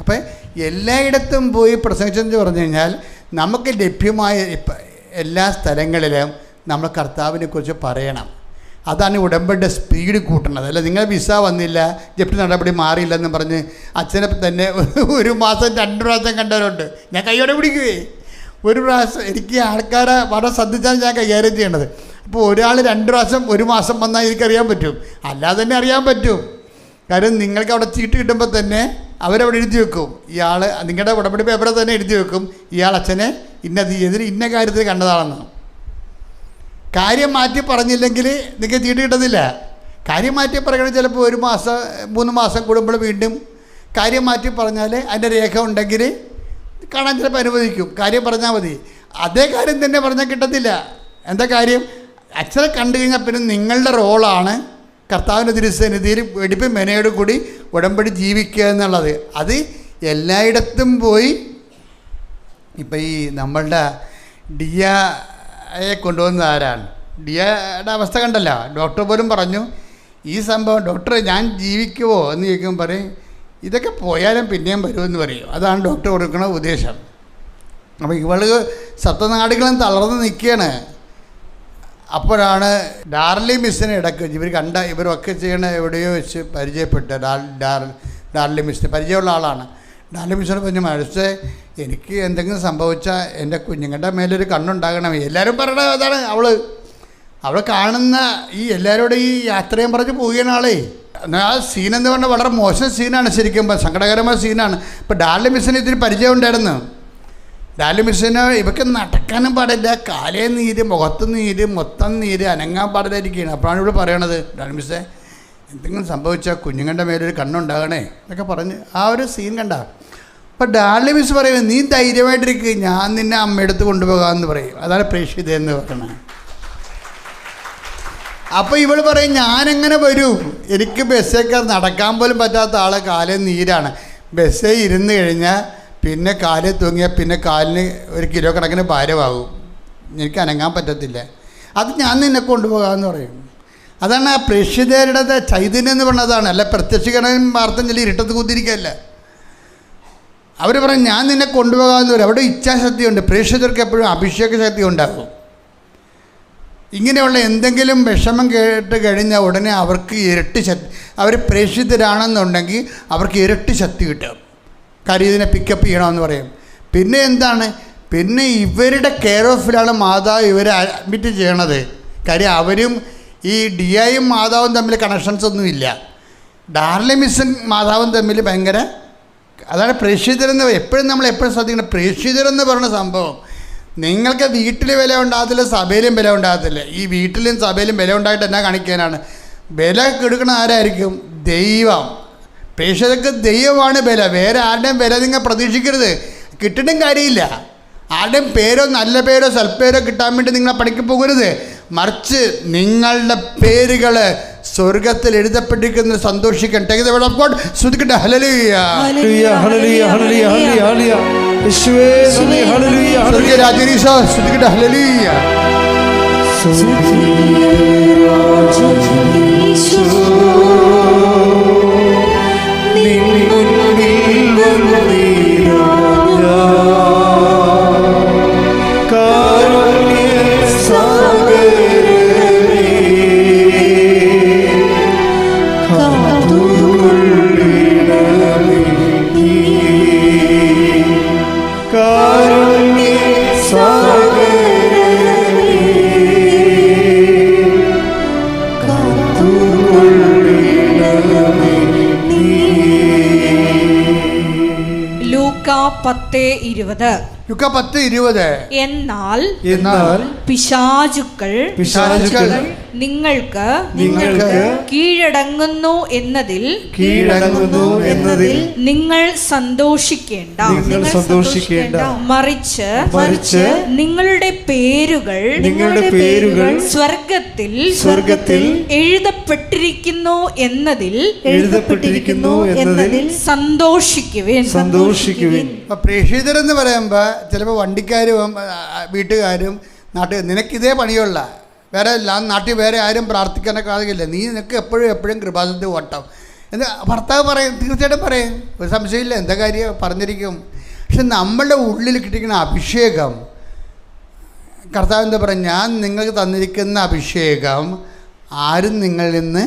അപ്പൊ എല്ലായിടത്തും പോയി പ്രസംഗിച്ചെന്ന് പറഞ്ഞു കഴിഞ്ഞാൽ നമുക്ക് ലഭ്യമായ എല്ലാ സ്ഥലങ്ങളിലും നമ്മൾ കർത്താവിനെ കുറിച്ച് പറയണം. അതാണ് ഉടമ്പടിയുടെ സ്പീഡ് കൂട്ടുന്നത്. അല്ല നിങ്ങൾ വിസ വന്നില്ല, ജപ്തി നടപടി മാറിയില്ലെന്ന് പറഞ്ഞ് അച്ഛനെ തന്നെ 1 മാസം 2 പ്രാവശ്യം കണ്ടവരുണ്ട്. ഞാൻ കൈയോടെ പിടിക്കുവേ. 1 പ്രാവശ്യം എനിക്ക് ആൾക്കാരെ വളരെ ശ്രദ്ധിച്ചാണ് ഞാൻ കൈകാര്യം ചെയ്യേണ്ടത്. അപ്പോൾ ഒരാൾ 2 പ്രാവശ്യം 1 മാസം വന്നാൽ എനിക്കറിയാൻ പറ്റും, അല്ലാതെ തന്നെ അറിയാൻ പറ്റും. കാര്യം നിങ്ങൾക്ക് അവിടെ ചീട്ട് കിട്ടുമ്പോൾ തന്നെ അവരവിടെ എഴുതി വെക്കും, ഇയാൾ നിങ്ങളുടെ ഉടമ്പടി പേപ്പറിൽ തന്നെ എഴുതി വെക്കും, ഇയാൾ അച്ഛനെ ഇന്ന തീയതിൽ ഇന്ന കാര്യത്തിൽ കണ്ടതാണെന്ന്. കാര്യം മാറ്റി പറഞ്ഞില്ലെങ്കിൽ നിങ്ങൾക്ക് ചീട്ട് കിട്ടത്തില്ല. കാര്യം മാറ്റി പറയണത് ചിലപ്പോൾ 1 മാസം 3 മാസം കൂടുമ്പോൾ വീണ്ടും കാര്യം മാറ്റി പറഞ്ഞാൽ അതിൻ്റെ രേഖ ഉണ്ടെങ്കിൽ കാണാൻ ചിലപ്പോൾ അനുവദിക്കും. കാര്യം പറഞ്ഞാൽ മതി. അതേ കാര്യം തന്നെ പറഞ്ഞാൽ കിട്ടത്തില്ല. എന്താ കാര്യം? അച്ഛനെ കണ്ടു കഴിഞ്ഞാൽ പിന്നെ നിങ്ങളുടെ റോളാണ് കർത്താവിൻ്റെ തിരുസന്നിധിയിൽ വെടിപ്പും മെനയോട് കൂടി ഉടമ്പടി ജീവിക്കുക എന്നുള്ളത്. അത് എല്ലായിടത്തും പോയി ഇപ്പം ഈ നമ്മളുടെ ഡിയയെ കൊണ്ടുവന്ന ആരാണ്? ഡിയയുടെ അവസ്ഥ കണ്ടല്ലോ. ഡോക്ടർ പോലും പറഞ്ഞു ഈ സംഭവം ഡോക്ടറെ ഞാൻ ജീവിക്കുമോ എന്ന് ചോദിക്കുമ്പോൾ പറയും ഇതൊക്കെ പോയാലും പിന്നെയും വരുമെന്ന് പറയും. അതാണ് ഡോക്ടർ കൊടുക്കുന്ന ഉപദേശം. അപ്പോൾ ഇവൾ സപ്തനാടികളും തളർന്ന് നിൽക്കുകയാണ്. അപ്പോഴാണ് ഡാർലി മിസ്സിനെ ഇടയ്ക്ക് ഇവരൊക്കെ ചെയ്യണ എവിടെയോ വെച്ച് പരിചയപ്പെട്ട ഡാർലി മിസ്സിന് പരിചയമുള്ള ആളാണ്. ഡാർലി മിസ്സിനെ പറഞ്ഞു മനസ്സേ എനിക്ക് എന്തെങ്കിലും സംഭവിച്ചാൽ എൻ്റെ കുഞ്ഞുങ്ങളുടെ മേലൊരു കണ്ണുണ്ടാകണം. എല്ലാവരും പറയണത് അതാണ്. അവൾ കാണുന്ന ഈ എല്ലാവരോടും ഈ യാത്രയും പറഞ്ഞ് പോവുകയാണ് ആളെ. ആ സീനെന്ന് പറഞ്ഞാൽ വളരെ മോശം സീനാണ്, ശരിക്കും സങ്കടകരമായ സീനാണ്. ഇപ്പോൾ ഡാർലി മിസ്സിന് ഇതിന് പരിചയം ഉണ്ടായിരുന്നു. ഡാർലി മിസ്സിന് ഇവയ്ക്ക് നടക്കാനും പാടില്ല, കാലേ നീര്, മുഖത്ത് നീര്, മൊത്തം നീര്, അനങ്ങാൻ പാടില്ലായിരിക്കുകയാണ്. അപ്പോഴാണ് ഇവിടെ പറയണത് ഡാർലി മിസ്സേ എന്തെങ്കിലും സംഭവിച്ചാൽ കുഞ്ഞുങ്ങളുടെ മേലൊരു കണ്ണുണ്ടാകണേ എന്നൊക്കെ പറഞ്ഞ് ആ ഒരു സീൻ കണ്ട. അപ്പോൾ ഡാർലി മിസ് പറയുന്നത് നീ ധൈര്യമായിട്ടിരിക്കുക, ഞാൻ നിന്നെ അമ്മയെടുത്ത് കൊണ്ടുപോകാമെന്ന് പറയും. അതാണ് പ്രേക്ഷിത എന്ന് പറയുന്നത്. അപ്പോൾ ഇവൾ പറയും ഞാനെങ്ങനെ വരും, എനിക്ക് ബസ്സേക്കാർ നടക്കാൻ പോലും പറ്റാത്ത ആളെ കാലേ നീരാണ്. ബസ്സേ ഇരുന്ന് കഴിഞ്ഞാൽ പിന്നെ കാലിൽ തൂങ്ങിയാൽ പിന്നെ കാലിന് 1 കിലോ കണക്കിന് ഭാരമാകും, എനിക്ക് അനങ്ങാൻ പറ്റത്തില്ല, അത് ഞാൻ നിന്നെ കൊണ്ടുപോകാമെന്ന് പറയും. അതാണ് ആ പ്രേക്ഷിതരുടെ ചൈതന്യം എന്ന് പറഞ്ഞതാണ്. അല്ല പ്രത്യക്ഷീകരണം വാർത്ത ചെല്ലി ഇരുട്ടത്ത് കുത്തിരിക്കുകയല്ല. അവർ പറയും ഞാൻ നിന്നെ കൊണ്ടുപോകാമെന്ന് പറയും. അവിടെ ഇച്ഛാശക്തിയുണ്ട്. പ്രേക്ഷിതർക്ക് എപ്പോഴും അഭിഷേക ശക്തി ഉണ്ടാകും. ഇങ്ങനെയുള്ള എന്തെങ്കിലും വിഷമം കേട്ട് കഴിഞ്ഞാൽ ഉടനെ അവർക്ക് ഇരട്ടി ശക്തി, അവർ പ്രേക്ഷിതരാണെന്നുണ്ടെങ്കിൽ അവർക്ക് ഇരട്ടി ശക്തി കിട്ടും. കാര്യം ഇതിനെ പിക്കപ്പ് ചെയ്യണമെന്ന് പറയും. പിന്നെ എന്താണ്, പിന്നെ ഇവരുടെ കെയർ ഓഫിലാണ് മാതാവ് ഇവരെ അഡ്മിറ്റ് ചെയ്യണത്. കാര്യം അവരും ഈ ഡിയയും മാതാവും തമ്മിൽ കണക്ഷൻസ് ഒന്നുമില്ല. ഡാർലി മിസ്സും മാതാവും തമ്മിൽ ഭയങ്കര, അതാണ് പ്രേക്ഷിതരെന്ന് എപ്പോഴും നമ്മൾ ശ്രദ്ധിക്കണം. പ്രേക്ഷിതരെന്ന് പറയുന്ന സംഭവം നിങ്ങൾക്ക് വീട്ടിൽ വില ഉണ്ടാകത്തില്ല, സഭയിലും വില ഉണ്ടാകത്തില്ല. ഈ വീട്ടിലും സഭയിലും വില ഉണ്ടായിട്ട് എന്നാ കാണിക്കാനാണ്? വില കൊടുക്കണ ആരായിരിക്കും? ദൈവം. പ്രേക്ഷിതർക്ക് ദൈവമാണ് വില. വേറെ ആരുടെയും വില നിങ്ങൾ പ്രതീക്ഷിക്കരുത്. കിട്ടിയിട്ടും കാര്യമില്ല. ആരുടെയും പേരോ നല്ല പേരോ സൽപ്പേരോ കിട്ടാൻ വേണ്ടി നിങ്ങൾ പണിക്ക് പോകരുത്. മറിച്ച് നിങ്ങളുടെ പേരുകൾ സ്വർഗത്തിൽ എഴുതപ്പെട്ടിരിക്കുന്ന സന്തോഷിക്കാൻ. ശ്രദ്ധിക്കട്ടെ. ഹല്ലേലൂയ ഹല്ലേലൂയ ഹല്ലേലൂയ ഹല്ലേലൂയ യേശുവേ നന്ദി. ഹല്ലേലൂയ ഹല്ലേലൂയ രാജരീശ ശ്രദ്ധിക്കട്ടെ. ഹല്ലേലൂയ ലൂക്ക 10:20. എന്നാൽ പിശാചുക്കൾ നിങ്ങൾക്ക് കീഴടങ്ങുന്നു എന്നതിൽ നിങ്ങൾ സന്തോഷിക്കേണ്ട. മറിച്ച് നിങ്ങളുടെ പേരുകൾ സ്വർഗത്തിൽ എഴുതപ്പെട്ടിരിക്കുന്നു എന്നതിൽ സന്തോഷിക്കുവേൻ. പ്രേക്ഷിതരെന്ന് പറയുമ്പോൾ ചിലപ്പോൾ വണ്ടിക്കാരും വീട്ടുകാരും നിനക്കിതേ പണിയുള്ള വേറെ നാട്ടിൽ വേറെ ആരും പ്രാർത്ഥിക്കാനൊക്കെ ആകില്ല, നിനക്ക് എപ്പോഴും കൃപാസനത്തിൽ ഓട്ടം എന്ന് ഭർത്താവ് പറയും. തീർച്ചയായിട്ടും പറയും, ഒരു സംശയമില്ല, എന്താ കാര്യം പറഞ്ഞിരിക്കും. പക്ഷെ നമ്മളുടെ ഉള്ളിൽ കിട്ടിക്കുന്ന അഭിഷേകം, കർത്താവ് എന്താ പറയുക, ഞാൻ നിങ്ങൾക്ക് തന്നിരിക്കുന്ന അഭിഷേകം ആരും നിങ്ങളിൽ നിന്ന്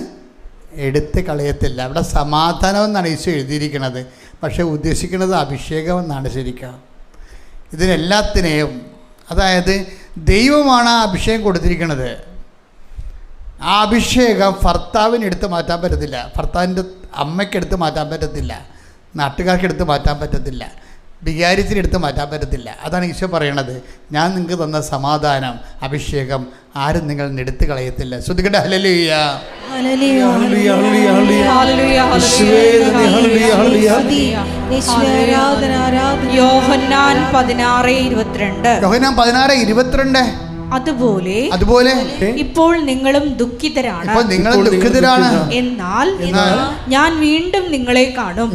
എടുത്ത് കളയത്തില്ല. അവിടെ സമാധാനം എന്നാണ് ഈശോ എഴുതിയിരിക്കുന്നത്. പക്ഷേ ഉദ്ദേശിക്കുന്നത് അഭിഷേകം എന്നാണ് ശരിക്കും. ഇതിനെല്ലാത്തിനെയും, അതായത് ദൈവമാണ് ആ അഭിഷേകം കൊടുത്തിരിക്കുന്നത്. ആ അഭിഷേകം ഭർത്താവിന് എടുത്ത് മാറ്റാൻ പറ്റത്തില്ല, ഭർത്താവിൻ്റെ അമ്മയ്ക്കെടുത്ത് മാറ്റാൻ പറ്റത്തില്ല, നാട്ടുകാർക്കെടുത്ത് മാറ്റാൻ പറ്റത്തില്ല, വികാരിച്ചിന് എടുത്ത് മാറ്റാൻ പറ്റത്തില്ല. അതാണ് ഈശോ പറയണത്, ഞാൻ നിങ്ങൾക്ക് തന്ന സമാധാനം അഭിഷേകം ആരും നിങ്ങൾ എടുത്ത് കളയത്തില്ല. ശ്രദ്ധിക്കട്ടെ. ഹല്ലേലൂയ യോഹന്നാൻ 16:22. യോഹന്നാൻ 16:22. അതുപോലെ ഇപ്പോൾ നിങ്ങളും ദുഃഖിതരാണ്. എന്നാൽ ഞാൻ വീണ്ടും നിങ്ങളെ കാണും.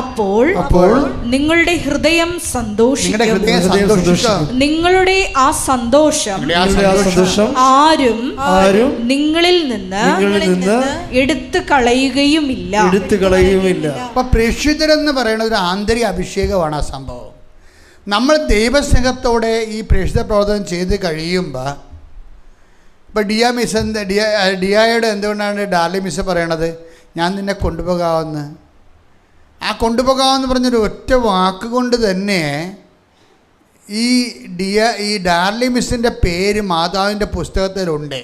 അപ്പോൾ നിങ്ങളുടെ ഹൃദയം സന്തോഷിക്കും. നിങ്ങളുടെ ആ സന്തോഷം ആരും നിങ്ങളിൽ നിന്ന് എടുത്തു കളയുകയുമില്ല. അപ്പൊ പ്രേക്ഷിതരെന്ന് പറയുന്നത് ഒരു ആന്തരിക അഭിഷേകമാണ് ആ സംഭവം. നമ്മൾ ദൈവസ്നേഹത്തോടെ ഈ പ്രേക്ഷിത പ്രവർത്തനം ചെയ്ത് കഴിയുമ്പോൾ, ഇപ്പോൾ ഡിയായോട് എന്തുകൊണ്ടാണ് ഡാർലി മിസ് പറയണത്, ഞാൻ നിന്നെ കൊണ്ടുപോകാമെന്ന്. ആ കൊണ്ടുപോകാമെന്ന് പറഞ്ഞൊരു ഒറ്റ വാക്കുകൊണ്ട് തന്നെ ഈ ഡാർലി മിസ്സിൻ്റെ പേര് മാതാവിൻ്റെ പുസ്തകത്തിലുണ്ട്.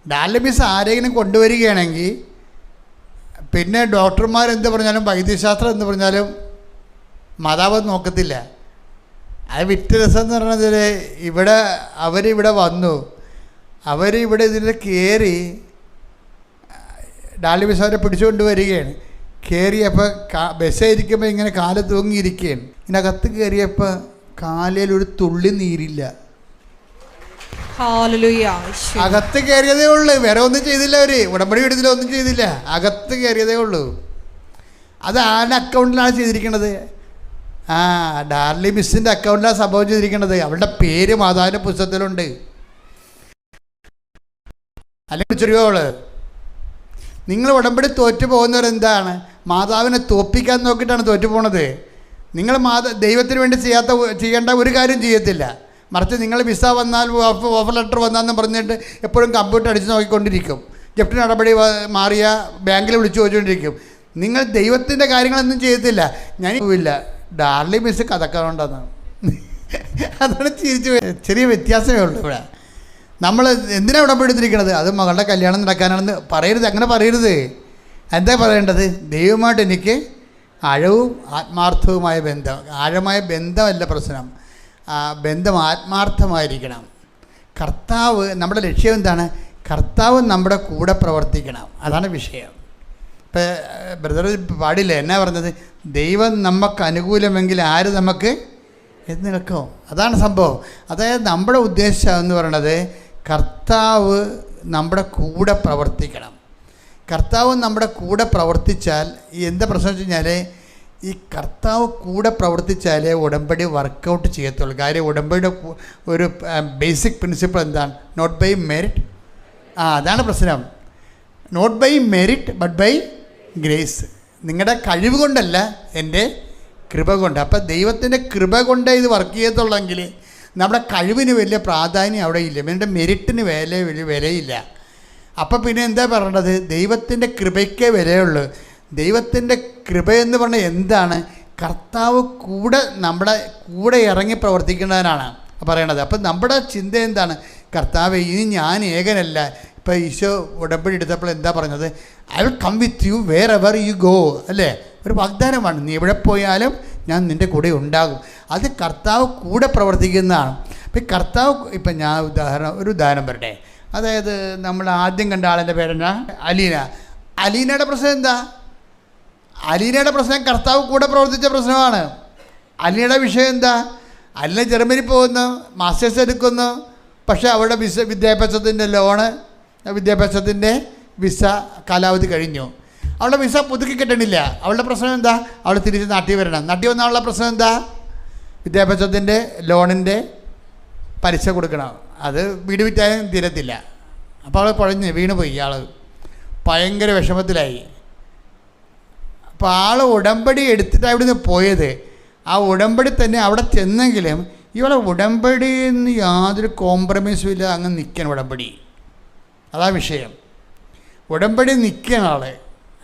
ഡാർലി മിസ് ആരെങ്കിലും കൊണ്ടുവരികയാണെങ്കിൽ പിന്നെ ഡോക്ടർമാരെന്ത് പറഞ്ഞാലും വൈദ്യശാസ്ത്രം എന്ത് പറഞ്ഞാലും മാതാവ് നോക്കത്തില്ല. അത് വിറ്റ് എന്ന് പറഞ്ഞതിൽ അവരിവിടെ വന്നു, അവരിവിടെ ഇതിൽ കയറി ഡാർലി മിസ് അവരെ പിടിച്ചുകൊണ്ട് വരികയാണ്. കയറിയപ്പോൾ ബസ്സായിരിക്കുമ്പോൾ ഇങ്ങനെ കാല് തൂങ്ങിയിരിക്കുകയാണ്. ഇതിനകത്ത് കയറിയപ്പോൾ കാലിൽ ഒരു തുള്ളി നീരില്ല. അകത്ത് കയറിയതേ ഉള്ളൂ, വേറെ ഒന്നും ചെയ്തില്ല. അവർ ഉടമ്പടി എടുത്തില്ല, ഒന്നും ചെയ്തില്ല, അകത്ത് കയറിയതേ ഉള്ളൂ. അത് ആരുടെ അക്കൗണ്ടിലാണ് ചെയ്തിരിക്കുന്നത്? ഡാർലി മിസ്സിൻ്റെ അക്കൗണ്ടിലാണ് സംഭവം ചെയ്തിരിക്കുന്നത്. അവളുടെ പേര് മാതാവിൻ്റെ പുസ്തകത്തിലുണ്ട്. അല്ലെങ്കിൽ ചെറിയോള് നിങ്ങൾ ഉടമ്പടി തോറ്റു പോകുന്നവരെന്താണ്? മാതാവിനെ തോൽപ്പിക്കാൻ നോക്കിയിട്ടാണ് തോറ്റു പോണത്. നിങ്ങൾ ദൈവത്തിന് വേണ്ടി ചെയ്യേണ്ട ഒരു കാര്യം ചെയ്യത്തില്ല. മറിച്ച് നിങ്ങൾ വിസ വന്നാൽ ഓഫർ ലെറ്റർ വന്നാന്ന് പറഞ്ഞിട്ട് എപ്പോഴും കമ്പ്യൂട്ടർ അടിച്ച് നോക്കിക്കൊണ്ടിരിക്കും. ജപ്തി നടപടി മാറിയ ബാങ്കിൽ വിളിച്ചു ചോദിച്ചുകൊണ്ടിരിക്കും. നിങ്ങൾ ദൈവത്തിൻ്റെ കാര്യങ്ങളൊന്നും ചെയ്യത്തില്ല. ഞാനില്ല. ഡാർലി മിസ് കഥക്കാറുണ്ടെന്നാണ്. അതാണ് ചിരിച്ചു. ചെറിയ വ്യത്യാസമേ ഉള്ളൂ ഇവിടെ. നമ്മൾ എന്തിനാണ് ഉടമ്പടി എടുത്തിരിക്കുന്നത്? അത് മകളുടെ കല്യാണം നടക്കാനാണെന്ന് പറയരുത്. അങ്ങനെ പറയരുത്. എന്താ പറയേണ്ടത്? ദൈവമായിട്ട് എനിക്ക് ആഴവും ആത്മാർത്ഥവുമായ ബന്ധം. ആഴമായ ബന്ധമല്ല പ്രശ്നം, ബന്ധം ആത്മാർത്ഥമായിരിക്കണം. കർത്താവ്, നമ്മുടെ ലക്ഷ്യം എന്താണ്? കർത്താവ് നമ്മുടെ കൂടെ പ്രവർത്തിക്കണം. അതാണ് വിഷയം. ഇപ്പം ബ്രദർ പാടില്ല, എന്നാ പറഞ്ഞത്? ദൈവം നമുക്ക് അനുകൂലമെങ്കിൽ ആര് നമുക്ക് എന്ന് നിൽക്കും. അതാണ് സംഭവം. അതായത് നമ്മുടെ ഉദ്ദേശം എന്ന് പറയണത് കർത്താവ് നമ്മുടെ കൂടെ പ്രവർത്തിക്കണം. കർത്താവ് നമ്മുടെ കൂടെ പ്രവർത്തിച്ചാൽ എന്താ പ്രശ്നം വെച്ച് കഴിഞ്ഞാൽ, ഈ കർത്താവ് കൂടെ പ്രവർത്തിച്ചാലേ ഉടമ്പടി വർക്കൗട്ട് ചെയ്യത്തുള്ളൂ. കാര്യം ഉടമ്പടിയുടെ ഒരു ബേസിക് പ്രിൻസിപ്പിൾ എന്താണ്? Not by merit. അതാണ് പ്രശ്നം. Not by merit but by grace. നിങ്ങളുടെ കഴിവ് കൊണ്ടല്ല, എൻ്റെ കൃപ കൊണ്ട്. അപ്പം ദൈവത്തിൻ്റെ കൃപ കൊണ്ട് ഇത് വർക്ക് ചെയ്യത്തുള്ളെങ്കിൽ നമ്മുടെ കഴിവിന് വലിയ പ്രാധാന്യം അവിടെ ഇല്ല, എൻ്റെ മെറിറ്റിന് വലിയ വിലയില്ല. അപ്പം പിന്നെ എന്താ പറയേണ്ടത്? ദൈവത്തിൻ്റെ കൃപയ്ക്കേ വിലയുള്ളൂ. ദൈവത്തിൻ്റെ കൃപയെന്ന് പറഞ്ഞാൽ എന്താണ്? കർത്താവ് നമ്മുടെ കൂടെ ഇറങ്ങി പ്രവർത്തിക്കുന്നതിനാണ് പറയണത്. അപ്പം നമ്മുടെ ചിന്ത എന്താണ്? കർത്താവ്, ഇനി ഞാൻ ഏകനല്ല. ഇപ്പോൾ ഈശോ ഉടമ്പടി എടുത്തപ്പോൾ എന്താ പറഞ്ഞത്? I will come with you wherever you go, അല്ലേ? ഒരു വാഗ്ദാനമാണ്. നീ എവിടെ പോയാലും ഞാൻ നിൻ്റെ കൂടെ ഉണ്ടാകും. അത് കർത്താവ് കൂടെ പ്രവർത്തിക്കുന്നതാണ്. അപ്പം കർത്താവ്, ഇപ്പം ഞാൻ ഒരു ഉദാഹരണം പറയട്ടെ. അതായത് നമ്മൾ ആദ്യം കണ്ട ആളിൻ്റെ പേരെന്നാ? അലീന. അലീനയുടെ പ്രശ്നം എന്താ? അലീനയുടെ പ്രശ്നം കർത്താവ് കൂടെ പ്രവർത്തിച്ച പ്രശ്നമാണ്. അലീനയുടെ വിഷയം എന്താ? അലീന ജർമ്മനി പോകുന്നു, മാസ്റ്റേഴ്സ് എടുക്കുന്നു. പക്ഷേ അവളുടെ വിദ്യാഭ്യാസത്തിൻ്റെ വിദ്യാഭ്യാസത്തിൻ്റെ വിസ കാലാവധി കഴിഞ്ഞു. അവളുടെ വിസ പുതുക്കി കിട്ടണില്ല. അവളുടെ പ്രശ്നം എന്താ? അവൾ തിരിച്ച് നാട്ടിൽ വരണം. നാട്ടിൽ വന്ന അവളുടെ പ്രശ്നം എന്താ? വിദ്യാഭ്യാസത്തിൻ്റെ ലോണിൻ്റെ പലിശ കൊടുക്കണം. അത് വീട് വിറ്റാലും തീരത്തില്ല. അപ്പോൾ അവൾ കുഴഞ്ഞ് വീണുപോയി. ആൾ ഭയങ്കര വിഷമത്തിലായി. അപ്പോൾ ആൾ ഉടമ്പടി എടുത്തിട്ട് അവിടെ നിന്ന് പോയത്. ആ ഉടമ്പടി തന്നെ അവിടെ ചെന്നെങ്കിലും ഇവളെ ഉടമ്പടിയിൽ നിന്ന് യാതൊരു കോംപ്രമൈസും ഇല്ല, അങ്ങ് നിൽക്കണം ഉടമ്പടി. അതാ വിഷയം. ഉടമ്പടി നിൽക്കുകയാണ് ആൾ.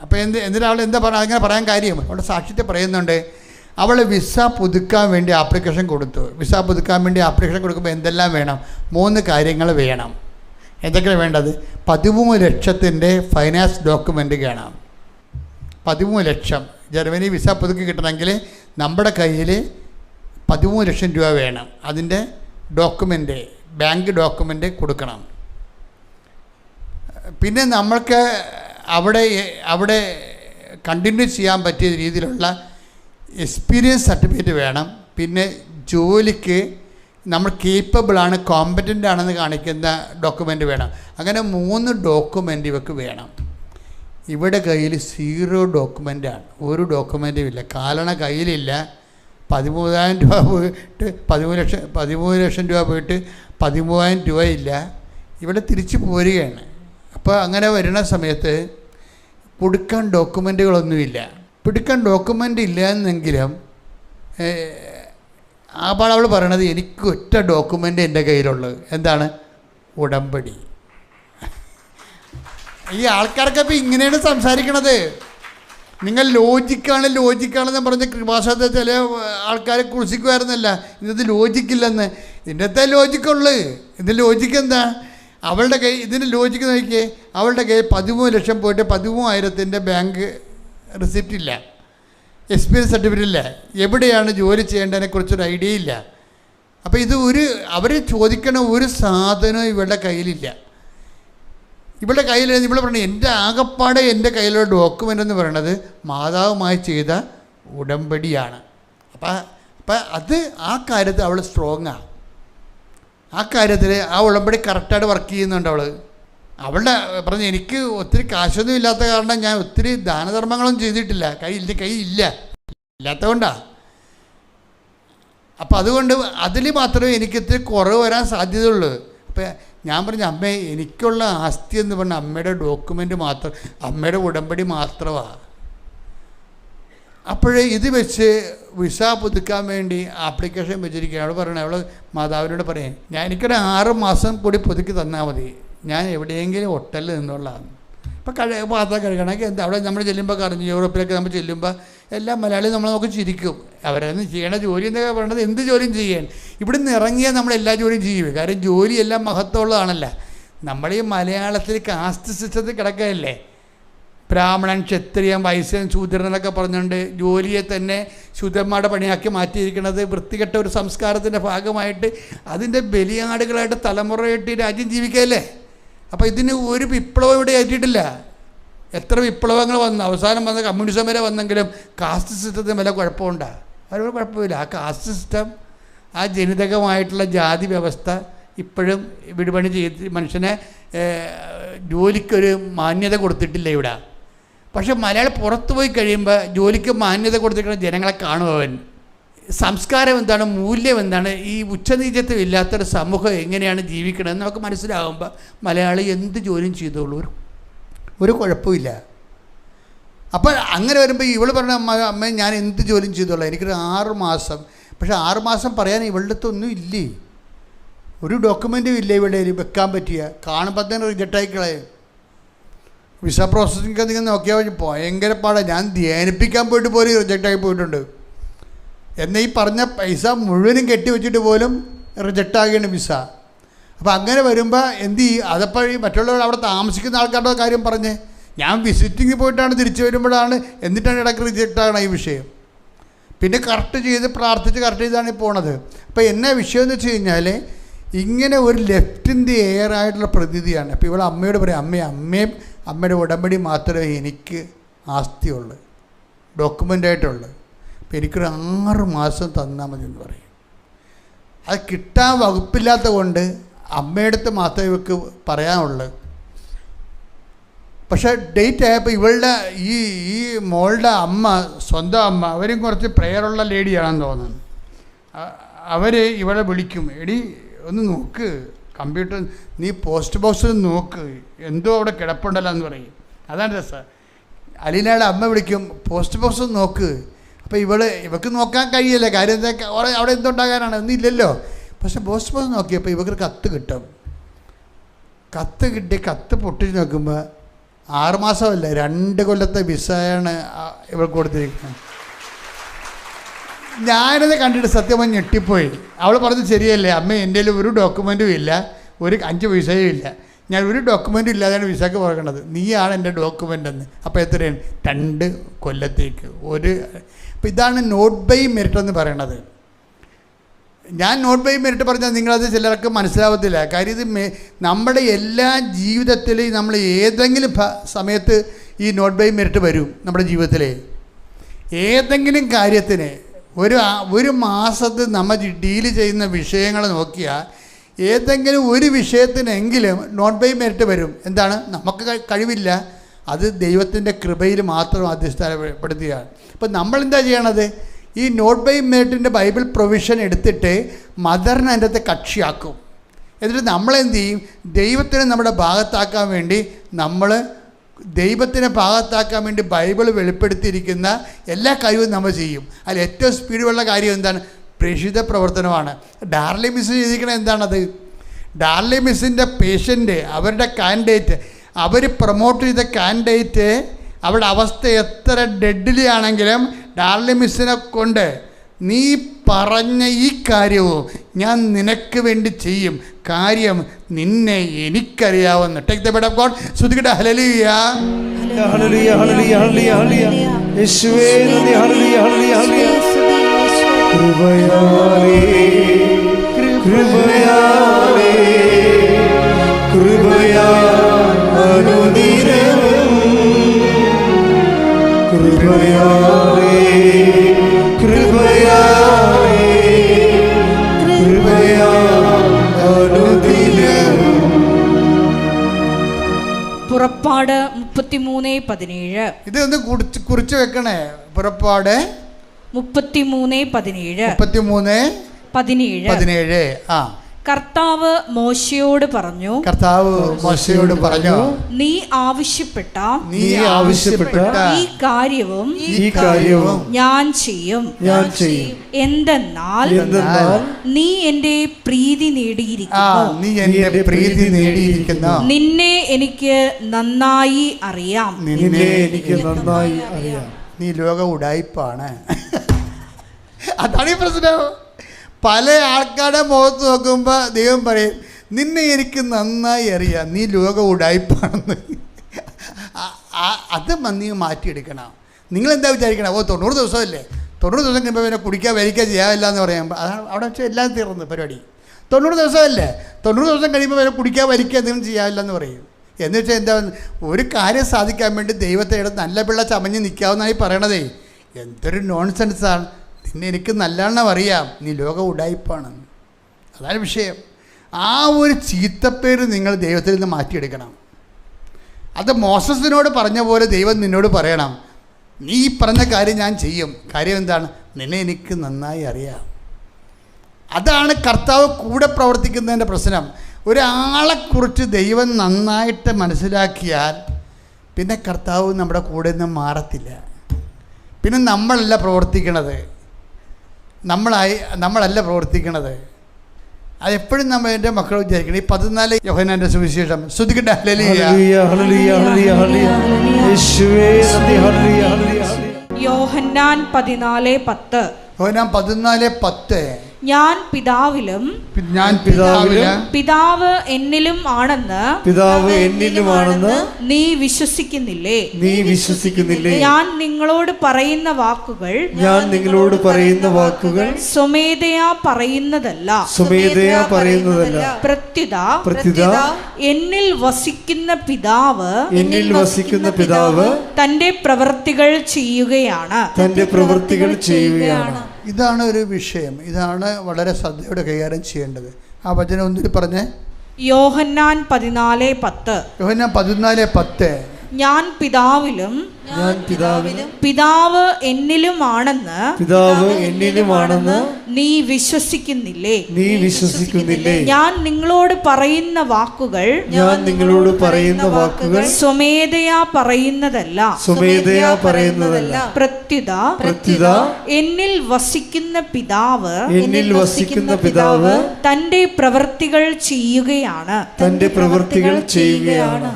അപ്പോൾ എന്തിനാൾ എന്താ പറയുക? അങ്ങനെ പറയാൻ കാര്യം അവിടെ സാക്ഷ്യത്തെ പറയുന്നുണ്ട്. അവൾ വിസ പുതുക്കാൻ വേണ്ടി ആപ്ലിക്കേഷൻ കൊടുത്തു. വിസ പുതുക്കാൻ വേണ്ടി ആപ്ലിക്കേഷൻ കൊടുക്കുമ്പോൾ എന്തെല്ലാം വേണം? 3 കാര്യങ്ങൾ വേണം. എന്തൊക്കെയാണ് വേണ്ടത്? 13 ലക്ഷത്തിൻ്റെ ഫൈനാൻസ് ഡോക്യുമെൻ്റ് വേണം. 13 ലക്ഷം. ജർമ്മനി വിസ പുതുക്കി കിട്ടണമെങ്കിൽ നമ്മുടെ കയ്യിൽ 13 ലക്ഷം രൂപ വേണം. അതിൻ്റെ ഡോക്യുമെൻ്റ്, ബാങ്ക് ഡോക്യുമെൻ്റ് കൊടുക്കണം. പിന്നെ നമ്മൾക്ക് അവിടെ കണ്ടിന്യൂ ചെയ്യാൻ പറ്റിയ രീതിയിലുള്ള എക്സ്പീരിയൻസ് സർട്ടിഫിക്കറ്റ് വേണം. പിന്നെ ജോലിക്ക് നമ്മൾ കേപ്പബിളാണ്, കോമ്പറ്റൻ്റ് ആണെന്ന് കാണിക്കുന്ന ഡോക്യുമെൻ്റ് വേണം. അങ്ങനെ 3 ഡോക്യുമെൻ്റ് ഇവർക്ക് വേണം. ഇവിടെ കയ്യിൽ 0 ഡോക്യുമെൻ്റാണ്, ഒരു ഡോക്യുമെൻറ്റും ഇല്ല. കാരണം കയ്യിലില്ല. 13,000 രൂപ പോയിട്ട് 13 ലക്ഷം രൂപ പോയിട്ട് 13,000 രൂപ ഇല്ല. ഇവിടെ തിരിച്ചു പോരുകയാണ്. അപ്പോൾ അങ്ങനെ വരുന്ന സമയത്ത് കൊടുക്കാൻ ഡോക്യുമെൻറ്റുകളൊന്നുമില്ല. പിടിക്കാൻ ഡോക്യുമെൻ്റ് ഇല്ല എന്നെങ്കിലും അപ്പോൾ അവൾ പറയണത് എനിക്ക് ഒറ്റ ഡോക്യുമെൻ്റ് എൻ്റെ കയ്യിലുള്ളത്. എന്താണ്? ഉടമ്പടി. ഈ ആൾക്കാർക്ക് അപ്പോൾ ഇങ്ങനെയാണ് സംസാരിക്കണത്. നിങ്ങൾ ലോജിക്കാണെന്ന് പറഞ്ഞ് കൃപാസത്തെ ചില ആൾക്കാരെ കുറിച്ചിക്കുമായിരുന്നല്ല, ഇന്നത്തെ ലോജിക്കില്ലെന്ന്. ഇതിൻ്റെ ലോജിക്കുള്ളു. ഇതിൻ്റെ ലോജിക്ക് എന്താ? അവളുടെ കൈ ഇതിൻ്റെ ലോജിക്ക് നോക്കിയേ. അവളുടെ കയ്യിൽ 13 ലക്ഷം പോയിട്ട് 13,000 ബാങ്ക് റിസിപ്റ്റ് ഇല്ല, എക്സ്പീരിയൻസ് സർട്ടിഫിക്കറ്റ് ഇല്ല, എവിടെയാണ് ജോലി ചെയ്യേണ്ടതിനെക്കുറിച്ചൊരു ഐഡിയ ഇല്ല. അപ്പോൾ ഇത് അവർ ചോദിക്കണ ഒരു സാധനവും ഇവളുടെ കയ്യിലില്ല. ഇവളുടെ കയ്യിൽ ഇവിടെ പറഞ്ഞത് എൻ്റെ ആകപ്പാടെ എൻ്റെ കയ്യിലുള്ള ഡോക്യുമെൻ്റ് എന്ന് പറയണത് മാതാവുമായി ചെയ്ത ഉടമ്പടിയാണ്. അപ്പം അത് ആ കാര്യത്തിൽ അവൾ സ്ട്രോങ്ങാണ്. ആ കാര്യത്തിൽ ആ ഉടമ്പടി കറക്റ്റായിട്ട് വർക്ക് ചെയ്യുന്നുണ്ട് അവളുടെ പറഞ്ഞ് എനിക്ക് ഒത്തിരി കാശൊന്നും ഇല്ലാത്ത കാരണം ഞാൻ ഒത്തിരി ദാനധർമ്മങ്ങളൊന്നും ചെയ്തിട്ടില്ല, കൈ ഇല്ലാത്തതുകൊണ്ടാണ്. അപ്പം അതുകൊണ്ട് അതിൽ മാത്രമേ എനിക്ക് ഇത്തിരി കുറവ് വരാൻ സാധ്യതയുള്ളൂ. അപ്പം ഞാൻ പറഞ്ഞു, അമ്മേ എനിക്കുള്ള ആസ്തി എന്ന് പറഞ്ഞാൽ അമ്മയുടെ ഡോക്യുമെൻ്റ് മാത്രം, അമ്മയുടെ ഉടമ്പടി മാത്രമാണ്. അപ്പോഴേ ഇത് വെച്ച് വിസ പുതുക്കാൻ വേണ്ടി ആപ്ലിക്കേഷൻ വെച്ചിരിക്കുകയാണ്. അവൾ പറയണേ, അവൾ മാതാവിനോട് പറയും, എനിക്കൊരു 6 മാസം കൂടി പുതുക്കി തന്നാൽ മതി, ഞാൻ എവിടെയെങ്കിലും ഹോട്ടലിൽ നിന്നുള്ളതാണ്. ഇപ്പം പാത്രം കഴുകണമെങ്കിൽ എന്താ അവിടെ നമ്മൾ ചെല്ലുമ്പോൾ കറിഞ്ഞു, യൂറോപ്പിലൊക്കെ നമ്മൾ ചെല്ലുമ്പോൾ എല്ലാ മലയാളിയും നമ്മൾ നോക്കി ചിരിക്കും. അവരൊന്നും ചെയ്യേണ്ട ജോലി എന്നൊക്കെ പറയണത് എന്ത് ജോലിയും ചെയ്യാൻ. ഇവിടെ നിന്ന് ഇറങ്ങിയാൽ നമ്മൾ എല്ലാ ജോലിയും ചെയ്യും. കാര്യം ജോലിയെല്ലാം മഹത്വമുള്ളതാണല്ല. നമ്മൾ ഈ മലയാളത്തിൽ കാസ്റ്റ് സിസ്റ്റത്തിൽ കിടക്കുകയല്ലേ. ബ്രാഹ്മണൻ, ക്ഷത്രിയൻ, വൈശ്യൻ, ശൂദ്രൻ എന്നൊക്കെ പറഞ്ഞുകൊണ്ട് ജോലിയെ തന്നെ ശൂദ്രന്മാരുടെ പണിയാക്കി മാറ്റിയിരിക്കുന്നത് വൃത്തികെട്ട ഒരു സംസ്കാരത്തിൻ്റെ ഭാഗമായിട്ട് അതിൻ്റെ ബലിയാടുകളായിട്ട് തലമുറയായിട്ട് രാജ്യം ജീവിക്കുകയല്ലേ. അപ്പോൾ ഇതിന് ഒരു വിപ്ലവം ഇവിടെ ഏറ്റിട്ടില്ല. എത്ര വിപ്ലവങ്ങൾ വന്നു, അവസാനം വന്ന കമ്മ്യൂണിസം വരെ വന്നെങ്കിലും കാസ്റ്റ് സിസ്റ്റത്തിന് വല്ല കുഴപ്പമുണ്ടോ? അവരോട് കുഴപ്പമില്ല. ആ കാസ്റ്റ് സിസ്റ്റം, ആ ജനിതകമായിട്ടുള്ള ജാതി വ്യവസ്ഥ ഇപ്പോഴും വിടുപണി ചെയ്ത് മനുഷ്യനെ ജോലിക്കൊരു മാന്യത കൊടുത്തിട്ടില്ല ഇവിടെ. പക്ഷെ മലയാളി പുറത്തു പോയി കഴിയുമ്പോൾ ജോലിക്ക് മാന്യത കൊടുത്തിരിക്കുന്ന ജനങ്ങളെ കാണുമവൻ. സംസ്കാരം എന്താണ്, മൂല്യം എന്താണ്, ഈ ഉച്ചനീചത്വം ഇല്ലാത്തൊരു സമൂഹം എങ്ങനെയാണ് ജീവിക്കണമെന്ന് നമുക്ക് മനസ്സിലാകുമ്പോൾ മലയാളി എന്ത് ജോലിയും ചെയ്തോളൂ, ഒരു കുഴപ്പമില്ല. അപ്പോൾ അങ്ങനെ വരുമ്പോൾ ഇവൾ പറഞ്ഞ അമ്മ ഞാൻ എന്ത് ജോലിയും ചെയ്തോളാം, എനിക്കൊരു 6 മാസം. പക്ഷേ 6 മാസം പറയാൻ ഇവളുടെ അടുത്തൊന്നും ഇല്ലേ, ഒരു ഡോക്യുമെൻറ്റും ഇല്ല ഇവിടെ വെക്കാൻ പറ്റിയ. കാണുമ്പോൾ തന്നെ റിജക്റ്റായി കളയും. വിസ പ്രോസസ്സിംഗ് നിങ്ങൾ നോക്കിയാൽ ഭയങ്കര പാടാണ്. ഞാൻ ധ്യാനിപ്പിക്കാൻ പോയിട്ട് പോലും റിജക്റ്റായി പോയിട്ടുണ്ട്. എന്നാൽ ഈ പറഞ്ഞ പൈസ മുഴുവനും കെട്ടിവെച്ചിട്ട് പോലും റിജക്റ്റാകുകയാണ് വിസ. അപ്പോൾ അങ്ങനെ വരുമ്പോൾ എന്ത് ചെയ്യും? അതപ്പോൾ ഈ മറ്റുള്ളവർ അവിടെ താമസിക്കുന്ന ആൾക്കാരുടെ കാര്യം പറഞ്ഞ് ഞാൻ വിസിറ്റിങ്ങിൽ പോയിട്ടാണ് തിരിച്ചു വരുമ്പോഴാണ്, എന്നിട്ടാണ് ഇടയ്ക്ക് റിജക്റ്റാകണം ഈ വിഷയം. പിന്നെ കറക്റ്റ് ചെയ്ത് പ്രാർത്ഥിച്ച് കറക്റ്റ് ചെയ്താണ് ഈ പോണത്. അപ്പോൾ എന്നാ വിഷയം എന്ന് വെച്ച് കഴിഞ്ഞാൽ ഇങ്ങനെ ഒരു ലെഫ്റ്റ് ഇൻ ദി എയർ ആയിട്ടുള്ള പ്രതീതിയാണ്. അപ്പോൾ ഇവിടെ അമ്മയോട് പറയും, അമ്മയുടെ ഉടമ്പടി മാത്രമേ എനിക്ക് ആസ്തിയുള്ളൂ, ഡോക്യുമെൻ്റായിട്ടുള്ളൂ. അപ്പോൾ എനിക്കൊരു 6 മാസം തന്നാൽ മതി എന്ന് പറയും. അത് കിട്ടാൻ വകുപ്പില്ലാത്ത കൊണ്ട് അമ്മയടുത്ത് മാത്രമേ ഇവർക്ക് പറയാനുള്ളൂ. പക്ഷേ ഡേറ്റ് ആയപ്പോൾ ഇവളുടെ ഈ മോളുടെ അമ്മ, സ്വന്തം അമ്മ, അവരും കുറച്ച് പ്രെയറുള്ള ലേഡിയാണെന്ന് തോന്നുന്നു. അവർ ഇവളെ വിളിക്കും, എടി ഒന്ന് നോക്ക് കമ്പ്യൂട്ടർ, നീ പോസ്റ്റ് ബോക്സിൽ നോക്ക്, എന്തോ അവിടെ കിടപ്പുണ്ടല്ലോ എന്ന് പറയും. അതാണ് രസം. അലീനയുടെ അമ്മ വിളിക്കും, പോസ്റ്റ് ബോക്സ് നോക്ക്. അപ്പോൾ ഇവൾക്ക് നോക്കാൻ കഴിയില്ല, കാര്യം എന്താ, അവിടെ എന്തുണ്ടാകാനാണ്, ഒന്നും ഇല്ലല്ലോ. പക്ഷെ പോസ്റ്റ് ബോക്സ് നോക്കിയപ്പോൾ ഇവർക്ക് കത്ത് കിട്ടും. കത്ത് കിട്ടി, കത്ത് പൊട്ടിച്ച് നോക്കുമ്പോൾ 6 മാസമല്ല 2 കൊല്ലത്തെ വിസയാണ് ഇവൾക്ക് കൊടുത്തിരിക്കുന്നത്. ഞാനത് കണ്ടിട്ട് സത്യം ഞെട്ടിപ്പോയി. അവൾ പറഞ്ഞത് ശരിയല്ലേ അമ്മ, എൻ്റെ ഒരു ഡോക്യുമെൻറ്റും ഇല്ല, ഒരു 5 പൈസയും ഇല്ല, ഞാൻ ഒരു ഡോക്യുമെൻറ്റും ഇല്ലാതെയാണ് വിസയ്ക്ക് പറയണത്, നീയാണ് എൻ്റെ ഡോക്യുമെൻ്റ് എന്ന്. അപ്പോൾ എത്രയാണ്? 2 കൊല്ലത്തേക്ക് അപ്പോൾ ഇതാണ് നോട്ട് ബൈ മെറിറ്റ് എന്ന് പറയണത്. ഞാൻ നോട്ട് ബൈ മെറിറ്റ് പറഞ്ഞാൽ നിങ്ങളത് ചിലർക്ക് മനസ്സിലാവത്തില്ല. കാര്യം ഇത് നമ്മുടെ എല്ലാ ജീവിതത്തിലും നമ്മൾ ഏതെങ്കിലും സമയത്ത് ഈ നോട്ട് ബൈ മെറിറ്റ് വരും. നമ്മുടെ ജീവിതത്തിൽ ഏതെങ്കിലും കാര്യത്തിന് ഒരു മാസത്തിൽ നമ്മൾ ഡീല് ചെയ്യുന്ന വിഷയങ്ങൾ നോക്കിയാൽ ഏതെങ്കിലും ഒരു വിഷയത്തിനെങ്കിലും നോട്ട് ബൈ മെറിറ്റ് വരും. എന്താണ്? നമുക്ക് കഴിവില്ല, അത് ദൈവത്തിൻ്റെ കൃപയിൽ മാത്രം അധിഷ്ഠാനപ്പെടുത്തുകയാണ്. ഇപ്പം നമ്മളെന്താ ചെയ്യണത്? ഈ നോട്ട് ബൈ മെറിറ്റിൻ്റെ ബൈബിൾ പ്രൊവിഷൻ എടുത്തിട്ട് മദറിനെ അതിൻ്റെ അകത്ത് കക്ഷിയാക്കും. എന്നിട്ട് നമ്മളെന്ത് ചെയ്യും? ദൈവത്തിനെ നമ്മുടെ ഭാഗത്താക്കാൻ വേണ്ടി ദൈവത്തിനെ ഭാഗത്താക്കാൻ വേണ്ടി ബൈബിൾ വെളിപ്പെടുത്തിയിരിക്കുന്ന എല്ലാ കാര്യവും നമ്മൾ ചെയ്യും. അതിൽ ഏറ്റവും സ്പീഡുള്ള കാര്യം എന്താണ്? പ്രേക്ഷിത പ്രവർത്തനമാണ്. ഡാർലി മിസ് ചെയ്തിരിക്കണത് എന്താണത്? ഡാർലി മിസ്സിൻ്റെ പേഷ്യൻ്റ്, അവരുടെ കാൻഡിഡേറ്റ്, അവർ പ്രൊമോട്ട് ചെയ്ത കാൻഡിഡേറ്റ്, അവരുടെ അവസ്ഥ എത്ര ഡെഡ്ലി ആണെങ്കിലും ഡാർലി മിസ്സിനെ കൊണ്ട് നീ പറഞ്ഞ ഈ കാര്യവും ഞാൻ നിനക്ക് വേണ്ടി ചെയ്യും, കാര്യം നിന്നെ എനിക്കറിയാവുന്ന. Take the bed of God. ശ്രുതിക്കട്ടെ ഹല്ലേലൂയ ഹല്ലേലൂയ ഹല്ലേലൂയ ഹല്ലേലൂയ യേശുവേ നന്ദി. ഹല്ലേലൂയ ഹല്ലേലൂയ ഹല്ലേലൂയ കൃപയാലേ കൃപയാലേ കൃപയാൽ അനുദിനവും കൃപയാലേ കൃപയാലേ കൃപയാൽ അനുദിനവും. പുറപ്പാട് 33:17. ഇതൊന്ന് കുറിച്ച് വെക്കണേ. പുറപ്പാട് 33:17. ആ, കർത്താവ് മോശയോട് പറഞ്ഞു, നീ ആവശ്യപ്പെട്ട ഈ കാര്യവും ഞാൻ ചെയ്യും. എന്തെന്നാൽ നീ എന്റെ പ്രീതി നേടിയിരിക്കുന്നു. നിന്നെ എനിക്ക് നന്നായി അറിയാം. നീ ലോക ഉടായിപ്പാണ്. അതാണ് ഈ പ്രശ്നം. പല ആൾക്കാരുടെ മുഖത്ത് നോക്കുമ്പോൾ ദൈവം പറയും, നിന്നെ എനിക്ക് നന്നായി അറിയാം, നീ ലോക ഉടായിപ്പാണെന്ന്. അത് നീ മാറ്റിയെടുക്കണം. നിങ്ങളെന്താ വിചാരിക്കണം? 90 ദിവസമല്ലേ, 90 ദിവസം കഴിയുമ്പോൾ പിന്നെ കുടിക്കാൻ വരിക്കാൻ ചെയ്യാമില്ല എന്ന് പറയുമ്പോൾ അതാണ് അവിടെ വെച്ചാൽ എല്ലാം തീർന്നു പരിപാടി. 90 ദിവസമല്ലേ, 90 ദിവസം കഴിയുമ്പോൾ പിന്നെ കുടിക്കാൻ വരിക്കാൻ എന്തെങ്കിലും ചെയ്യാമില്ല എന്ന് പറയും. എന്ന് വെച്ചാൽ എന്താ, ഒരു കാര്യം സാധിക്കാൻ വേണ്ടി ദൈവത്തെ നല്ല പിള്ള ചമഞ്ഞ് നിൽക്കാവുന്നതായി പറയണതേ. എന്തൊരു നോൺസെൻസാണ്. നിന്നെ എനിക്ക് നല്ലവണ്ണം അറിയാം, നീ ലോക ഉടായിപ്പാണെന്ന്. അതാണ് വിഷയം. ആ ഒരു ചീത്തപ്പേര് നിങ്ങൾ ദൈവത്തിൽ നിന്ന് മാറ്റിയെടുക്കണം. അത് മോസസിനോട് പറഞ്ഞ പോലെ ദൈവം നിന്നോട് പറയണം, നീ പറഞ്ഞ കാര്യം ഞാൻ ചെയ്യും. കാര്യം എന്താണ്? നിന്നെ എനിക്ക് നന്നായി അറിയാം. അതാണ് കർത്താവ് കൂടെ പ്രവർത്തിക്കുന്നതിൻ്റെ പ്രശ്നം. ഒരാളെക്കുറിച്ച് ദൈവം നന്നായിട്ട് മനസ്സിലാക്കിയാൽ പിന്നെ കർത്താവ് നമ്മുടെ കൂടെ നിന്ന് മാറത്തില്ല. പിന്നെ നമ്മളല്ല പ്രവർത്തിക്കണത്, നമ്മളല്ല പ്രവർത്തിക്കണത്. അതെപ്പോഴും നമ്മൾ എൻ്റെ മക്കൾ വിചാരിക്കണം. ഈ 14 യോഹന്നാന്റെ സുവിശേഷം ശ്രുതിക്കട്ടെ. യോഹന്നാൻ 14:10. യോഹന്നാൻ 14:10. ഞാൻ പിതാവിലും പിതാവ് എന്നിലും ആണെന്ന് നീ വിശ്വസിക്കുന്നില്ലേ? ഞാൻ നിങ്ങളോട് പറയുന്ന വാക്കുകൾ സ്വമേധയാ പറയുന്നതല്ല. പ്രത്യുത എന്നിൽ വസിക്കുന്ന പിതാവ് തന്റെ പ്രവൃത്തികൾ ചെയ്യുകയാണ്. ഇതാണ് ഒരു വിഷയം. ഇതാണ് വളരെ ശ്രദ്ധയോടെ കൈകാര്യം ചെയ്യേണ്ടത്. ആ വചനം ഒന്നിട്ട് പറഞ്ഞേ. യോഹന്നാൻ 14:10. ഞാൻ പിതാവിലും പിതാവ് എന്നിലും ആണെന്ന് നീ വിശ്വസിക്കുന്നില്ലേ? ഞാൻ നിങ്ങളോട് പറയുന്ന വാക്കുകൾ സ്വമേധയാ പറയുന്നതല്ല. പ്രത്യുത എന്നിൽ വസിക്കുന്ന പിതാവ് തന്റെ പ്രവൃത്തികൾ ചെയ്യുകയാണ്.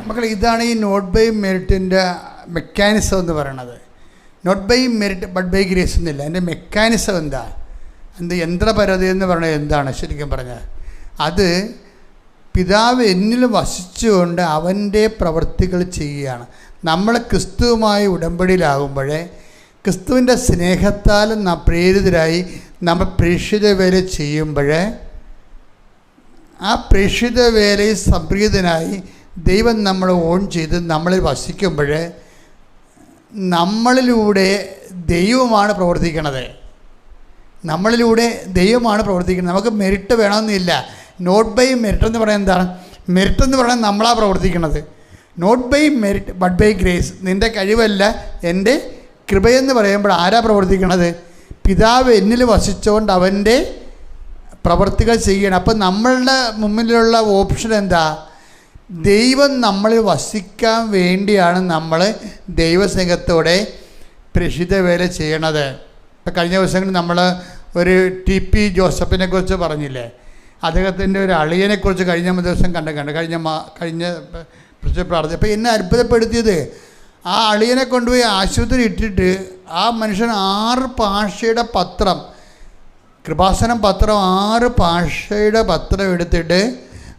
മക്കളെ, ഇതാണ് ഈ നോട്ട് ബൈ മെറിറ്റിൻ്റെ മെക്കാനിസം എന്ന് പറയണത്. Not by merit but by grace എന്നില്ല. അതിൻ്റെ മെക്കാനിസം എന്താ? യന്ത്രപരത എന്ന് പറയുന്നത് എന്താണ്? ശരിക്കും പറഞ്ഞാൽ അത് പിതാവ് എന്നിൽ വസിച്ചുകൊണ്ട് അവൻ്റെ പ്രവൃത്തികൾ ചെയ്യുകയാണ്. നമ്മൾ ക്രിസ്തുവുമായി ഉടമ്പടിയിലാകുമ്പോഴേ ക്രിസ്തുവിൻ്റെ സ്നേഹത്താൽ പ്രേരിതരായി നമ്മൾ പ്രേക്ഷിത വേല ചെയ്യുമ്പോഴേ ആ പ്രേക്ഷിത വേലയിൽ സംപ്രീതനായി ദൈവം നമ്മളെ ഓൺ ചെയ്ത് നമ്മളിൽ വസിക്കുമ്പോൾ നമ്മളിലൂടെ ദൈവമാണ് പ്രവർത്തിക്കണത്. നമ്മളിലൂടെ ദൈവമാണ് പ്രവർത്തിക്കുന്നത്. നമുക്ക് മെറിറ്റ് വേണമെന്നില്ല. നോട്ട് ബൈ മെറിറ്റ് എന്ന് പറയുന്നത് എന്താണ്? മെറിറ്റ് എന്ന് പറയുന്നത് നമ്മളാണ് പ്രവർത്തിക്കുന്നത്. Not by merit but by grace. നിൻ്റെ കഴിവല്ല, എൻ്റെ കൃപയെന്ന് പറയുമ്പോൾ ആരാ പ്രവർത്തിക്കണത്? പിതാവ് എന്നിൽ വസിച്ചുകൊണ്ട് അവൻ്റെ പ്രവർത്തികൾ ചെയ്യണം. അപ്പം നമ്മളുടെ മുമ്പിലുള്ള ഓപ്ഷൻ എന്താ? ദൈവം നമ്മളിൽ വസിക്കാൻ വേണ്ടിയാണ് നമ്മൾ ദൈവസ്നേഹത്തോടെ പ്രേക്ഷിത വേല ചെയ്യണത്. ഇപ്പം കഴിഞ്ഞ ദിവസങ്ങളിൽ നമ്മൾ ഒരു TP ജോസഫിനെ കുറിച്ച് പറഞ്ഞില്ലേ? അദ്ദേഹത്തിൻ്റെ ഒരു അളിയനെക്കുറിച്ച് കഴിഞ്ഞ ദിവസം കഴിഞ്ഞ പ്രാർത്ഥന. അപ്പോൾ എന്നെ അത്ഭുതപ്പെടുത്തിയത്, ആ അളിയനെ കൊണ്ടുപോയി ആശുപത്രി ഇട്ടിട്ട് ആ മനുഷ്യൻ 6 ഭാഷയുടെ പത്രം, കൃപാസനം പത്രം, 6 ഭാഷയുടെ പത്രം എടുത്തിട്ട്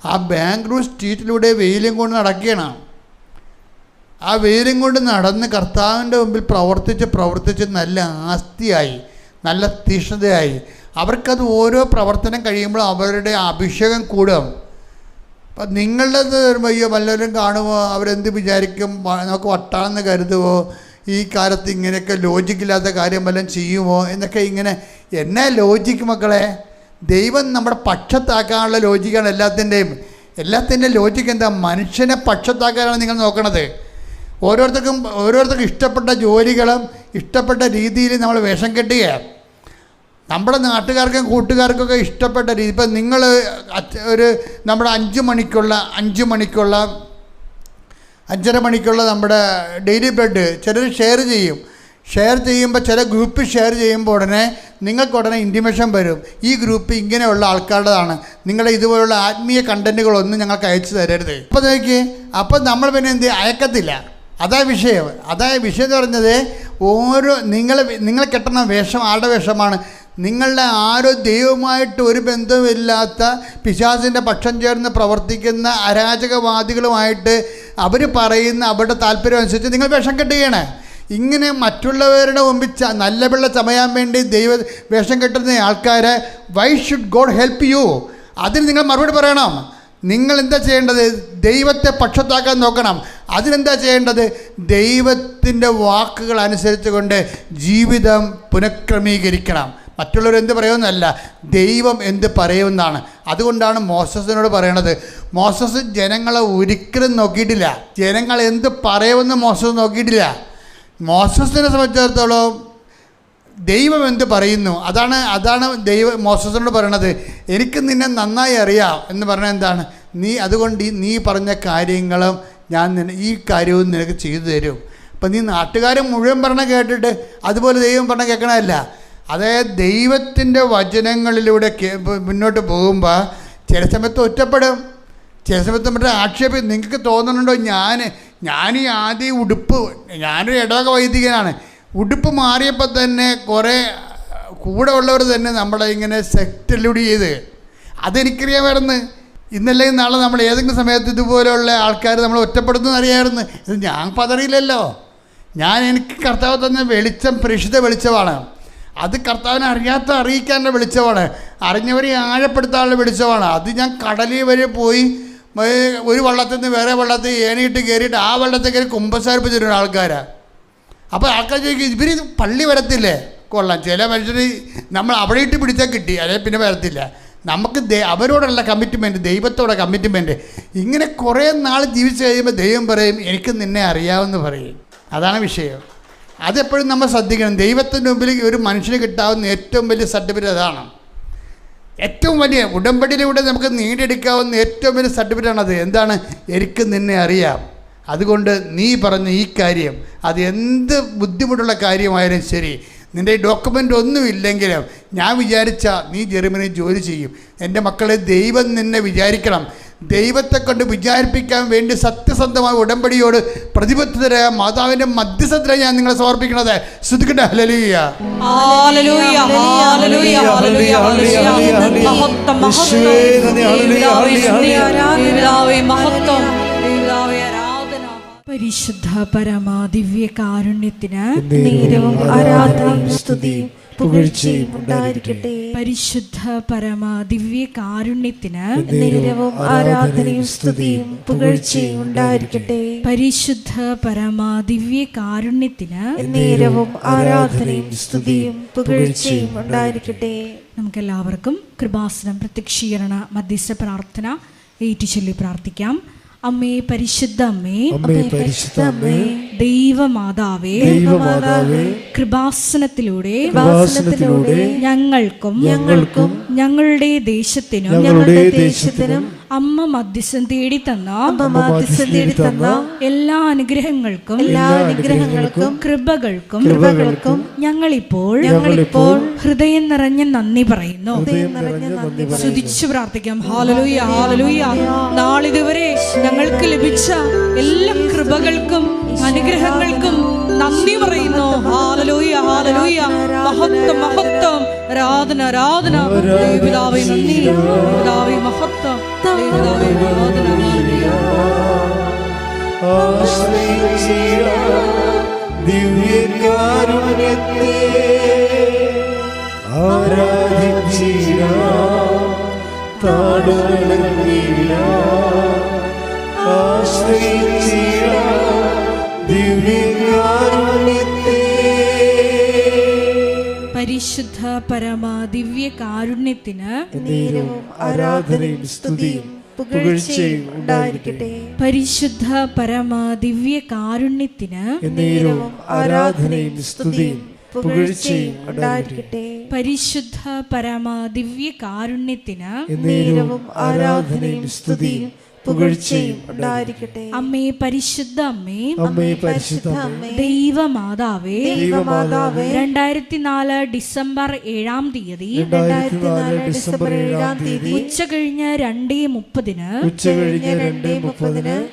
ആ ബാംഗ്ലൂർ സ്ട്രീറ്റിലൂടെ വെയിലും കൊണ്ട് നടക്കുകയാണ്. ആ വെയിലും കൊണ്ട് നടന്ന് കർത്താവിൻ്റെ മുമ്പിൽ പ്രവർത്തിച്ച് നല്ല ആസ്തിയായി, നല്ല തീഷ്ണതയായി. അവർക്കത് ഓരോ പ്രവർത്തനം കഴിയുമ്പോൾ അവരുടെ അഭിഷേകം കൂടും. അപ്പം നിങ്ങളുടേത് വയ്യോ വല്ലവരും കാണുമോ? അവരെന്ത് വിചാരിക്കും? നമുക്ക് വട്ടാണെന്ന് കരുതുമോ? ഈ കാലത്ത് ഇങ്ങനെയൊക്കെ ലോജിക്കില്ലാത്ത കാര്യം വല്ലതും ചെയ്യുമോ എന്നൊക്കെ ഇങ്ങനെ. എന്നാ ലോജിക്ക് മക്കളെ? ദൈവം നമ്മുടെ പക്ഷത്താക്കാനുള്ള ലോജിക്കാണ് എല്ലാത്തിൻ്റെയും ലോജിക്ക് എന്താ? മനുഷ്യനെ പക്ഷത്താക്കാനാണ് നിങ്ങൾ നോക്കണത്. ഓരോരുത്തർക്കും ഇഷ്ടപ്പെട്ട ജോലികളും ഇഷ്ടപ്പെട്ട രീതിയിൽ നമ്മൾ വേഷം കെട്ടുകയാണ്. നമ്മുടെ നാട്ടുകാർക്കും കൂട്ടുകാർക്കൊക്കെ ഇഷ്ടപ്പെട്ട രീതി. ഇപ്പം നിങ്ങൾ നമ്മുടെ 5 മണിക്കുള്ള നമ്മുടെ ഡെയിലി ബ്രെഡ് ചിലർ ഷെയർ ചെയ്യുമ്പോൾ ചില ഗ്രൂപ്പ് ഷെയർ ചെയ്യുമ്പോൾ നിങ്ങൾക്ക് ഇൻറ്റിമേഷൻ വരും, ഈ ഗ്രൂപ്പ് ഇങ്ങനെയുള്ള ആൾക്കാരുടേതാണ്, നിങ്ങളുടെ ഇതുപോലുള്ള ആത്മീയ കണ്ടൻറ്റുകളൊന്നും ഞങ്ങൾക്ക് അയച്ചു തരരുത്. അപ്പോൾ നോക്കി, അപ്പം നമ്മൾ പിന്നെ എന്ത് അയക്കത്തില്ല. അതാ വിഷയം എന്ന് പറഞ്ഞത്. നിങ്ങൾ കെട്ടുന്ന വേഷം ആരുടെ വേഷമാണ്? നിങ്ങളുടെ ആരോ ദൈവമായിട്ട് ഒരു ബന്ധവുമില്ലാത്ത പിശാചിൻ്റെ പക്ഷം ചേർന്ന് പ്രവർത്തിക്കുന്ന അരാജകവാദികളുമായിട്ട് അവർ പറയുന്ന അവരുടെ താല്പര്യം അനുസരിച്ച് നിങ്ങൾ വേഷം കെട്ടുകയാണ്. ഇങ്ങനെ മറ്റുള്ളവരുടെ മുമ്പിൽ നല്ല പിള്ള ചമയാൻ വേണ്ടി വേഷം കെട്ടുന്ന ആൾക്കാരെ why should God help you? അതിന് നിങ്ങൾ മറുപടി പറയണം. നിങ്ങൾ എന്താ ചെയ്യേണ്ടത്? ദൈവത്തെ പക്ഷത്താക്കാൻ നോക്കണം. അതിനെന്താ ചെയ്യേണ്ടത്? ദൈവത്തിൻ്റെ വാക്കുകൾ അനുസരിച്ച് കൊണ്ട് ജീവിതം പുനഃക്രമീകരിക്കണം. മറ്റുള്ളവരെന്ത് പറയുമെന്നല്ല, ദൈവം എന്ത് പറയുമെന്നാണ്. അതുകൊണ്ടാണ് മോസസിനോട് പറയണത്. മോസസ് ജനങ്ങളെ ഒരിക്കലും നോക്കിയിട്ടില്ല. ജനങ്ങൾ എന്ത് പറയുമെന്ന് മോസസ് നോക്കിയിട്ടില്ല. മോസസിനെ സംബന്ധിച്ചിടത്തോളം ദൈവം എന്ത് പറയുന്നു അതാണ് മോസസിനോട് പറയണത്. എനിക്ക് നിന്നെ നന്നായി അറിയാം എന്ന് പറഞ്ഞാൽ എന്താണ്? അതുകൊണ്ട് നീ പറഞ്ഞ കാര്യങ്ങളും ഈ കാര്യവും നിനക്ക് ചെയ്തു തരും. അപ്പം നീ നാട്ടുകാരൻ മുഴുവൻ പറഞ്ഞ കേട്ടിട്ട് അതുപോലെ ദൈവം പറഞ്ഞ കേൾക്കണമല്ല. അതായത് ദൈവത്തിൻ്റെ വചനങ്ങളിലൂടെ മുന്നോട്ട് പോകുമ്പോൾ ചില സമയത്ത് ഒറ്റപ്പെടും, ചില സമയത്ത് നമ്മുടെ ആക്ഷേപം. നിങ്ങൾക്ക് തോന്നുന്നുണ്ടോ ഞാൻ ഈ ആദ്യം ഞാനൊരു ഇടവക വൈദികനാണ്, ഉടുപ്പ് മാറിയപ്പോൾ തന്നെ കുറേ കൂടെ ഉള്ളവർ തന്നെ നമ്മളെ ഇങ്ങനെ സെക്റ്റലൂഡ് ചെയ്ത്, അതെനിക്കറിയാമായിരുന്നു. ഇന്നല്ലെങ്കിൽ നാളെ നമ്മൾ ഏതെങ്കിലും സമയത്ത് ഇതുപോലെയുള്ള ആൾക്കാർ നമ്മൾ ഒറ്റപ്പെടുത്തുമെന്ന് അറിയാമായിരുന്നു. ഇത് ഞാൻ പതറിയില്ലല്ലോ. എനിക്ക് കർത്താവ് തന്നെ വെളിച്ചം, പ്രേക്ഷിത വെളിച്ചമാണ്. അത് കർത്താവിനെ അറിയിക്കാനുള്ള വെളിച്ചമാണ്, അറിഞ്ഞവരെ ആഴപ്പെടുത്താനുള്ള വെളിച്ചമാണ്. അത് ഞാൻ കടലിൽ വരെ പോയി ഒരു വള്ളത്തിൽ നിന്ന് വേറെ വള്ളത്തിൽ ഏണിയിട്ട് കയറിയിട്ട് ആ വള്ളത്തിൽ കയറി കുമ്പസാരിപ്പിച്ചിട്ടുണ്ട് ആൾക്കാരാണ്. അപ്പോൾ ആൾക്കാർ ചോദിക്കും, ഇവർ പള്ളി വരത്തില്ലേ? കൊള്ളാം. ചില മനുഷ്യർ നമ്മൾ അവിടെ ഇട്ട് പിടിച്ചാൽ കിട്ടി, അല്ലെങ്കിൽ പിന്നെ വരത്തില്ല. നമുക്ക് അവരോടുള്ള കമ്മിറ്റ്മെൻറ്റ്, ദൈവത്തോടെ കമ്മിറ്റ്മെൻറ്റ്. ഇങ്ങനെ കുറേ നാൾ ജീവിച്ച് കഴിയുമ്പോൾ ദൈവം പറയും, എനിക്ക് നിന്നെ അറിയാമെന്ന് പറയും. അതാണ് വിഷയം. അതെപ്പോഴും നമ്മൾ ശ്രദ്ധിക്കണം. ദൈവത്തിൻ്റെ മുമ്പിൽ ഒരു മനുഷ്യന് കിട്ടാവുന്ന ഏറ്റവും വലിയ സർട്ടിഫിക്കറ്റ് അതാണ്. ഏറ്റവും വലിയ ഉടമ്പടിയിലൂടെ നമുക്ക് നേടിയെടുക്കാവുന്ന ഏറ്റവും വലിയ സർട്ടിഫിക്കറ്റാണത്. എന്താണ്? എനിക്ക് നിന്നെ അറിയാം. അതുകൊണ്ട് നീ പറഞ്ഞ ഈ കാര്യം, അത് എന്ത് ബുദ്ധിമുട്ടുള്ള കാര്യമായാലും ശരി, നിൻ്റെ ഡോക്യുമെൻ്റ് ഒന്നുമില്ലെങ്കിലും ഞാൻ വിചാരിച്ച നീ ജർമ്മനിയിൽ ജോലി ചെയ്യും. എൻ്റെ മക്കളെ, ദൈവം നിന്നെ വിചാരിക്കണം. ദൈവത്തെ കൊണ്ട് വിചാരിപ്പിക്കാൻ വേണ്ടി സത്യസന്ധമായ ഉടമ്പടിയോട് പ്രതിബദ്ധതരായ മാതാവിൻ്റെ മധ്യസ്ഥതരായി ഞാൻ നിങ്ങളെ സമർപ്പിക്കണത്. ശ്രുതിക്കട്ടെ, ഹല്ലേലൂയ. പരിശുദ്ധ പരമാദിവ്യ കാരുണ്യത്തിന് നേരവും ആരാധനയും സ്തുതിയും പുകഴ്ചയും ഉണ്ടായിരിക്കട്ടെ. പരിശുദ്ധ പരമ ദിവ്യ കാരുണ്യത്തിന് നേരവും ആരാധനയും സ്തുതിയും പുകഴ്ചയും ഉണ്ടായിരിക്കട്ടെ. പരിശുദ്ധ പരമ ദിവ്യ കാരുണ്യത്തിന് നേരവും ആരാധനയും സ്തുതിയും പുകഴ്ചയും ഉണ്ടായിരിക്കട്ടെ. നമുക്കെല്ലാവർക്കും കൃപാസനം പ്രത്യക്ഷീകരണ മധ്യസ്ഥ പ്രാർത്ഥന ഏറ്റുചൊല്ലി പ്രാർത്ഥിക്കാം. അമ്മേ പരിശുദ്ധ അമ്മേ, അമ്മേ പരിശുദ്ധ അമ്മേ, ദൈവമാതാവേ, ദൈവമാതാവേ, കൃപാസനത്തിലൂടെ ഞങ്ങൾക്കും ഞങ്ങളുടെ ദേശത്തിനും അമ്മ മധ്യസ്ഥം തേടി തന്ന എല്ലാ അനുഗ്രഹങ്ങൾക്കും കൃപകൾക്കും ഞങ്ങളിപ്പോൾ ഹൃദയം നിറഞ്ഞ നന്ദി പറയുന്നു. സ്തുതിച്ചു പ്രാർത്ഥിക്കാം. ഹല്ലേലൂയ, ഹല്ലേലൂയ. നാളിതുവരെ ഞങ്ങൾക്ക് ലഭിച്ച എല്ലാ കൃപകൾക്കും അനുഗ്രഹങ്ങൾക്കും നന്ദി പറയുന്നു. ഹല്ലേലൂയ, ഹല്ലേലൂയ. മഹത്വം, മഹത്വം, ആരാധന, ആരാധന. ദൈവപിതാവേ നന്ദി, പിതാവേ മഹത്വം, ദൈവപിതാവേ ആരാധന. ദിവ്യകാരുണ്യത്തെ പരിശുദ്ധ പരമ ദിവ്യ കാരുണ്യത്തിന് ആരാധനയും സ്തുതിയും പുകഴ്ചയും ഉണ്ടായിരിക്കട്ടെ. പരിശുദ്ധ പരമ ദിവ്യ കാരുണ്യത്തിന് ആരാധനയും സ്തുതിയും പുകഴ്ചയും ഉണ്ടായിരിക്കട്ടെ. പരിശുദ്ധ പരമ ദിവ്യ കാരുണ്യത്തിന് ആരാധനയും സ്തുതിയും പുകഴ്ചയും ഉണ്ടായിരിക്കട്ടെ. അമ്മേ പരിശുദ്ധ അമ്മേ, അമ്മേ പരിശുദ്ധ അമ്മേ, ദൈവമാതാവേ, ദൈവമാതാവേ, 2004 ഡിസംബർ 7-ാം തീയതി ഉച്ച കഴിഞ്ഞ് 2:30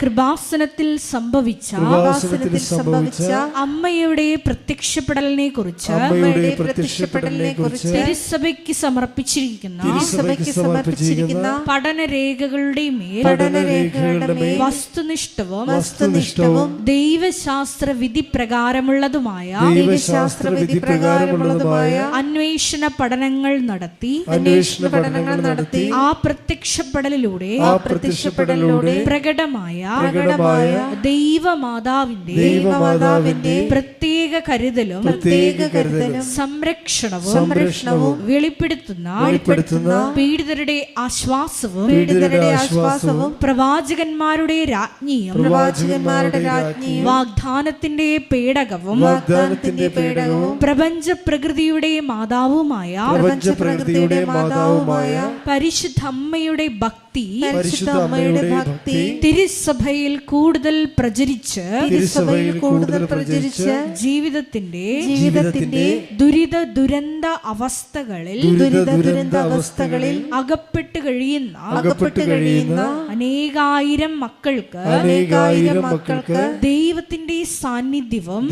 കൃപാസനത്തിൽ സംഭവിച്ച അമ്മയുടെ പ്രത്യക്ഷപ്പെടലിനെ കുറിച്ച് തിരുസഭയ്ക്ക് സമർപ്പിച്ചിരിക്കുന്ന പഠനരേഖകളുടെ മേൽ വസ്തുനിഷ്ഠവും ദൈവശാസ്ത്ര വിധി പ്രകാരമുള്ളതുമായ അന്വേഷണ പഠനങ്ങൾ നടത്തി ആ പ്രത്യക്ഷപ്പെടലിലൂടെ പ്രകടമായ ദൈവമാതാവിന്റെ പ്രത്യേക കരുതലും സംരക്ഷണവും വെളിപ്പെടുത്തുന്ന പീഡിതരുടെ ആശ്വാസവും പ്രവാചകന്മാരുടെ രാജ്ഞിയും വാഗ്ദാനത്തിന്റെ പേടകവും പ്രപഞ്ച പ്രകൃതിയുടെ മാതാവുമായ പരിശുദ്ധമ്മയുടെ ഭക്തി തിരുസഭയിൽ കൂടുതൽ പ്രചരിച്ച് ജീവിതത്തിന്റെ ദുരിത ദുരന്ത അവസ്ഥകളിൽ അകപ്പെട്ട് കഴിയുന്ന അനേകായിരം മക്കൾക്ക് ദൈവത്തിന്റെ സാന്നിധ്യവും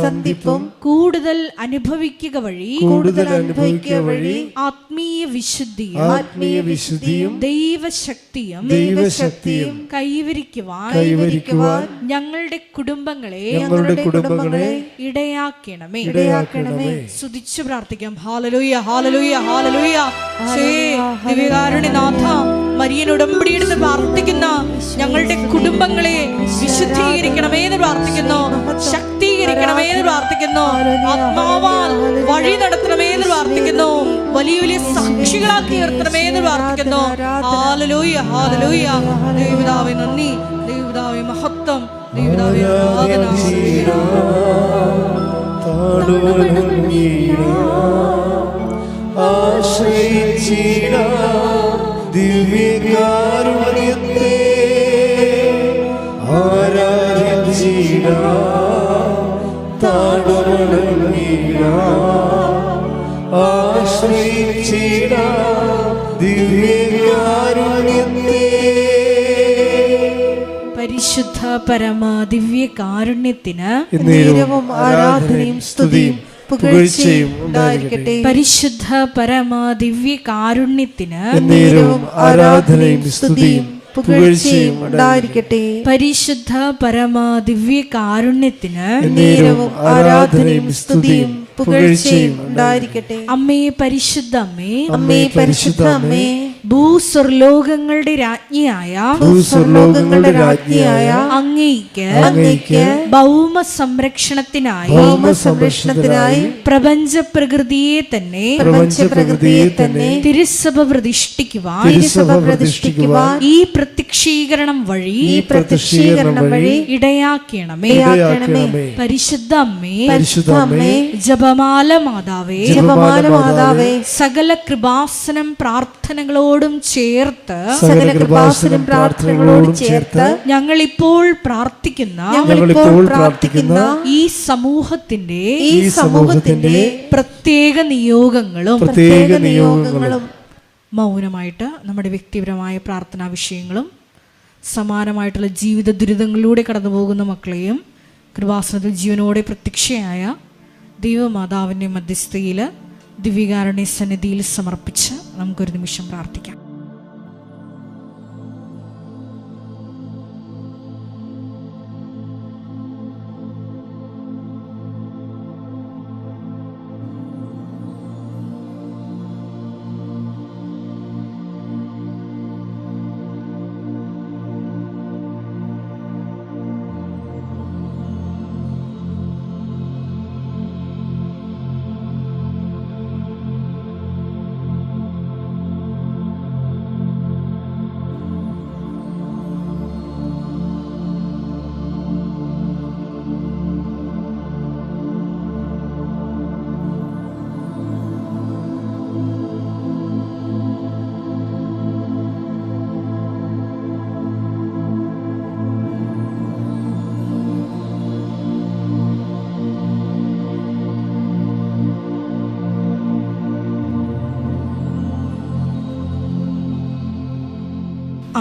സന്ധിപ്പും കൂടുതൽ അനുഭവിക്കുക വഴി ആത്മീയ വിശുദ്ധിയും ദൈവശക്തിയും കൈവരിക്കുവാൻ ഞങ്ങളുടെ കുടുംബങ്ങളെ ഇടയാക്കണമേ. സ്തുതിച്ചു പ്രാർത്ഥിക്കാം. ഹല്ലേലൂയ, ഹല്ലേലൂയ, ഹല്ലേലൂയ. ദിവ്യകാരുണ്യനാഥ, മരിയൻ ഉടമ്പടിയെടുത്ത് പ്രാർത്ഥിക്കുന്ന ഞങ്ങളുടെ കുടുംബങ്ങളെ വിശുദ്ധീകരിക്കണമേ എന്ന് പ്രാർത്ഥിക്കുന്നു, ശക്തീകരിക്കണമേ എന്ന് പ്രാർത്ഥിക്കുന്നു, ആത്മാവാൽ വഴി നടത്തണമേ എന്ന് പ്രാർത്ഥിക്കുന്നു, വലിയ വലിയ സാക്ഷികളാക്കി ഉയർത്തണമേ എന്ന് പ്രാർത്ഥിക്കുന്നു. Hallelujah, hallelujah. ദൈവപിതാവേ നന്ദി, ദൈവപിതാവേ മഹത്വം, ദൈവപിതാവേ ആരാധന. ദിവ്യകാരുണ്യത്തെ പരിശുദ്ധ പരമ ദിവ്യ കാരുണ്യത്തിന് ആരാധനയും സ്തുതിയും പുകഴ്ചയും ഉണ്ടായിരിക്കട്ടെ. പരിശുദ്ധ പരമ ദിവ്യ കാരുണ്യത്തിന് ആരാധനയും സ്തുതിയും പുകഴ്ചയും ഉണ്ടായിരിക്കട്ടെ. പരിശുദ്ധ പരമ ദിവ്യ കാരുണ്യത്തിന് നേരവും ആരാധനയും സ്തുതിയും പുകഴ്ചയും ഉണ്ടായിരിക്കട്ടെ. അമ്മേ പരിശുദ്ധ അമ്മേ, അമ്മേ പരിശുദ്ധ അമ്മേ, ഭൂസ്വർലോകങ്ങളുടെ രാജ്ഞിയായ അങ്ങേയ്ക്ക് ഭൗമ സംരക്ഷണത്തിനായി പ്രപഞ്ച പ്രകൃതിയെ തന്നെ തിരുസഭ പ്രതിഷ്ഠിക്കുവാൻ ഈ പ്രത്യക്ഷീകരണം വഴി ഇടയാക്കണമേ. പരിശുദ്ധ അമ്മേ, ജപമാല മാതാവേ, സകല കൃപാസനം പ്രാർത്ഥനകളോടും ചേർത്ത് ഞങ്ങളിപ്പോൾ പ്രാർത്ഥിക്കുന്ന ഈ സമൂഹത്തിന്റെ പ്രത്യേക നിയോഗങ്ങളും മൗനമായിട്ട് നമ്മുടെ വ്യക്തിപരമായ പ്രാർത്ഥനാ വിഷയങ്ങളും സമാനമായിട്ടുള്ള ജീവിത ദുരിതങ്ങളിലൂടെ കടന്നു പോകുന്ന മക്കളെയും കൃപാസനത്തിൽ ജീവനോടെ പ്രത്യക്ഷയായ ദൈവമാതാവിൻ്റെ മധ്യസ്ഥയിൽ ദിവ്യകാരുണ്യ സന്നിധിയിൽ സമർപ്പിച്ച് നമുക്കൊരു നിമിഷം പ്രാർത്ഥിക്കാം.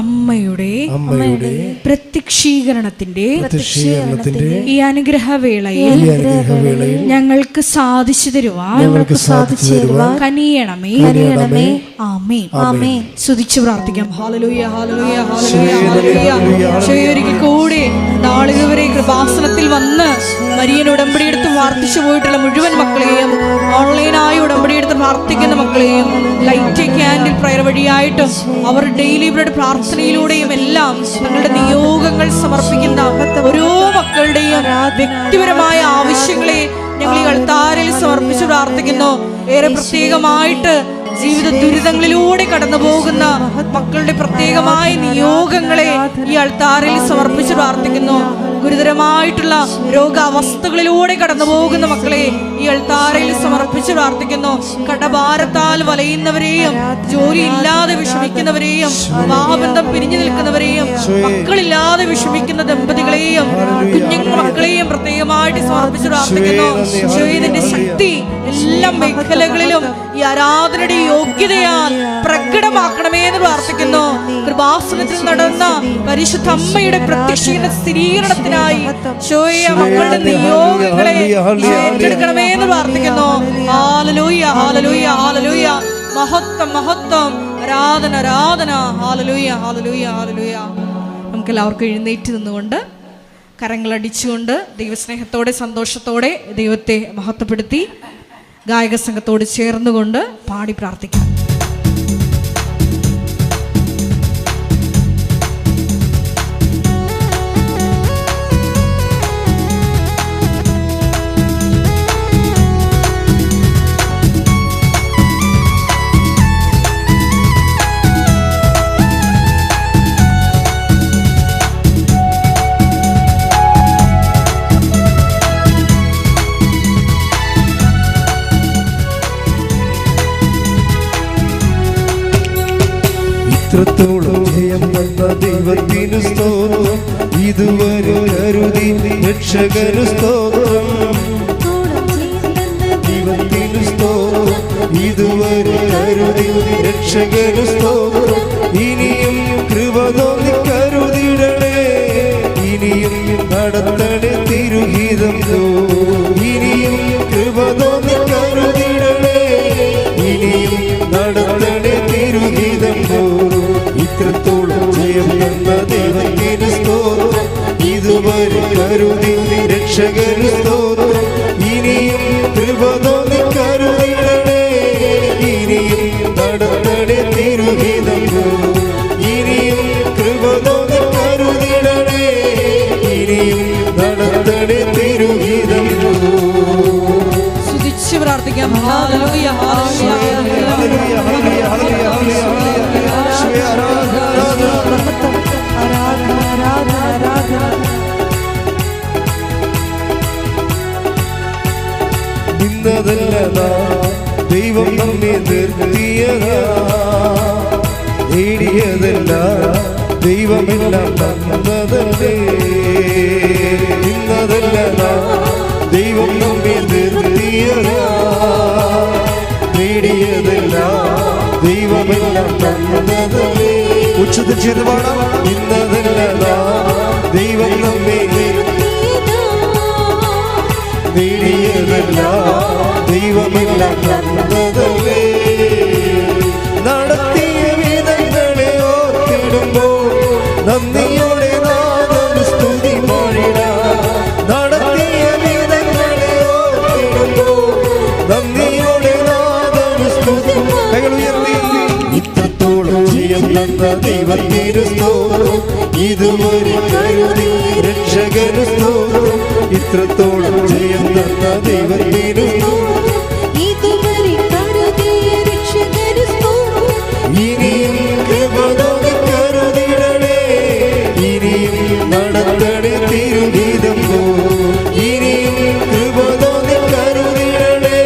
അമ്മയുടെ പ്രത്യക്ഷീകരണത്തിന്റെ ഈ അനുഗ്രഹവേളയിൽ ഞങ്ങൾക്ക് സാധിച്ചു തരുവാൻ കനിയണമേ. ആമേൻ. സ്തുതിച്ചു പ്രാർത്ഥിക്കാം. ഹല്ലേലൂയ, ഹല്ലേലൂയ, ഹല്ലേലൂയ. ഒരിക്കൽ കൂടി നാളിതുവരെ കൃപാസനത്തിൽ വന്ന് മരിയൻ ഉടമ്പടിയെടുത്ത് പ്രാർത്ഥിച്ചു പോയിട്ടുള്ള മുഴുവൻ മക്കളെയും, ഓൺലൈനായി ഉടമ്പടിയെടുത്ത് പ്രാർത്ഥിക്കുന്ന മക്കളെയും, ലൈറ്റ് ക്യാൻഡിൽ പ്രയർ വഴിയായിട്ടും അവർ ഡെയിലി ബ്രെഡ് പ്രാർത്ഥനയിലൂടെയും എല്ലാം തങ്ങളുടെ നിയോഗങ്ങൾ സമർപ്പിക്കുന്ന ഓരോ മക്കളുടെയും വ്യക്തിപരമായ ആവശ്യങ്ങളെ ഞങ്ങൾ ഈ അൾത്താരയിൽ സമർപ്പിച്ച് പ്രാർത്ഥിക്കുന്നു. ഏറെ പ്രത്യേകമായിട്ട് ജീവിത ദുരിതങ്ങളിലൂടെ കടന്നു പോകുന്ന മക്കളുടെ പ്രത്യേകമായ നിയോഗങ്ങളെ ഈ അൾത്താരയിൽ സമർപ്പിച്ച് പ്രാർത്ഥിക്കുന്നു. ഗുരുതരമായിട്ടുള്ള രോഗാവസ്ഥകളിലൂടെ കടന്നു പോകുന്ന മക്കളെ ഈ അൾത്താരയിൽ സമർപ്പിച്ച് പ്രാർത്ഥിക്കുന്നു. കടഭാരത്താൽ വലയുന്നവരെയും, ജോലിയില്ലാതെ വിഷമിക്കുന്നവരെയും, വിവാഹബന്ധം പിരിഞ്ഞു നിൽക്കുന്നവരെയും, മക്കളില്ലാതെ വിഷമിക്കുന്ന ദമ്പതികളെയും, കുഞ്ഞുങ്ങൾ മക്കളെയും പ്രത്യേകമായിട്ട് സമർപ്പിച്ച് പ്രാർത്ഥിക്കുന്നു. ഇതിന്റെ ശക്തി എല്ലാ മേഖലകളിലും ഈ ആരാധനയുടെ യോഗ്യതയാൽ പ്രകടമാക്കണമേ എന്ന് പ്രാർത്ഥിക്കുന്നു. കൃപാസനത്തിൽ നടന്ന പരിശുദ്ധ അമ്മയുടെ പ്രത്യക്ഷീകരണ സ്ഥിരീകരണത്തിനായി മക്കളുടെ നിയോഗങ്ങളെ ഏറ്റെടുക്കണമേ എന്ന് പ്രാർത്ഥിക്കുന്നു. ഹല്ലേലൂയ, ഹല്ലേലൂയ, ഹല്ലേലൂയ. മഹത്വം, മഹത്വം, ആരാധന, ആരാധന. ഹല്ലേലൂയ, ഹല്ലേലൂയ, ഹല്ലേലൂയ. നമുക്ക് എല്ലാവർക്കും എഴുന്നേറ്റ് നിന്നുകൊണ്ട് കരങ്ങളടിച്ചുകൊണ്ട് ദൈവസ്നേഹത്തോടെ സന്തോഷത്തോടെ ദൈവത്തെ മഹത്വപ്പെടുത്തി ഗായക സംഘത്തോട് ചേർന്നുകൊണ്ട് പാടി പ്രാർത്ഥിക്കാം. ഇത്രത്തോളം ജയം തന്ന ദൈവത്തിനു സ്തോത്രം, ഇതുവരെ കരുതി രക്ഷകനു സ്തോത്രം. ദൈവത്തിനു സ്തോത്രം, ഇതുവരെ കരുതി രക്ഷകനു സ്തോത്രം. ഇനിയും കൃപ തോന്നി കരുതിടണേ, ഇനിയും നടത്തണേ തിരുഹിതം. ഇനിയും കൃപ തോന്നി കരുതിടണേ, ഇനിയും നടത്തണേ തിരുഹിതം. ഇത്രത്തോളം ജയം കരുതി രക്ഷകന് സ്തോത്രം. ഇനിയും കൃപ തോന്നി കരുതിടണേ, ഇനിയും നടത്തണേ തിരുഹിതം. ഇനിയും കൃപ തോന്നി കരുതിടണേ, ഇനിയും നടത്തണേ തിരുഹിതം. സ്തുതിച്ച് പ്രാർത്ഥിക്കാം. ഹല്ലേലൂയ ഹല്ലേലൂയ ഹല്ലേലൂയ ഹല്ലേലൂയ ഇന്നതല്ലതാ ദൈവം നമ്മെ നിർത്തിയതാ, നേടിയതല്ല ദൈവമെല്ലാം തന്നതല്ലേ. ഇന്നതല്ലതാ ദൈവം നമ്മെ നിർത്തിയതാ, നേടിയതല്ല ദൈവമെല്ലാം തന്നതല്ലേ. ഉച്ചത്തിൽ ചെയ്ത് പാടാം. ഇന്നതല്ലതാ ദൈവം നമ്മെ നേടിയതല്ല ദൈവമെല്ലാം തന്നതല്ലേ. നടത്തിയ വിധങ്ങളെ ഓർത്തിടുമ്പോൾ നന്ദിയോടെ നാദം സ്തുതി പാടിടാം. നടത്തിയ വിധങ്ങളെ ഓർത്തിടുമ്പോൾ നന്ദിയോടെ നാദം സ്തുതി. കൈകൾ ഉയർത്തി. ഇത്രത്തോളം ജയം തന്ന ദൈവത്തിന് സ്തോത്രം, ഇതുവരെ കരുതി രക്ഷകന് സ്തോത്രം. ഇത്രത്തോളം ജയം തന്ന ദൈവത്തിന് ഇതുവരെ കരുതിയ രക്ഷകന് സ്തോത്രം. ഇനിയും കൃപ തോന്നി കരുതിടണേ, ഇനിയും നടത്തണേ തിരുഹിതം. ഇനിയും കൃപ തോന്നി കരുതിടണേ,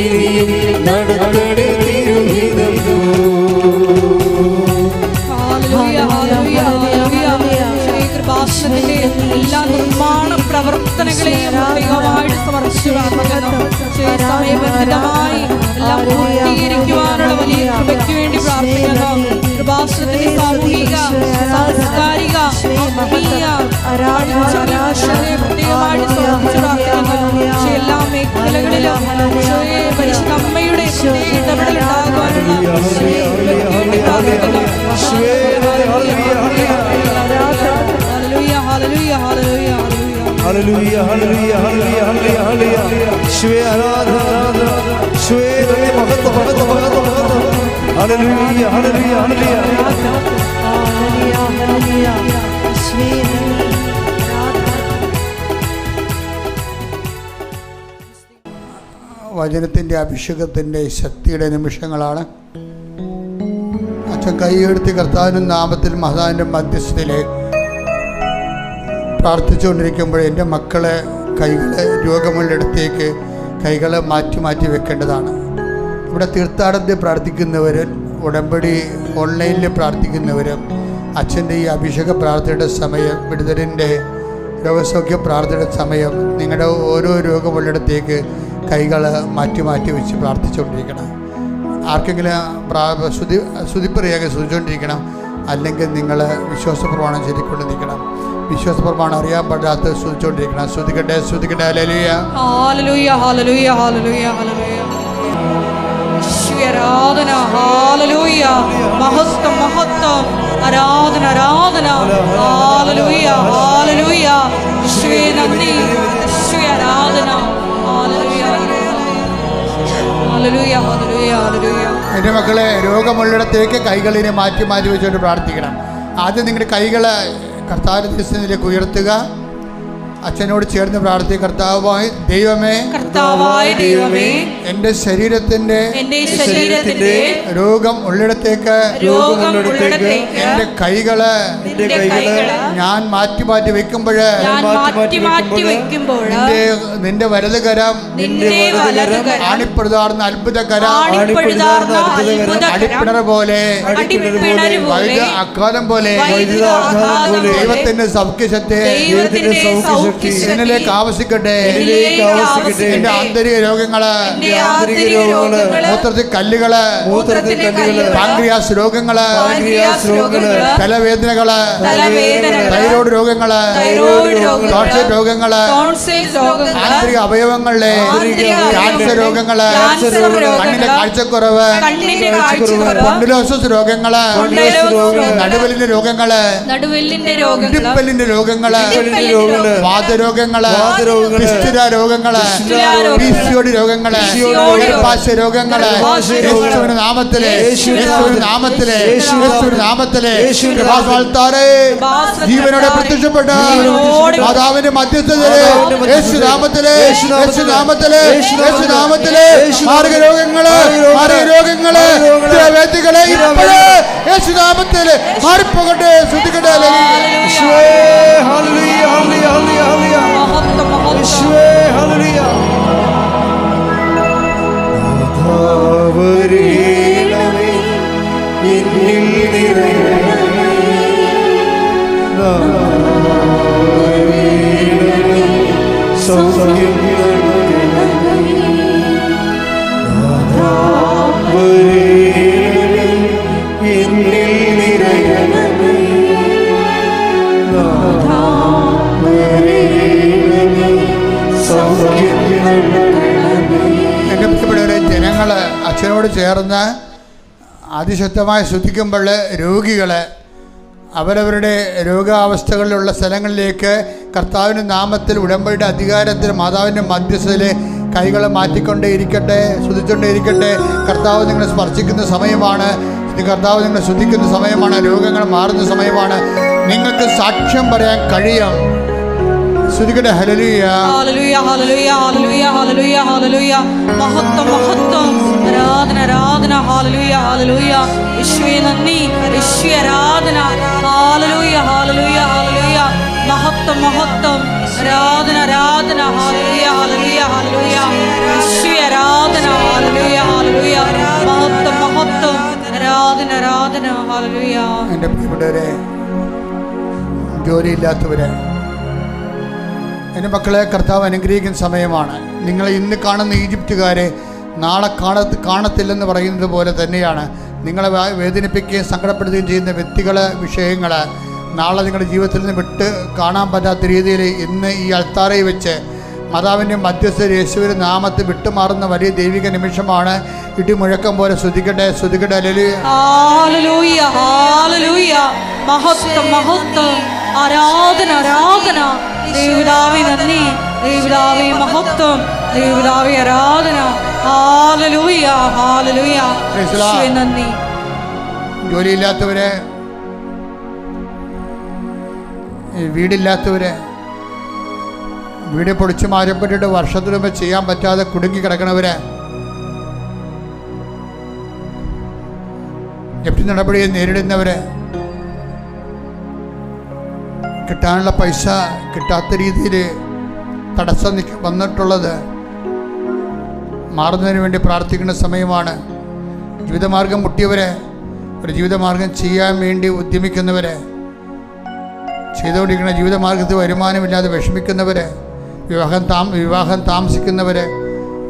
ഇനിയും നടത്തണേ തിരുഹിതം. കൃപാസനത്തിന്റെ എല്ലാ നിർമ്മാണ പ്രവർത്തനങ്ങളെയും പ്രത്യേകമായിട്ട് സമർപ്പിച്ചു പ്രാർത്ഥിക്കുന്നു. സമയബന്ധിതമായി എല്ലാം പൂർത്തീകരിക്കുവാനുള്ള വലിയ കൃപയ്ക്ക് വേണ്ടി പ്രാർത്ഥിക്കുന്നു. കൃപാസനത്തിന്റെ സാമൂഹിക സാംസ്കാരിക ആത്മീയ പ്രത്യേകമായിട്ട് സമർപ്പിച്ചു പ്രാർത്ഥിക്കുന്നു. എല്ലാ മേഖലകളിലും പരിശുദ്ധ അമ്മയുടെ ഇടപെടൽ ഉണ്ടാകുവാനുള്ള ഹല്ലേലൂയ ഹല്ലേലൂയ ഹല്ലേലൂയ ഹല്ലേലൂയ യേശുവേ ആരാധന യേശുവേ നന്ദി മഹത്വം മഹത്വം മഹത്വം മഹത്വം. ഹല്ലേലൂയ ഹല്ലേലൂയ ഹല്ലേലൂയ ഹല്ലേലൂയ യേശുവേ വചനത്തിൻ്റെ അഭിഷേകത്തിൻ്റെ ശക്തിയുടെ നിമിഷങ്ങളാണ്. അച്ഛൻ കൈയെടുത്ത് കർത്താവിൻ്റെ നാമത്തിൽ മഹതാവിൻ്റെ മധ്യസ്ഥതയിലെ പ്രാർത്ഥിച്ചുകൊണ്ടിരിക്കുമ്പോൾ എൻ്റെ മക്കളെ കൈകളെ രോഗമുള്ളിടത്തേക്ക് കൈകളെ മാറ്റി മാറ്റി വെക്കേണ്ടതാണ്. ഇവിടെ തീർത്ഥാടനത്തിൽ പ്രാർത്ഥിക്കുന്നവരും ഉടമ്പടി ഓൺലൈനിൽ പ്രാർത്ഥിക്കുന്നവരും അച്ഛൻ്റെ ഈ അഭിഷേക പ്രാർത്ഥനയുടെ സമയം, വിടുതലിൻ്റെ രോഗസൗഖ്യ പ്രാർത്ഥനയുടെ സമയം നിങ്ങളുടെ ഓരോ രോഗമുള്ളിടത്തേക്ക് കൈകൾ മാറ്റി മാറ്റി വെച്ച് പ്രാർത്ഥിച്ചുകൊണ്ടിരിക്കണം. ആർക്കെങ്കിലും സ്തുതിപ്പറിയാതെ സ്തുതിച്ചുകൊണ്ടിരിക്കണം. അല്ലെങ്കിൽ നിങ്ങൾ വിശ്വാസപ്രമാണം ചൊല്ലിക്കൊണ്ടിരിക്കണം. വിശ്വാസപ്രമാണം അറിയാൻ പാടാത്ത സ്തുതിച്ചുകൊണ്ടിരിക്കണം. സ്തുതിക്കട്ടെ സ്തുതിക്കട്ടെ. ഹല്ലേലൂയ ഹല്ലേലൂയ ഹല്ലേലൂയ ഹല്ലേലൂയ ഹല്ലേലൂയ ആരാധന. ഹല്ലേലൂയ മഹത്വം മഹത്വം ആരാധന ആരാധന. ഹല്ലേലൂയ ഹല്ലേലൂയ യേശുവേ നന്ദി യേശുവേ ആരാധന. ഹല്ലേലൂയ ഹല്ലേലൂയ ഹല്ലേലൂയ ഹല്ലേലൂയ. എൻ്റെ മക്കളെ രോഗമുള്ളിടത്തേക്ക് കൈകളിനെ മാറ്റി മാറ്റി വെച്ചുകൊണ്ട് പ്രാർത്ഥിക്കണം. ആദ്യം നിങ്ങളുടെ കൈകൾ കർത്താവിൻ്റെ ദിവസത്തിലേക്ക് ഉയർത്തുക. അച്ഛനോട് ചേർന്ന് പ്രാർത്ഥിക്കുക. കർത്താവായ ദൈവമേ, കർത്താവായ ദൈവമേ, എൻ്റെ ശരീരത്തിൻ്റെ രോഗം ഉള്ളിടത്തേക്ക് എൻ്റെ കൈകള് ഞാൻ മാറ്റി മാറ്റി വെക്കുമ്പോൾ നിന്റെ വലതുകരം ആണിപ്പെടുതാർന്ന അത്ഭുതകരം അടിപ്പിണർ പോലെ അക്കാലം പോലെ ദൈവത്തിന്റെ സൗഖ്യശക്തി എന്നിലേക്ക് ആവശ്യിക്കട്ടെ. എന്റെ ആന്തരിക രോഗങ്ങള്, മൂത്രത്തിൽ കല്ലുകള്, പാൻക്രിയാസ് രോഗങ്ങള്, തലവേദനകള്, തൈറോയ്ഡ് രോഗങ്ങള്, ടോൺസിൽ രോഗങ്ങള്, ആന്തരിക അവയവങ്ങളിലെ ക്യാൻസർ രോഗങ്ങള്, കണ്ണിന്റെ കാഴ്ചക്കുറവ്, സ്പോണ്ടിലോസിസ് രോഗങ്ങള്, നടുവലിന്റെ രോഗങ്ങള്, ഇടുപ്പലിന്റെ രോഗങ്ങള്, വാതരോഗങ്ങള്, പിസ്തുര രോഗങ്ങള്, PCOD രോഗങ്ങള്, ഗർഭാശയ രോഗങ്ങള്, യേശുവിന്റെ നാമത്തിലെ, യേശുവിന്റെ നാമത്തിലെ, യേശുവിന്റെ നാമത്തിലെ ജീവനോടെ പ്രത്യക്ഷപ്പെട്ട മാതാവിന്റെ മധ്യസ്ഥതയിലെ യേശു നാമത്തിലെ, യേശു നാമത്തിലെ, യേശു നാമത്തിലെ മാർഗരോഗങ്ങള്, മാർഗരോഗങ്ങള്, വ്യക്തികളെ ഇപ്പോഴേ യേശു നാമത്തില് മാറിപ്പോകട്ടെ. ശ്രദ്ധിക്കട്ടെ. എൻ്റെ പ്രിയപ്പെട്ടവരെ, ജനങ്ങള് അച്ഛനോട് ചേർന്ന് അതിശക്തമായി ശ്രദ്ധിക്കുമ്പോൾ രോഗികള് അവരവരുടെ രോഗാവസ്ഥകളിലുള്ള സ്ഥലങ്ങളിലേക്ക് കർത്താവിൻ്റെ നാമത്തിൽ ഉടമ്പടിയുടെ അധികാരത്തിൽ മാതാവിൻ്റെ മധ്യസ്ഥതയിൽ കൈകൾ മാറ്റിക്കൊണ്ടേ ഇരിക്കട്ടെ, ശ്രദ്ധിച്ചുകൊണ്ടേ ഇരിക്കട്ടെ. കർത്താവ് നിങ്ങളെ സ്പർശിക്കുന്ന സമയമാണ്, കർത്താവ് നിങ്ങളെ ശ്രദ്ധിക്കുന്ന സമയമാണ്, രോഗങ്ങൾ മാറുന്ന സമയമാണ്. നിങ്ങൾക്ക് സാക്ഷ്യം പറയാൻ കഴിയും. ശ്രദ്ധിക്കട്ടെ. ഹല്ലേലൂയ, ഹല്ലേലൂയ, ഹല്ലേലൂയ, ഹല്ലേലൂയ, ഹല്ലേലൂയ, ഹല്ലേലൂയ. മഹത്വം, മഹത്വം, ആരാധന, ആരാധന. ഹല്ലേലൂയ, ഹല്ലേലൂയ. യേശുവേ നന്ദി, യേശുവേ ആരാധന. ഹല്ലേലൂയ, ഹല്ലേലൂയ, ഹല്ലേലൂയ. മഹത്വം, മഹത്വം, ആരാധന, ആരാധന. ഹല്ലേലൂയ, ഹല്ലേലൂയ, ഹല്ലേലൂയ. യേശുവേ ആരാധന. ഹല്ലേലൂയ, ഹല്ലേലൂയ. മഹത്വം, മഹത്വം, ആരാധന, ആരാധന. ഹല്ലേലൂയ. എൻ്റെ പ്രിയപ്പെട്ടവരെ, ജോലിയില്ലാത്തവരെ, എൻ്റെ മക്കളെ, കർത്താവ് അനുഗ്രഹിക്കുന്ന സമയമാണ്. നിങ്ങൾ ഇന്ന് കാണുന്ന ഈജിപ്തുകാരെ നാളെ കാണത്തില്ലെന്ന് പറയുന്നത് പോലെ തന്നെയാണ് നിങ്ങളെ വേദനിപ്പിക്കുകയും സങ്കടപ്പെടുത്തുകയും ചെയ്യുന്ന വ്യക്തികൾ, വിഷയങ്ങൾ നാളെ നിങ്ങളുടെ ജീവിതത്തിൽ നിന്ന് വിട്ട് കാണാൻ പറ്റാത്ത രീതിയിൽ ഇന്ന് ഈ അൾത്താരയിൽ വെച്ച് മാതാവിൻ്റെ മധ്യസ്ഥ യേശുവിൻ്റെ നാമത്തിൽ വിട്ടുമാറുന്ന വലിയ ദൈവിക നിമിഷമാണ്. ഇടിമുഴക്കം പോലെ ശ്രദ്ധിക്കട്ടെ, ശ്രദ്ധിക്കട്ടെ. ഹല്ലേലൂയ, ഹല്ലേലൂയ. മഹത്വം, മഹത്വം, ആരാധന, ആരാധന. ദൈവപിതാവേ നന്ദി, ദൈവപിതാവേ മഹത്വം, ദൈവപിതാവേ ആരാധന. ഹല്ലേലൂയ, ഹല്ലേലൂയ. യേശുവേ നന്ദി. ജോലിയില്ലാത്തവരെ, വീടില്ലാത്തവരെ, വീട് പൊളിച്ചു മാറ്റപ്പെട്ടിട്ട് വർഷത്തിനു മുമ്പ് ചെയ്യാൻ പറ്റാതെ കുടുങ്ങി കിടക്കണവരെ, ജപ്തി നടപടിയെ നേരിടുന്നവരെ, കിട്ടാനുള്ള പൈസ കിട്ടാത്ത രീതിയിൽ തടസ്സം വന്നിട്ടുള്ളത് മാറുന്നതിന് വേണ്ടി പ്രാർത്ഥിക്കുന്ന സമയമാണ്. ജീവിതമാർഗം മുട്ടിയവരെ, ഒരു ജീവിതമാർഗം ചെയ്യാൻ വേണ്ടി ഉദ്യമിക്കുന്നവരെ, ചെയ്തുകൊണ്ടിരിക്കുന്ന ജീവിതമാർഗത്തിൽ വരുമാനമില്ലാതെ വിഷമിക്കുന്നവരെ, വിവാഹം താമസിക്കുന്നവരെ,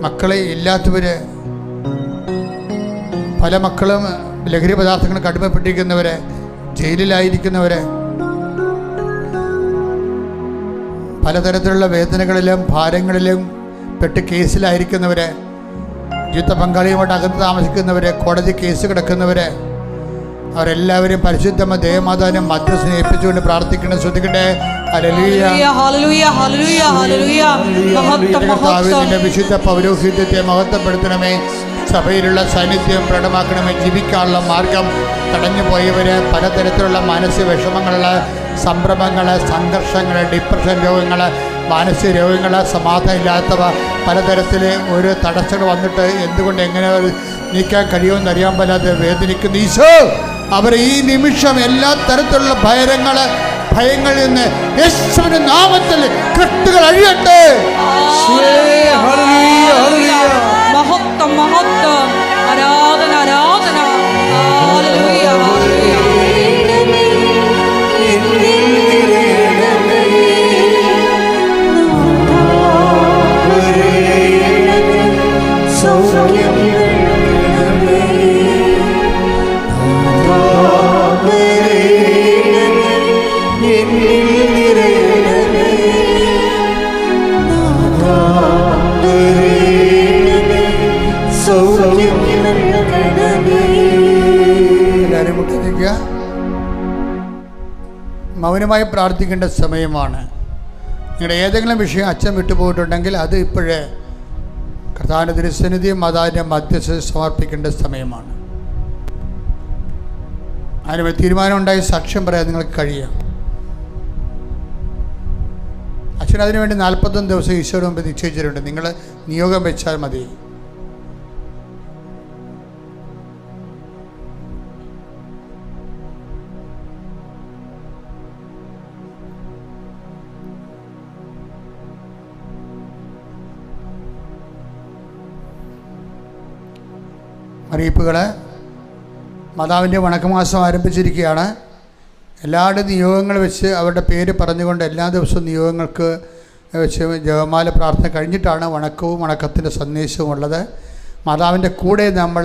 മക്കളെ ഇല്ലാത്തവര്, പല മക്കളും ലഹരി പദാർത്ഥങ്ങൾക്ക് അടിമപ്പെട്ടിരിക്കുന്നവരെ, ജയിലിലായിരിക്കുന്നവരെ, പലതരത്തിലുള്ള വേദനകളിലും ഭാരങ്ങളിലും പെട്ട് കേസിലായിരിക്കുന്നവരെ, ജീവിത പങ്കാളിയുമായിട്ട് അകത്ത് താമസിക്കുന്നവരെ, കോടതി കേസ് കിടക്കുന്നവരെ, അവരെല്ലാവരും പരിശുദ്ധ ദേവമാതാവിനെ മധ്യസ്ഥനെ ഏൽപ്പിച്ചുകൊണ്ട് പ്രാർത്ഥിക്കണം. ശ്രദ്ധിക്കട്ടെ. ഹല്ലേലൂയ, ഹല്ലേലൂയ, ഹല്ലേലൂയ, ഹല്ലേലൂയ. മഹത്വം, മഹത്വം. വിശുദ്ധ പൗരോഹിത്യത്തെ മഹത്വപ്പെടുത്തണമേ. സഭയിലുള്ള സാന്നിധ്യം പ്രകടമാക്കണമേ. ജീവിക്കാനുള്ള മാർഗം തടഞ്ഞു പോയവര്, പലതരത്തിലുള്ള മാനസിക വിഷമങ്ങൾ, സംരംഭങ്ങൾ, സംഘർഷങ്ങൾ, ഡിപ്രഷൻ രോഗങ്ങൾ, മാനസിക രോഗങ്ങൾ, സമാധാനം ഇല്ലാത്തവ, പലതരത്തിൽ ഒരു തടസ്സങ്ങൾ വന്നിട്ട് എന്തുകൊണ്ട് എങ്ങനെ നീക്കാൻ കഴിയുമെന്ന് അറിയാൻ പറ്റാതെ വേദനിക്കുന്ന ഈശോ, അവർ ഈ നിമിഷം എല്ലാ തരത്തിലുള്ള ഭയങ്ങളിൽ നിന്ന് യേശുവിന്റെ നാമത്തിൽ കെട്ടുകൾ അഴിയട്ടെ. മഹത്വം, മഹത്വം, ആരാധന, ആരാധന. ഹല്ലേലൂയ, ഹല്ലേലൂയ. മൗനമായി പ്രാർത്ഥിക്കേണ്ട സമയമാണ്. നിങ്ങളുടെ ഏതെങ്കിലും വിഷയം അച്ഛൻ വിട്ടുപോയിട്ടുണ്ടെങ്കിൽ അത് ഇപ്പോഴേ കർത്താവിൻ്റെ തിരുസന്നിധിയും മാതാവിൻ്റെ മധ്യസ്ഥതയിൽ സമർപ്പിക്കേണ്ട സമയമാണ്. അതിന് തീരുമാനം ഉണ്ടായി സാക്ഷ്യം പറയാൻ നിങ്ങൾക്ക് കഴിയാം. അച്ഛൻ അതിനുവേണ്ടി 41 ദിവസം ഈശോയുടെ മുമ്പ് നിശ്ചയിച്ചിട്ടുണ്ട്. നിങ്ങൾ നിയോഗം വെച്ചാൽ മതി. അറിയിപ്പുകൾ. മാതാവിൻ്റെ വണക്കമാസം ആരംഭിച്ചിരിക്കുകയാണ്. എല്ലാവരുടെയും നിയോഗങ്ങൾ വെച്ച് അവരുടെ പേര് പറഞ്ഞുകൊണ്ട് എല്ലാ ദിവസവും നിയോഗങ്ങൾക്ക് വെച്ച് ജപമാല പ്രാർത്ഥന കഴിഞ്ഞിട്ടാണ് വണക്കവും വണക്കത്തിൻ്റെ സന്ദേശവും ഉള്ളത്. മാതാവിൻ്റെ കൂടെ നമ്മൾ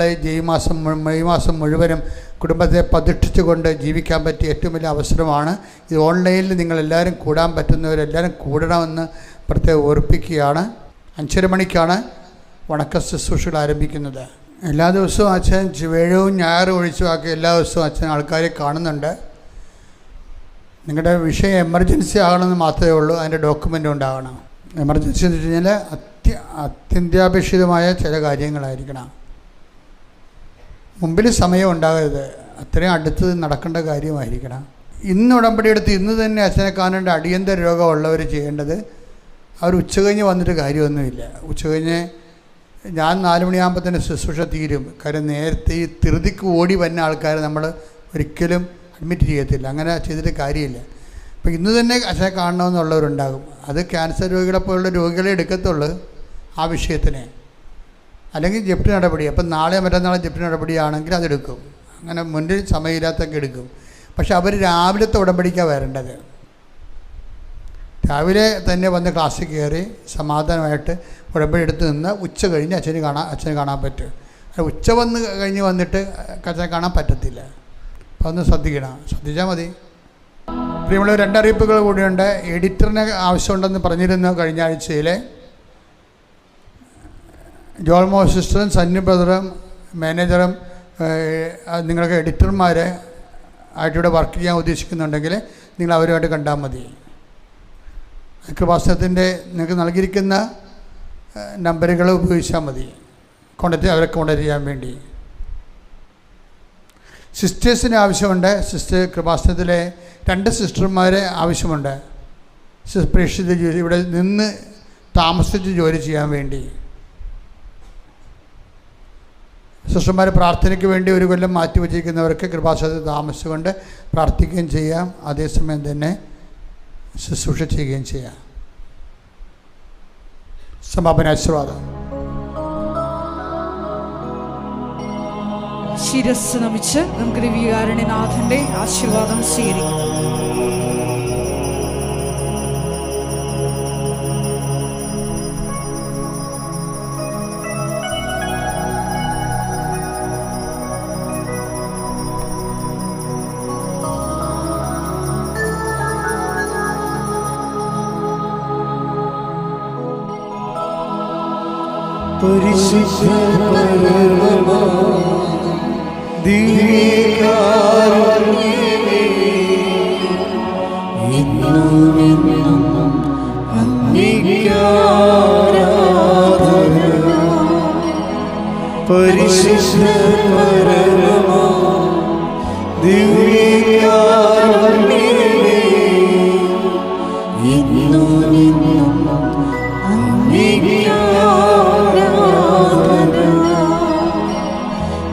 മെയ് മാസം മുഴുവനും കുടുംബത്തെ പ്രതിഷ്ഠിച്ചുകൊണ്ട് ജീവിക്കാൻ പറ്റിയ ഏറ്റവും വലിയ അവസരമാണ് ഇത്. ഓൺലൈനിൽ നിങ്ങളെല്ലാവരും കൂടാൻ പറ്റുന്നവരെല്ലാവരും കൂടണമെന്ന് പ്രത്യേകം ഓർപ്പിക്കുകയാണ്. 5:30 മണിക്കാണ് വണക്ക ശുശ്രൂഷകൾ ആരംഭിക്കുന്നത്. എല്ലാ ദിവസവും അച്ഛൻ വേഴവും ഞായറും ഒഴിച്ചു ബാക്കി എല്ലാ ദിവസവും അച്ഛൻ ആൾക്കാരെ കാണുന്നുണ്ട്. നിങ്ങളുടെ വിഷയം എമർജൻസി ആകണമെന്ന് മാത്രമേ ഉള്ളൂ. അതിൻ്റെ ഡോക്യുമെൻ്റ് ഉണ്ടാകണം. എമർജൻസി എന്ന് വെച്ച് കഴിഞ്ഞാൽ അത്യന്താപേക്ഷിതമായ ചില കാര്യങ്ങളായിരിക്കണം. മുമ്പിൽ സമയം ഉണ്ടാകരുത്. അത്രയും അടുത്ത് നടക്കേണ്ട കാര്യമായിരിക്കണം. ഇന്ന് ഉടമ്പടി എടുത്ത് ഇന്ന് തന്നെ അച്ഛനെ കാണേണ്ട അടിയന്തര രോഗമുള്ളവർ ചെയ്യേണ്ടത്, അവർ ഉച്ചകഴിഞ്ഞ് വന്നിട്ട് കാര്യമൊന്നുമില്ല. ഉച്ചകഴിഞ്ഞ് ഞാൻ 4 മണിയാകുമ്പോൾ തന്നെ ശുശ്രൂഷ തീരും. കാര്യം നേരത്തെ ഈ ധൃതിക്ക് ഓടി വന്ന ആൾക്കാർ നമ്മൾ ഒരിക്കലും അഡ്മിറ്റ് ചെയ്യത്തില്ല. അങ്ങനെ ചെയ്തിട്ട് കാര്യമില്ല. അപ്പോൾ ഇന്ന് തന്നെ അച്ഛനെ കാണണമെന്നുള്ളവരുണ്ടാകും. അത് ക്യാൻസർ രോഗികളെ പോലുള്ള രോഗികളെ എടുക്കത്തുള്ളൂ ആ വിഷയത്തിന്. അല്ലെങ്കിൽ ജപ്തി നടപടി. അപ്പം നാളെ മറ്റന്നാളെ ജപ്തി നടപടിയാണെങ്കിൽ അതെടുക്കും. അങ്ങനെ മുന്നിൽ സമയമില്ലാത്തൊക്കെ എടുക്കും. പക്ഷെ അവർ രാവിലത്തെ ഉടമ്പടിക്കാണ് വരേണ്ടത്. രാവിലെ തന്നെ വന്ന് ക്ലാസ്സിൽ കയറി സമാധാനമായിട്ട് ഉടമ്പടി എടുത്ത് നിന്ന് ഉച്ച കഴിഞ്ഞ് അച്ഛനെ കാണാൻ പറ്റും. ഉച്ച കഴിഞ്ഞ് വന്നിട്ട് അച്ഛനെ കാണാൻ പറ്റത്തില്ല. അപ്പോൾ ഒന്ന് ശ്രദ്ധിച്ചാൽ മതി. പ്രിയമുള്ള 2 അറിയിപ്പുകൾ കൂടിയുണ്ട്. എഡിറ്ററിന് ആവശ്യമുണ്ടെന്ന് പറഞ്ഞിരുന്നു കഴിഞ്ഞ ആഴ്ചയിൽ. ജോൾമോ സിസ്റ്ററും സന്നി ബ്രദറും മാനേജറും നിങ്ങൾക്ക് എഡിറ്റർമാർ ആയിട്ടിവിടെ വർക്ക് ചെയ്യാൻ ഉദ്ദേശിക്കുന്നുണ്ടെങ്കിൽ നിങ്ങൾ അവരുമായിട്ട് കണ്ടാൽ മതി. കൃപാസനത്തിൻ്റെ നിങ്ങൾക്ക് നൽകിയിരിക്കുന്ന നമ്പറുകൾ ഉപയോഗിച്ചാൽ മതി അവരെ കോൺടാക്ട് ചെയ്യാൻ വേണ്ടി. സിസ്റ്റേഴ്സിന് ആവശ്യമുണ്ട്. കൃപാസനത്തിലെ 2 സിസ്റ്റർമാരെ ആവശ്യമുണ്ട്. പ്രേക്ഷിത ജോലി ഇവിടെ നിന്ന് താമസിച്ച് ജോലി ചെയ്യാൻ വേണ്ടി. സിസ്റ്റർമാർ പ്രാർത്ഥനയ്ക്ക് വേണ്ടി 1 കൊല്ലം മാറ്റി വച്ചിരിക്കുന്നവർക്ക് കൃപാസനത്തിൽ താമസിച്ചുകൊണ്ട് പ്രാർത്ഥിക്കുകയും ചെയ്യാം. അതേസമയം തന്നെ ശുശ്രൂഷ ചെയ്യുകയും ചെയ്യാം. സമാപന ആശീർവാദം. ശിരസ് നമിച്ച് നമുക്ക് ദിവ്യകാരുണ്യനാഥന്റെ ആശീർവാദം സ്വീകരിക്കാം. പരിശുദ്ധ പരമമാ ദിവ്യകാരുണ്യമേ, ഇന്നുമെന്നും അങ്ങേക്ക് ആരാധന. പരിശുദ്ധ പരമമാ